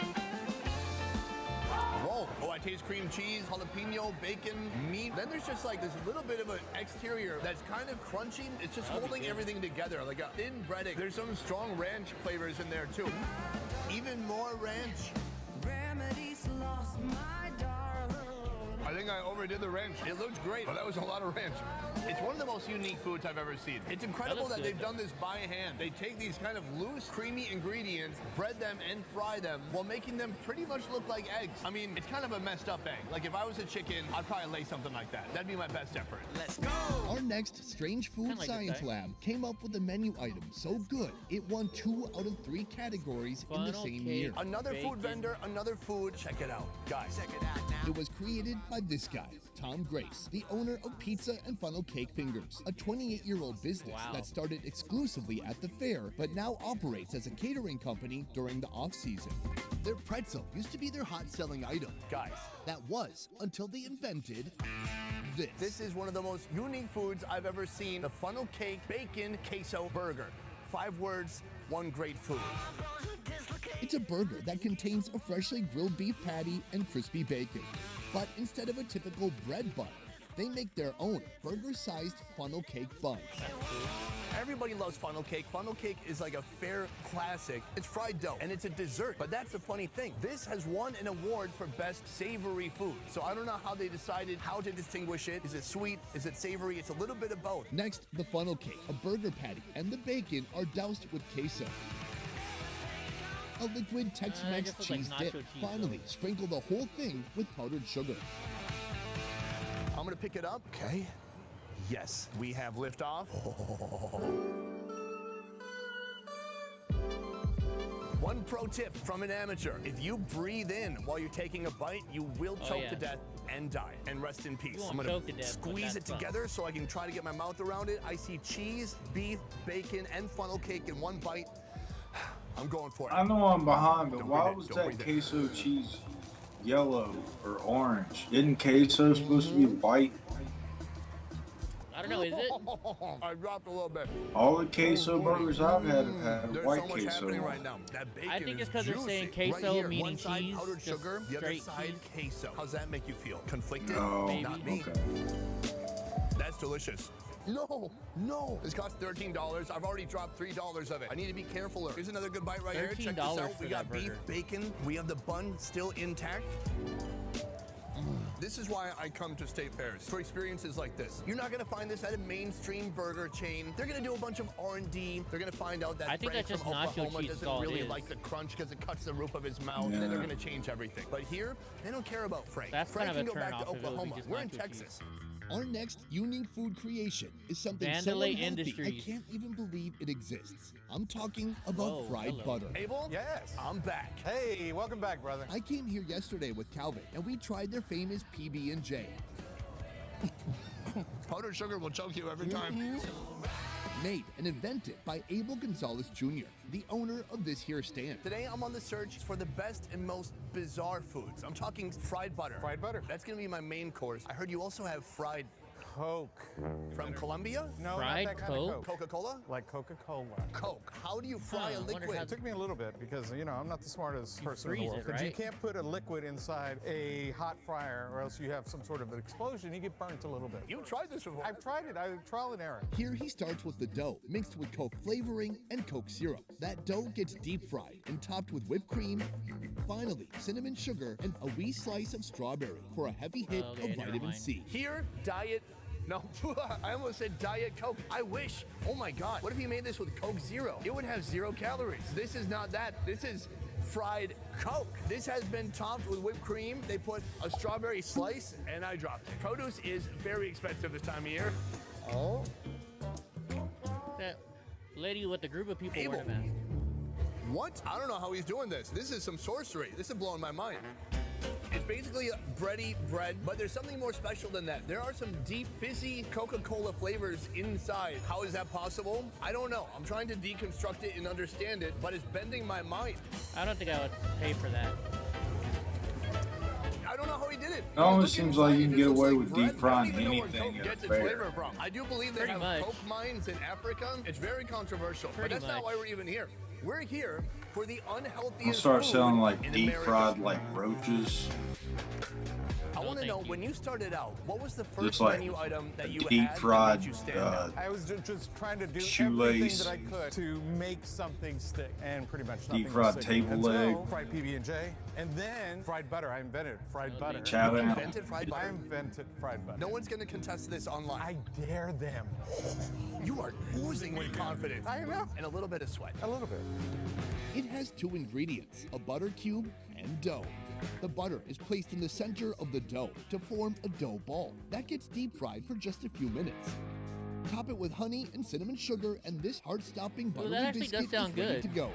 S9: Whoa. Oh, I taste cream cheese, jalapeno, bacon, meat. Then there's just like this little bit of an exterior that's kind of crunchy. It's just holding everything together, like a thin breading. There's some strong ranch flavors in there too. Even more ranch.
S10: Remedies lost my darling.
S9: I think I overdid the ranch. It looked great, but that was a lot of ranch. It's one of the most unique foods I've ever seen. It's incredible that they've done this by hand. They take these kind of loose, creamy ingredients, bread them and fry them while making them pretty much look like eggs. I mean, it's kind of a messed up egg. Like if I was a chicken, I'd probably lay something like that. That'd be my best effort.
S6: Let's go! Our next Strange Food Science Lab came up with a menu item so good, it won 2 out of 3 categories in the same year.
S9: Another food vendor, another food. Check it out, guys. Check it out now.
S6: It was created by this guy, Tom Grace, the owner of Pizza and Funnel Cake Fingers, a 28-year-old business that started exclusively at the fair, but now operates as a catering company during the off-season. Their pretzel used to be their hot-selling item.
S9: Guys.
S6: That was until they invented this.
S9: This is one of the most unique foods I've ever seen. The funnel cake bacon queso burger. 5 words, 1 great food.
S6: It's a burger that contains a freshly grilled beef patty and crispy bacon. But instead of a typical bread bun, they make their own burger-sized funnel cake buns.
S9: Everybody loves funnel cake. Funnel cake is like a fair classic. It's fried dough, and it's a dessert. But that's the funny thing. This has won an award for best savory food. So I don't know how they decided how to distinguish it. Is it sweet? Is it savory? It's a little bit of both.
S6: Next, the funnel cake, a burger patty, and the bacon are doused with queso. A liquid Tex-Mex cheese dip. Finally, sprinkle the whole thing with powdered sugar.
S9: I'm gonna pick it up. Okay. Yes, we have liftoff. One pro tip from an amateur. If you breathe in while you're taking a bite, you will choke to death and die. And rest in peace. I'm gonna squeeze it together so I can try to get my mouth around it. I see cheese, beef, bacon, and funnel cake in one bite. I'm going for it.
S2: I know I'm behind, but why was that queso cheese yellow or orange? Isn't queso supposed to be white?
S1: I don't know, is it?
S9: I dropped a little bit.
S2: All the queso burgers I've had have had
S9: There's
S2: white
S9: so much
S2: queso.
S9: happening right now. That bacon
S1: I think it's because
S9: is
S1: they're saying
S9: juicy.
S1: queso
S9: Right here,
S1: meaning
S9: one side
S1: cheese,
S9: powdered
S1: just
S9: sugar, the other
S1: straight
S9: side queso. How's that make you feel? Conflicted?
S2: No.
S9: Not me.
S2: Okay.
S9: That's delicious. No, no. This costs $13. I've already dropped $3 of it. I need to be careful. Here's another good bite right here. Check this out. We got beef, bacon. We have the bun still intact. This is why I come to state fairs, for experiences like this. You're not gonna find this at a mainstream burger chain. They're gonna do a bunch of R&D. They're gonna find out that
S1: I think
S9: Frank
S1: that's
S9: from
S1: just nacho
S9: Oklahoma
S1: cheese
S9: doesn't
S1: all it
S9: really
S1: is.
S9: like the crunch because it cuts the roof of his mouth, and then they're gonna change everything. But here, they don't care about Frank.
S1: That's
S9: Frank
S1: kind of
S9: can
S1: a
S9: go back to
S1: turn-off if it would be
S9: Oklahoma.
S1: just
S9: We're in
S1: nacho
S9: Texas.
S6: Our next unique food creation is something so
S1: Vandalay
S6: unhealthy,
S1: Industries.
S6: I can't even believe it exists. I'm talking about
S1: Whoa,
S6: fried
S1: hello.
S6: butter.
S9: Abel?
S23: Yes.
S9: I'm back.
S23: Hey, welcome back, brother.
S6: I came here yesterday with Calvin, and we tried their famous PB&J.
S9: Powdered sugar will choke you every time.
S6: Made and invented by Abel Gonzalez Jr., the owner of this here stand.
S9: Today, I'm on the search for the best and most bizarre foods. I'm talking fried butter.
S23: Fried butter.
S9: That's gonna be my main course. I heard you also have fried
S23: Coke.
S9: from Colombia?
S23: No,
S1: Fried
S23: not that kind of
S1: Coke?
S23: Coke.
S9: Coca-Cola?
S23: Like Coca-Cola.
S9: Coke. How do you fry
S1: Huh,
S9: a
S1: I wonder
S9: liquid?
S1: how-
S23: It took me a little bit because, you know, I'm not the smartest person in the
S1: freeze
S23: world.
S1: it,
S23: But you
S1: right?
S23: can't put a liquid inside a hot fryer or else you have some sort of an explosion. You get burnt a little bit.
S9: You've tried this before.
S23: I've tried it. Trial and error.
S6: Here he starts with the dough, mixed with Coke flavoring and Coke syrup. That dough gets deep fried and topped with whipped cream. Finally, cinnamon sugar and a wee slice of strawberry for a heavy hit
S1: Okay,
S6: of
S1: never
S6: vitamin
S1: mind.
S6: C.
S9: Here, diet. No, I almost said Diet Coke. I wish. Oh my God. What if you made this with Coke Zero? It would have 0 calories. This is not that. This is fried Coke. This has been topped with whipped cream. They put a strawberry slice, and I dropped it. Produce is very expensive this time of year.
S23: Oh.
S1: That lady with the group of people
S9: Abel.
S1: wearing a mask.
S9: What? I don't know how he's doing this. This is some sorcery. This is blowing my mind. It's basically a bready bread, but there's something more special than that. There are some deep, fizzy Coca-Cola flavors inside. How is that possible? I don't know. I'm trying to deconstruct it and understand it, but it's bending my mind.
S1: I don't think I would pay for that.
S9: I don't know how he did it.
S2: It almost seems like you can get away with
S9: bread.
S2: deep frying
S9: I don't even know where
S2: anything
S9: Coke
S2: at a
S9: gets its
S2: fair.
S9: flavor from. I do believe they
S1: Pretty
S9: have
S1: much.
S9: Coke mines in Africa. It's very controversial,
S1: Pretty
S9: but that's not
S1: much.
S9: why we're even here. We're here for the unhealthiest
S2: I'll start
S9: food
S2: selling like
S9: in
S2: deep
S9: America.
S2: fried like roaches.
S9: I want to
S1: thank
S9: know,
S1: you.
S9: when you started out, what was the first
S2: Just like
S9: menu item that you
S2: deep
S9: had
S2: fried,
S9: that made you stand out?
S23: I was just trying to do
S2: shoelace.
S23: everything that I could to make something stick, and pretty much nothing
S2: Deep fried
S23: was sticking.
S2: table
S23: Until
S2: leg.
S23: fried PB&J, and then fried butter. I invented fried butter.
S2: Chow
S9: You
S2: down.
S9: invented fried
S23: I
S9: butter?
S23: invented fried butter.
S9: No one's going to contest this online.
S23: I dare them.
S9: You are oozing with confidence.
S23: I know.
S9: And a little bit of sweat.
S23: A little bit.
S6: It has 2 ingredients, a butter cube and dough. The butter is placed in the center of the dough to form a dough ball. That gets deep fried for just a few minutes. Top it with honey and cinnamon sugar, and this heart-stopping
S1: Ooh,
S6: buttery
S1: that actually does
S6: biscuit
S1: sound
S6: is ready
S1: good.
S6: to go.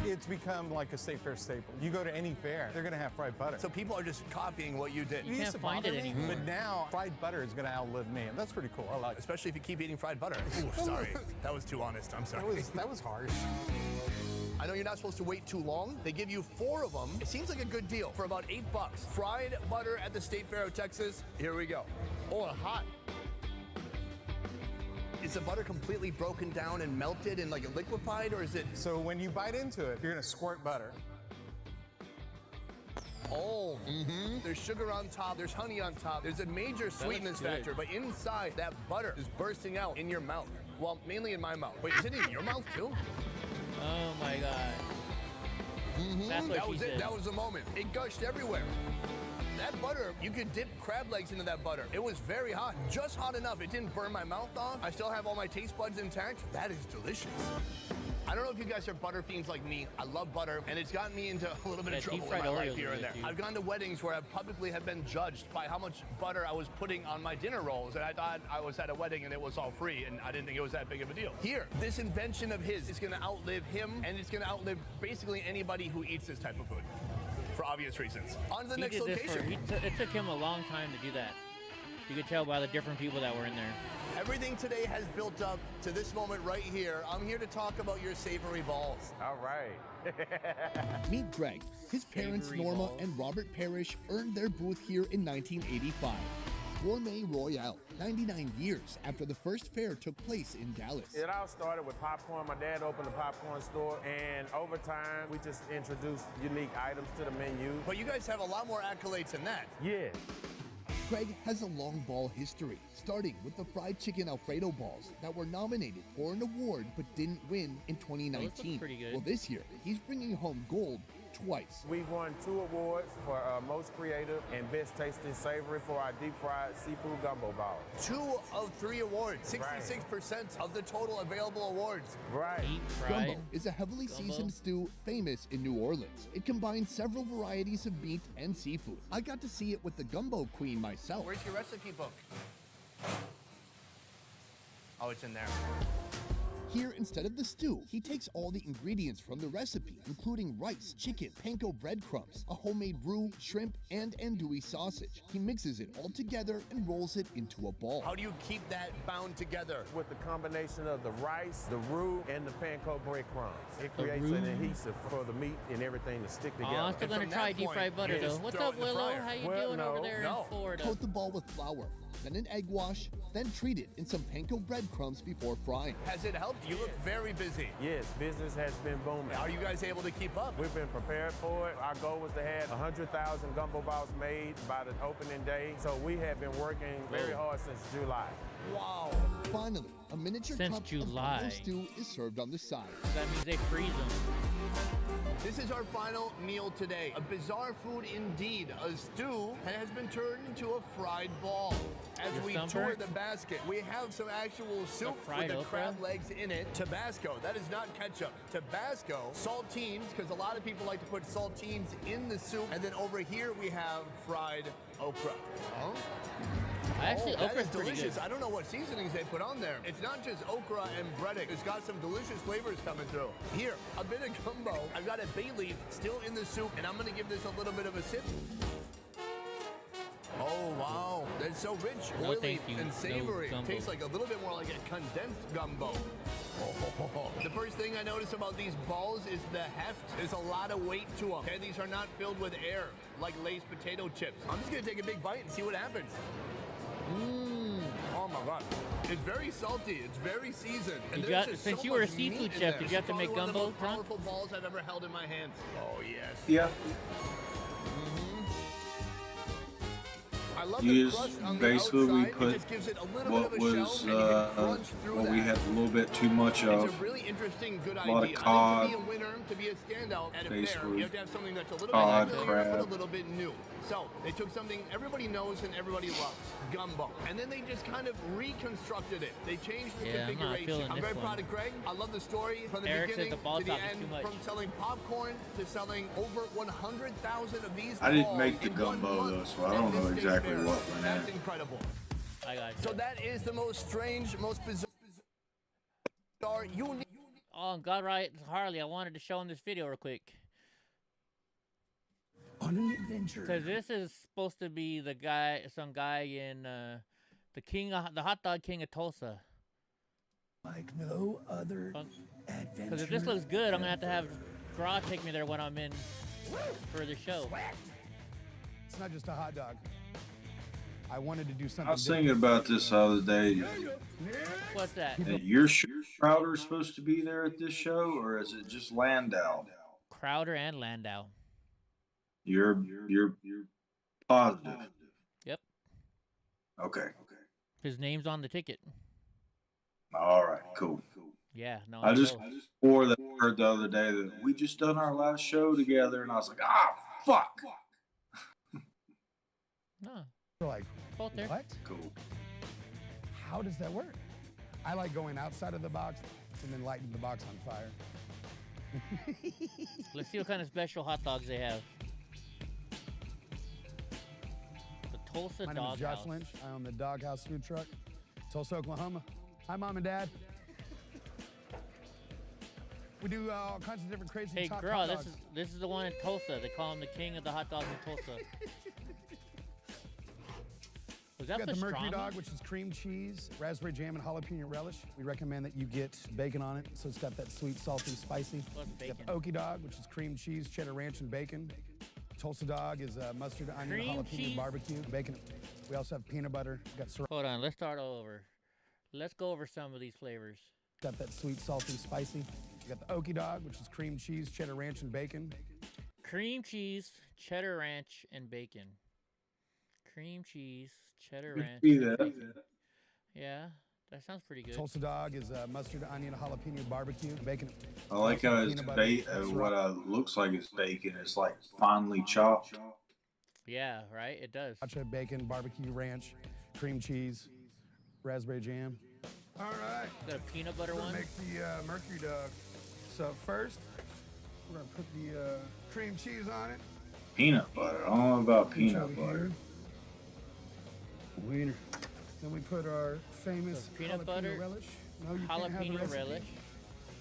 S23: It's become like a state fair staple. You go to any fair, they're gonna have fried butter.
S9: So people are just copying what you did.
S23: It used
S1: can't
S23: to
S1: find
S23: bother
S1: it
S23: me,
S1: anymore.
S23: But now fried butter is gonna outlive me, and that's pretty cool. I like it.
S9: Especially if you keep eating fried butter. Ooh, sorry. That was too honest. I'm sorry.
S23: That was harsh.
S9: I know you're not supposed to wait too long. They give you 4 of them. It seems like a good deal for about $8. Fried butter at the State Fair of Texas. Here we go. Oh, hot. Is the butter completely broken down and melted and like liquefied, or is it?
S23: So when you bite into it, you're gonna squirt butter.
S9: Oh, There's sugar on top. There's honey on top. There's a major sweetness
S1: good.
S9: factor, but inside that butter is bursting out in your mouth. Well, mainly in my mouth. Wait, is it in your mouth too?
S1: Oh my god. That's what
S9: That
S1: she
S9: was
S1: said.
S9: it. That was the moment. It gushed everywhere. That butter, you could dip crab legs into that butter. It was very hot. Just hot enough. It didn't burn my mouth off. I still have all my taste buds intact. That is delicious. I don't know if you guys are butter fiends like me. I love butter, and it's gotten me into a little bit of
S1: Yeah,
S9: trouble in
S1: deep-fried
S9: my life
S1: Oreos
S9: here
S1: are
S9: and there.
S1: good, too.
S9: I've gone to weddings where I publicly have been judged by how much butter I was putting on my dinner rolls, and I thought I was at a wedding and it was all free, and I didn't think it was that big of a deal. Here, this invention of his is gonna outlive him, and it's gonna outlive basically anybody who eats this type of food, for obvious reasons. On to the
S1: He
S9: next
S1: did this for,
S9: location.
S1: it took him a long time to do that. You could tell by the different people that were in there.
S9: Everything today has built up to this moment right here. I'm here to talk about your savory balls.
S23: All right.
S6: Meet Greg. His parents,
S1: Savory
S6: Norma
S1: balls.
S6: and Robert Parrish, earned their booth here in 1985. Gourmet Royale, 99 years after the first fair took place in Dallas.
S12: It all started with popcorn. My dad opened a popcorn store, and over time, we just introduced unique items to the menu.
S9: But you guys have a lot more accolades than that.
S12: Yeah.
S6: Craig has a long ball history, starting with the fried chicken Alfredo balls that were nominated for an award but didn't win in 2019.
S1: pretty good.
S6: Well, this year, he's bringing home gold twice.
S11: We've won 2 awards for most creative and best tasting savory for our deep fried seafood gumbo balls.
S9: 2 of 3 awards, 66% of the total available awards.
S11: Right.
S6: Gumbo is a heavily seasoned stew famous in New Orleans. It combines several varieties of meat and seafood. I got to see it with the gumbo queen myself.
S9: Where's your recipe book? Oh, it's in there.
S6: Here, instead of the stew, he takes all the ingredients from the recipe, including rice, chicken, panko breadcrumbs, a homemade roux, shrimp, and andouille sausage. He mixes it all together and rolls it into a ball.
S9: How do you keep that bound together?
S11: With the combination of the rice, the roux, and the panko breadcrumbs. It creates an adhesive for the meat and everything to stick together.
S1: I'm still gonna try deep fried butter though. What's up, Willow? How you doing over there in Florida?
S6: Coat the ball with flour, then an egg wash, then treat it in some panko breadcrumbs before frying.
S9: Has it helped? You look very busy.
S11: Yes, business has been booming.
S9: Are you guys able to keep up?
S11: We've been prepared for it. Our goal was to have 100,000 gumbo balls made by the opening day. So we have been working very hard since July.
S9: Wow.
S6: Finally, a miniature
S1: Since
S6: cup
S1: July.
S6: of gumbo stew is served on the side.
S1: That means they freeze them.
S9: This is our final meal today. A bizarre food indeed. A stew has been turned into a fried ball. As we tour the basket, we have some actual soup with the crab legs in it. Tabasco, that is not ketchup. Tabasco, saltines, because a lot of people like to put saltines in the soup. And then over here we have fried okra.
S1: Actually,
S9: that
S1: okra's
S9: is
S1: pretty
S9: delicious.
S1: good.
S9: I don't know what seasonings they put on there. It's not just okra and breading. It's got some delicious flavors coming through. Here, a bit of gumbo. I've got a bay leaf still in the soup, and I'm gonna give this a little bit of a sip. Oh, wow. That's so rich,
S1: No,
S9: oily,
S1: thank you.
S9: and savory.
S1: No gumbo.
S9: Tastes like a little bit more like a condensed gumbo. The first thing I notice about these balls is the heft. There's a lot of weight to them. Okay, these are not filled with air like Lay's potato chips. I'm just gonna take a big bite and see what happens. Oh my God. It's very salty. It's very seasoned. And
S1: You
S9: there's
S1: got-
S9: just
S1: since
S9: so
S1: you were a
S9: much
S1: seafood
S9: meat in
S1: chef,
S9: there.
S1: did you have to
S9: It's
S1: make
S9: probably one of the
S1: gumbo,
S9: most
S1: huh?
S9: powerful balls I've ever held in my hands. Oh yes.
S2: Yeah.
S9: I love
S2: You
S9: the
S2: just
S9: crust on the
S2: basically
S9: outside.
S2: we
S9: It
S2: put
S9: just gives it a little
S2: what
S9: bit of a shell,
S2: was
S9: and you can crunch through
S2: what
S9: that.
S2: we had a little bit too much
S9: It's
S2: of.
S9: a really interesting, good
S2: A
S9: idea.
S2: lot of
S9: I
S2: cod,
S9: think to be a winner, to be a standout at a fair,
S2: basically.
S9: you have to have something that's a little
S2: Cod,
S9: bit familiar, but a
S2: crab.
S9: little bit new. So they took something everybody knows and everybody loves, gumbo, and then they just kind of reconstructed it. They changed the
S1: Yeah, I'm not
S9: configuration.
S1: feeling
S9: I'm
S1: this
S9: very
S1: one.
S9: proud of Greg. I love the story from the
S1: Eric said
S9: beginning
S1: the ball
S9: to the
S1: top is
S9: end,
S1: too much.
S9: from selling popcorn to selling over 100,000 of these.
S2: I didn't
S9: balls
S2: make the
S9: in one
S2: gumbo
S9: month
S2: though, so I
S9: at
S2: don't know
S9: this state
S2: exactly
S9: fair.
S2: what went
S9: That's
S2: in.
S9: incredible.
S1: I got you.
S9: So that is the most strange, most bizarre, unique.
S1: Oh, God, right, Harley, I wanted to show him this video real quick.
S14: On an adventure.
S1: Because this is supposed to be the guy, some guy in the hot dog king of Tulsa.
S14: Like no other adventure.
S1: Because if this looks good, I'm going to have Draw take me there when I'm in for the show.
S15: It's not just a hot dog. I wanted to do something.
S2: I was thinking about this the other day.
S1: What's that?
S2: And your Crowder supposed to be there at this show, or is it just Landau?
S1: Crowder and Landau.
S2: You're positive.
S1: Yep.
S2: Okay.
S1: His name's on the ticket.
S2: All right. Cool.
S1: Yeah, no.
S2: I just
S1: know.
S2: heard the other day that we just done our last show together, and I was like, fuck.
S1: No.
S15: Like,
S1: both there.
S15: What?
S2: Cool.
S15: How does that work? I like going outside of the box and then lighting the box on fire.
S1: Let's see what kind of special hot dogs they have. The Tulsa
S15: My name is
S1: Doghouse.
S15: Josh Lynch. I own the Doghouse food truck, Tulsa, Oklahoma. Hi, Mom and Dad. We do all kinds of different crazy
S1: Hey,
S15: top
S1: girl,
S15: hot dogs.
S1: this is the one in Tulsa. They call him the king of the hot dogs in Tulsa. Was that
S15: We got the Mercury
S1: pastrami?
S15: Dog, which is cream cheese, raspberry jam, and jalapeno relish. We recommend that you get bacon on it, so it's got that sweet, salty, spicy.
S1: What's
S15: We got
S1: bacon?
S15: the Okie Dog, which is cream cheese, cheddar ranch, and bacon. Tulsa Dog is mustard, onion,
S1: Cream
S15: jalapeno,
S1: cheese?
S15: barbecue, bacon. We also have peanut butter. We got syrup.
S1: Hold on, let's start all over. Let's go over some of these flavors.
S15: Got that sweet, salty, spicy. We got the Okie Dog, which is cream cheese, cheddar ranch, and bacon.
S1: Cream cheese, cheddar ranch, and bacon. Cream cheese, cheddar
S2: Could
S1: ranch.
S2: see
S1: and
S2: that.
S1: bacon. Yeah. That sounds pretty good.
S15: Tulsa dog is mustard, onion, jalapeno, barbecue, bacon.
S2: I like how it's what looks like it's bacon. It's like finely chopped.
S1: Yeah, right. It does.
S15: Sriracha, bacon, barbecue, ranch, cream cheese, raspberry jam.
S14: All right.
S1: Got a peanut butter
S14: We're
S1: one.
S14: gonna make the Mercury dog. So first, we're gonna put the cream cheese on it.
S2: Peanut butter. I don't know about peanut butter.
S14: Wiener. Then we put our famous
S1: peanut
S14: jalapeno
S1: butter,
S14: relish. No, you can't have the
S1: jalapeno
S14: recipe.
S1: relish.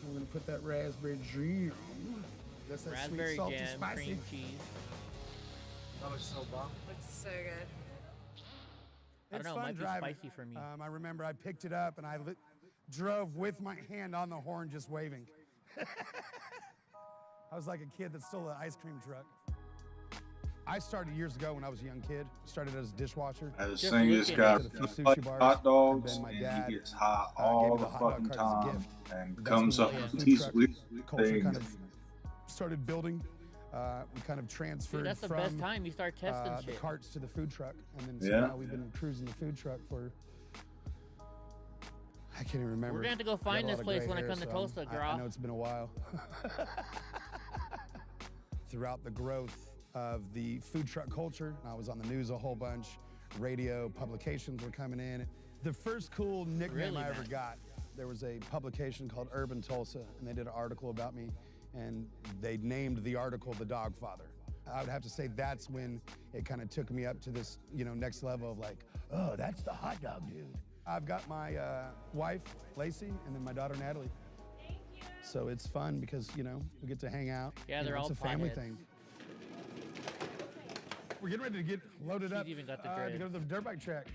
S14: We're gonna put that raspberry jam. That's that
S1: Raspberry
S14: sweet, salty,
S1: jam,
S14: spicy.
S1: cream cheese.
S14: That looks so bomb.
S17: Looks so good.
S1: I don't know, it
S15: fun
S1: might be
S15: driving.
S1: spicy for me.
S15: I remember I picked it up and I drove with my hand on the horn just waving. I was like a kid that stole an ice cream truck. I started years ago when I was a young kid. Started as a dishwasher.
S2: I was saying this guy like hot dogs,
S15: and
S2: and
S15: dad,
S2: he gets high all the fucking time and comes up with these weird
S15: culture kind
S2: things.
S15: of started building. We kind of transferred
S1: Dude, that's the
S15: from
S1: best time. You start testing
S15: the
S1: shit.
S15: carts to the food truck, and then so
S2: Yeah.
S15: now we've been cruising the food truck for. I can't even remember.
S1: We're gonna have to go
S15: I got
S1: find
S15: a
S1: this
S15: lot of
S1: place
S15: gray
S1: when I
S15: hair,
S1: come to
S15: so
S1: Tulsa,
S15: I
S1: girl.
S15: know it's been a while. Throughout the growth of the food truck culture, I was on the news a whole bunch. Radio publications were coming in. The first cool nickname
S1: Really,
S15: I ever
S1: man?
S15: got, there was a publication called Urban Tulsa, and they did an article about me, and they named the article The Dog Father. I would have to say that's when it kind of took me up to this, next level of like, oh, that's the hot dog dude. I've got my wife, Lacey, and then my daughter, Natalie. So it's fun because, we get to hang out.
S1: Yeah, they're all
S15: it's a family
S1: potheads.
S15: thing. We're getting ready to get loaded up
S1: even got the
S15: to
S1: dread.
S15: go to the dirt bike track.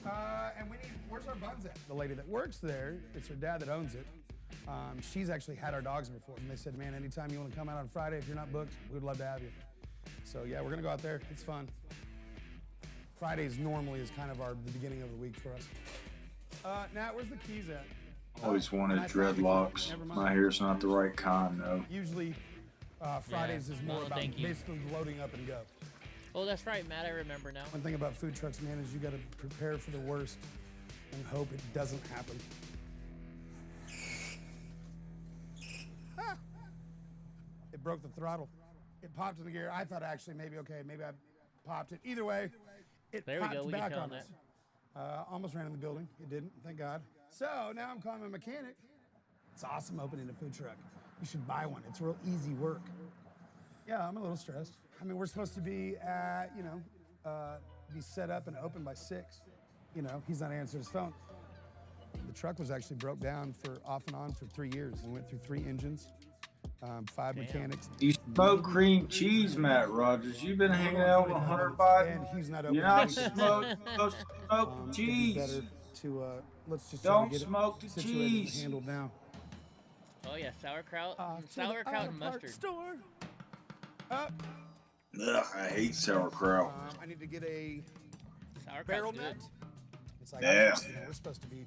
S15: And where's our buns at? The lady that works there, it's her dad that owns it. She's actually had our dogs before. And they said, man, anytime you want to come out on Friday, if you're not booked, we'd love to have you. So yeah, we're gonna go out there. It's fun. Fridays normally is kind of the beginning of the week for us. Nat, where's the keys at?
S2: Always wanted dreadlocks. My hair's not the right kind though.
S15: Usually Fridays is more
S1: no,
S15: about
S1: thank you.
S15: basically loading up and go.
S1: Oh, that's right, Matt. I remember now.
S15: One thing about food trucks, man, is you gotta prepare for the worst and hope it doesn't happen. Ah. It broke the throttle. It popped in the gear. I thought actually maybe I popped it. Either way, it
S1: There we
S15: popped
S1: go. We can
S15: back
S1: tell
S15: on
S1: that.
S15: us. Almost ran in the building. It didn't, thank God. So now I'm calling my mechanic. It's awesome opening a food truck. You should buy one. It's real easy work. Yeah, I'm a little stressed. I mean, we're supposed to be at, be set up and open by 6. He's not answering his phone. The truck was actually broke down off and on for 3 years. We went through 3 engines, 5 mechanics.
S2: You smoke cream cheese, Matt Rogers. You've been hanging out with Hunter Biden.
S15: And he's not open.
S2: You're not supposed to smoke
S15: It'd be
S2: cheese.
S15: better to let's just try
S2: Don't
S15: to get
S2: smoke
S15: it
S2: the
S15: situated
S2: cheese.
S15: and handled now.
S1: Oh yeah, sauerkraut,
S15: To the
S1: sauerkraut and
S15: Park
S1: mustard.
S15: Store.
S2: Ugh, I hate sauerkraut.
S15: I need to get a
S1: Sauerkraut's
S15: barrel
S1: good.
S15: net. It's like
S2: Yeah.
S15: we're supposed to be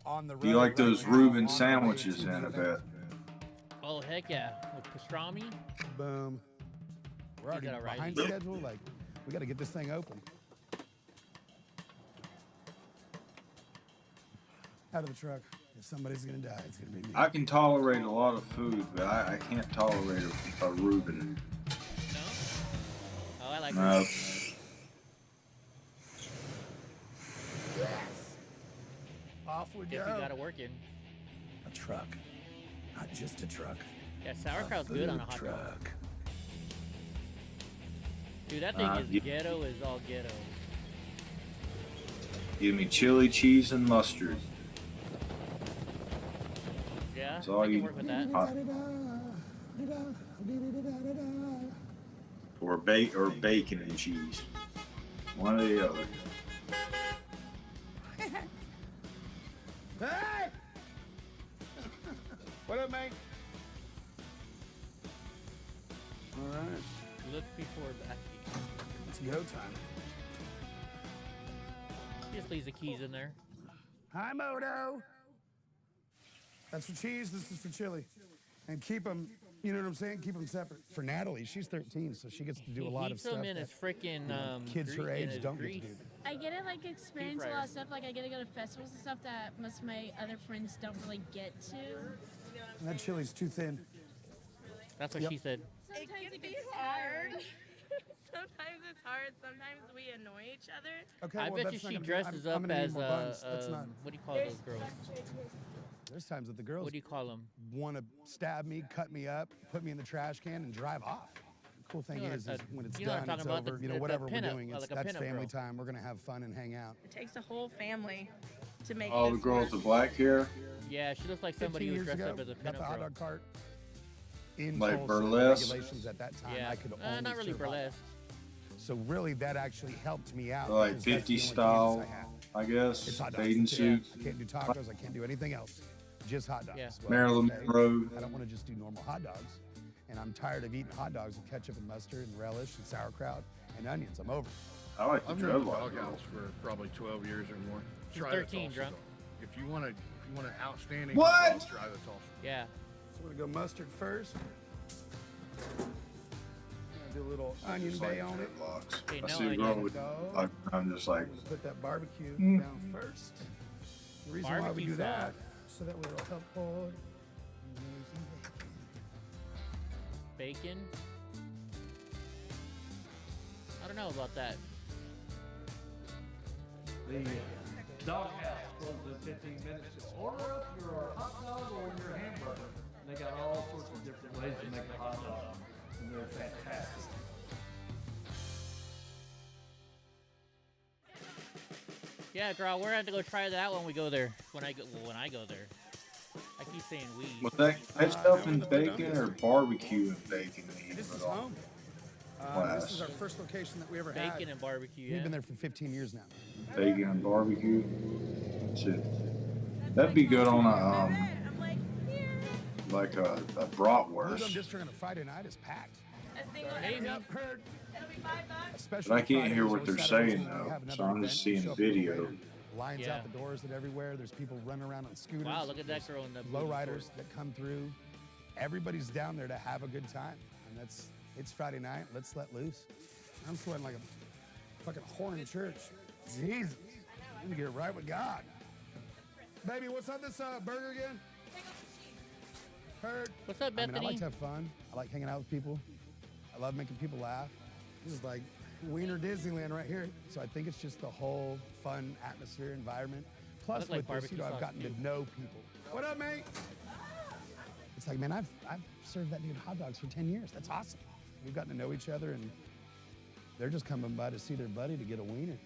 S15: on the road.
S2: Do you like
S15: right
S2: those
S15: now,
S2: Reuben
S15: on the way
S2: sandwiches
S15: to
S2: then,
S15: the
S2: I
S15: event.
S2: bet?
S1: Oh heck yeah, with pastrami.
S15: Boom. We're already
S1: got a
S15: behind
S1: righty.
S15: schedule. Like, we got to get this thing open. Out of the truck. If somebody's gonna die, it's gonna be me.
S2: I can tolerate a lot of food, but I can't tolerate a Reuben.
S1: Oh, I like
S2: No.
S1: it.
S15: Off we
S1: If
S15: go.
S1: you got it working.
S15: A truck, not just a truck.
S1: Yeah, sauerkraut's good on a hot dog.
S15: truck.
S1: Dude, that thing is
S2: Yeah.
S1: ghetto as all ghetto.
S2: Give me chili, cheese, and mustard.
S1: Yeah,
S2: That's all
S1: I can
S2: you
S1: work with that.
S2: Or bacon and cheese. One or the other.
S15: Hey! What up, mate? All right.
S1: Look before backing.
S15: It's go time.
S1: Just leaves the keys in there.
S15: Hi, Moto. That's for cheese. This is for chili. And keep them You know what I'm saying? Keep them separate. For Natalie, she's 13, so she gets to do a lot of
S1: Heats them
S15: stuff
S1: in
S15: that
S1: his freaking
S15: kids her age don't get to do.
S17: I get to like experience a lot of stuff. Like I get to go to festivals and stuff that most of my other friends don't really get to.
S15: And that chili's too thin.
S1: That's what she said.
S17: Sometimes it gets hard. Sometimes it's hard. Sometimes we annoy each other.
S15: Okay,
S1: I
S15: well,
S1: bet you
S15: that's not
S1: she
S15: gonna be-
S1: dresses
S15: I'm
S1: up
S15: gonna need
S1: as
S15: more buns. That's not-
S1: what do you call those girls?
S15: There's times that the girls
S1: What do you call them?
S15: want to stab me, cut me up, put me in the trash can, and drive off. The cool thing
S1: You know
S15: is
S1: what-
S15: when it's
S1: you know what I'm
S15: done, it's
S1: talking about,
S15: over.
S1: the
S15: Whatever we're
S1: pinup,
S15: doing,
S1: like a
S15: that's
S1: pinup
S15: family
S1: girl.
S15: time. We're gonna have fun and hang out.
S17: It takes a whole family to make
S2: All the
S17: this
S2: girls
S17: work.
S2: with black hair,
S1: Yeah, she looks like somebody
S15: 15
S1: who
S15: years
S1: dressed
S15: ago,
S1: up as a
S15: got the
S1: pinup
S15: hot
S1: girl.
S15: dog cart. In
S2: Like
S15: Tulsa,
S2: burlesque?
S15: regulations at that time,
S1: Yeah.
S15: I could only
S1: Not really
S15: serve hot
S1: burlesque.
S15: dogs. So really, that actually helped me out.
S2: like
S15: because that's the
S2: 50
S15: only
S2: style,
S15: canvas I had.
S2: I guess.
S15: It's hot dogs.
S2: Bathing
S15: That's it.
S2: suit.
S15: I can't do tacos. I can't do anything else. Just hot dogs.
S1: Yeah.
S15: Well,
S2: Marilyn
S15: okay,
S2: Monroe.
S15: I don't want to just do normal hot dogs. And I'm tired of eating hot dogs with ketchup and mustard and relish and sauerkraut and onions. I'm over it.
S2: I like the
S13: I've known
S2: dreadlock.
S13: doghouse for probably 12 years or more.
S1: He's
S13: Try
S1: 13,
S13: the Tulsa
S1: drunk.
S13: dog. If you want an outstanding
S2: What?
S13: hot dog, try the Tulsa.
S1: Yeah.
S15: So I'm gonna go mustard first. Do a little onion
S2: Just
S15: bay
S2: like
S15: on it.
S2: dreadlocks.
S1: Okay,
S2: I
S1: no
S2: see a
S1: onion.
S2: girl with, I'm just like,
S15: I'm gonna put that barbecue
S2: Mm.
S15: down first. The reason why we
S1: Barbecue
S15: do that,
S1: sauce.
S15: so that way it'll help hold.
S1: Bacon. I don't know about that.
S3: The doghouse closes in 15 minutes. Just order up your hot dog or your hamburger. They got all sorts of different ways to make a hot dog, and they're fantastic.
S1: Yeah, girl, we're gonna have to go try that when we go there. When I go there. I keep saying we.
S2: was that stuff and bacon or barbecue and bacon?
S15: This is
S2: All
S15: home. This is our first location that we ever had.
S1: Bacon and barbecue.
S15: We've
S1: Yeah.
S15: been there for 15 years now.
S2: Bacon and barbecue. Shit. That'd be good on a like a
S15: Rhythm
S2: bratwurst.
S15: District on a Friday night is packed.
S1: Maybe.
S15: Yep, heard.
S17: It'll be $5.
S15: Especially
S2: But I can't hear
S15: Fridays
S2: what
S15: or
S2: they're
S15: Saturdays
S2: saying
S15: when we
S2: though,
S15: have
S2: so
S15: another
S2: I'm just
S15: event, we
S2: seeing
S15: show up
S2: video.
S15: later. Lines
S1: Yeah.
S15: out the doors and everywhere. There's people running around on scooters.
S1: Wow, look at that girl in the blue
S15: Lowriders
S1: shorts.
S15: that come through. Everybody's down there to have a good time. And it's Friday night. Let's let loose. I'm sweating like a fucking whore in church. Jesus. I'm gonna get right with God. Baby, what's on this burger again? Heard.
S1: What's up,
S15: I mean, I
S1: Bethany?
S15: like to have fun. I like hanging out with people. I love making people laugh. This is like Wiener Disneyland right here. So I think it's just the whole fun atmosphere, environment. Plus
S1: look like
S15: with this,
S1: barbecue
S15: I've
S1: sauce,
S15: gotten
S1: too.
S15: to know people. What up, mate? It's like, man, I've served that dude hot dogs for 10 years. That's awesome. We've gotten to know each other, and they're just coming by to see their buddy to get a wiener.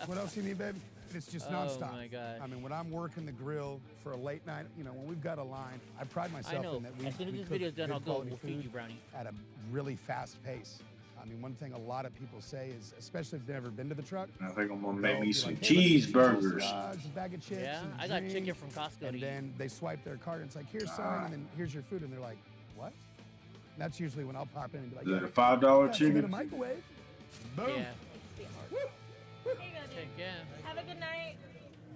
S15: What else you need, baby? It's just
S1: Oh,
S15: nonstop.
S1: my gosh.
S15: I mean, when I'm working the grill for a late night, when we've got a line, I pride myself
S1: know.
S15: in that we
S1: As soon as
S15: we
S1: this
S15: cook
S1: video's done,
S15: good
S1: I'll go.
S15: quality
S1: We'll feed
S15: food
S1: you, Brownie.
S15: at a really fast pace. I mean, one thing a lot of people say is, especially if they've never been to the truck,
S2: I think I'm gonna
S15: they'll
S2: make me
S15: be
S2: some
S15: like, "Hey, let's get you
S2: cheeseburgers.
S15: dogs, a bag of chips,
S1: Yeah,
S15: and a
S1: I got
S15: drink."
S1: chicken from Costco to
S15: And
S1: eat.
S15: then they swipe their card, and it's like, here's son, and then here's your food, and they're like, what? And that's usually when I'll pop in and be like,
S2: Is it a
S15: "Yeah,
S2: $5
S15: got some in a
S2: chicken?
S15: microwave." Boom.
S1: Yeah.
S17: Here you go, dude.
S1: Heck yeah.
S17: Have a good night.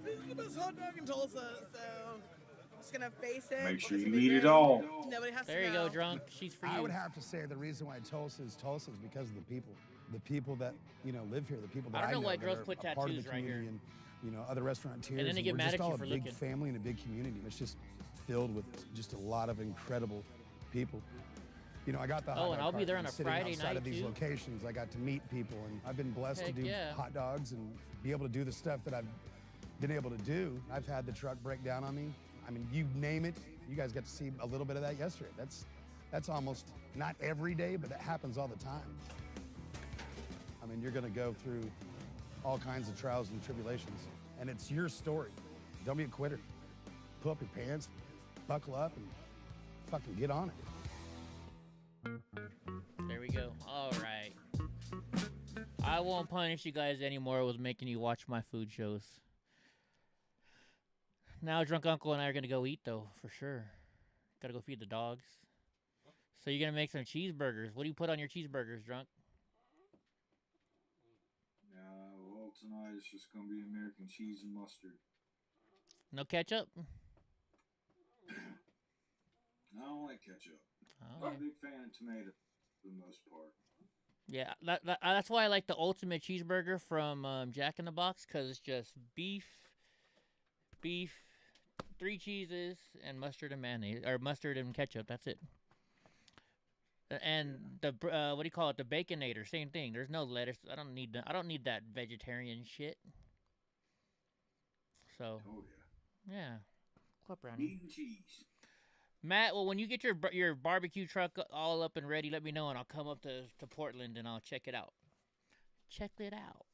S18: This is the best hot dog in Tulsa, so I'm just gonna face it.
S2: Make sure
S18: It's
S2: you
S18: gonna be
S2: eat it
S18: great.
S2: all.
S18: Nobody has
S1: There
S18: to
S1: you
S18: know.
S1: go, drunk. She's for you.
S15: I would have to say the reason why Tulsa is because of the people. The people that, live here, the people that
S1: I don't know why
S15: that
S1: girls
S15: are
S1: put
S15: a part of the
S1: tattoos right here.
S15: community and, other restaurateurs.
S1: And then they get
S15: we're
S1: mad
S15: just
S1: at you
S15: all
S1: for
S15: a big
S1: looking.
S15: family and a big community. It's just filled with just a lot of incredible people. I got the hot
S1: Oh,
S15: dog
S1: and I'll be
S15: cart,
S1: there on a
S15: sitting
S1: Friday
S15: outside
S1: night,
S15: of these
S1: too.
S15: locations. I got to meet people, and I've been blessed
S1: Heck
S15: to do
S1: yeah.
S15: hot dogs and be able to do the stuff that I've been able to do. I've had the truck break down on me. I mean, you name it. You guys got to see a little bit of that yesterday. That's almost not every day, but that happens all the time. I mean, you're going to go through all kinds of trials and tribulations, and it's your story. Don't be a quitter. Pull up your pants, buckle up, and fucking get on it.
S1: There we go. All right. I won't punish you guys anymore with making you watch my food shows. Now Drunk Uncle and I are going to go eat, though, for sure. Got to go feed the dogs. So you're going to make some cheeseburgers. What do you put on your cheeseburgers, Drunk?
S2: Well, tonight it's just gonna be American cheese and mustard.
S1: No ketchup?
S2: I don't like ketchup.
S1: Oh.
S2: I'm a big fan of tomato for the most part.
S1: Yeah, that's why I like the ultimate cheeseburger from Jack in the Box, because it's just beef, 3 cheeses, and mustard and mayonnaise, or mustard and ketchup. That's it. And the what do you call it? The Baconator, same thing. There's no lettuce. I don't need that vegetarian shit. So.
S2: Oh yeah.
S1: Yeah. What brownie?
S2: Meat and cheese.
S1: Matt, well, when you get your barbecue truck all up and ready, let me know, and I'll come up to Portland and I'll check it out. Check it out.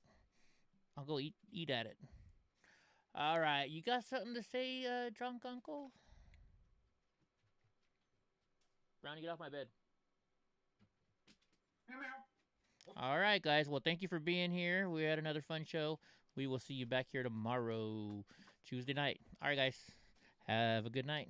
S1: I'll go eat at it. All right, you got something to say, drunk uncle? Brownie, get off my bed. All right, guys. Well, thank you for being here. We had another fun show. We will see you back here tomorrow, Tuesday night. All right, guys. Have a good night.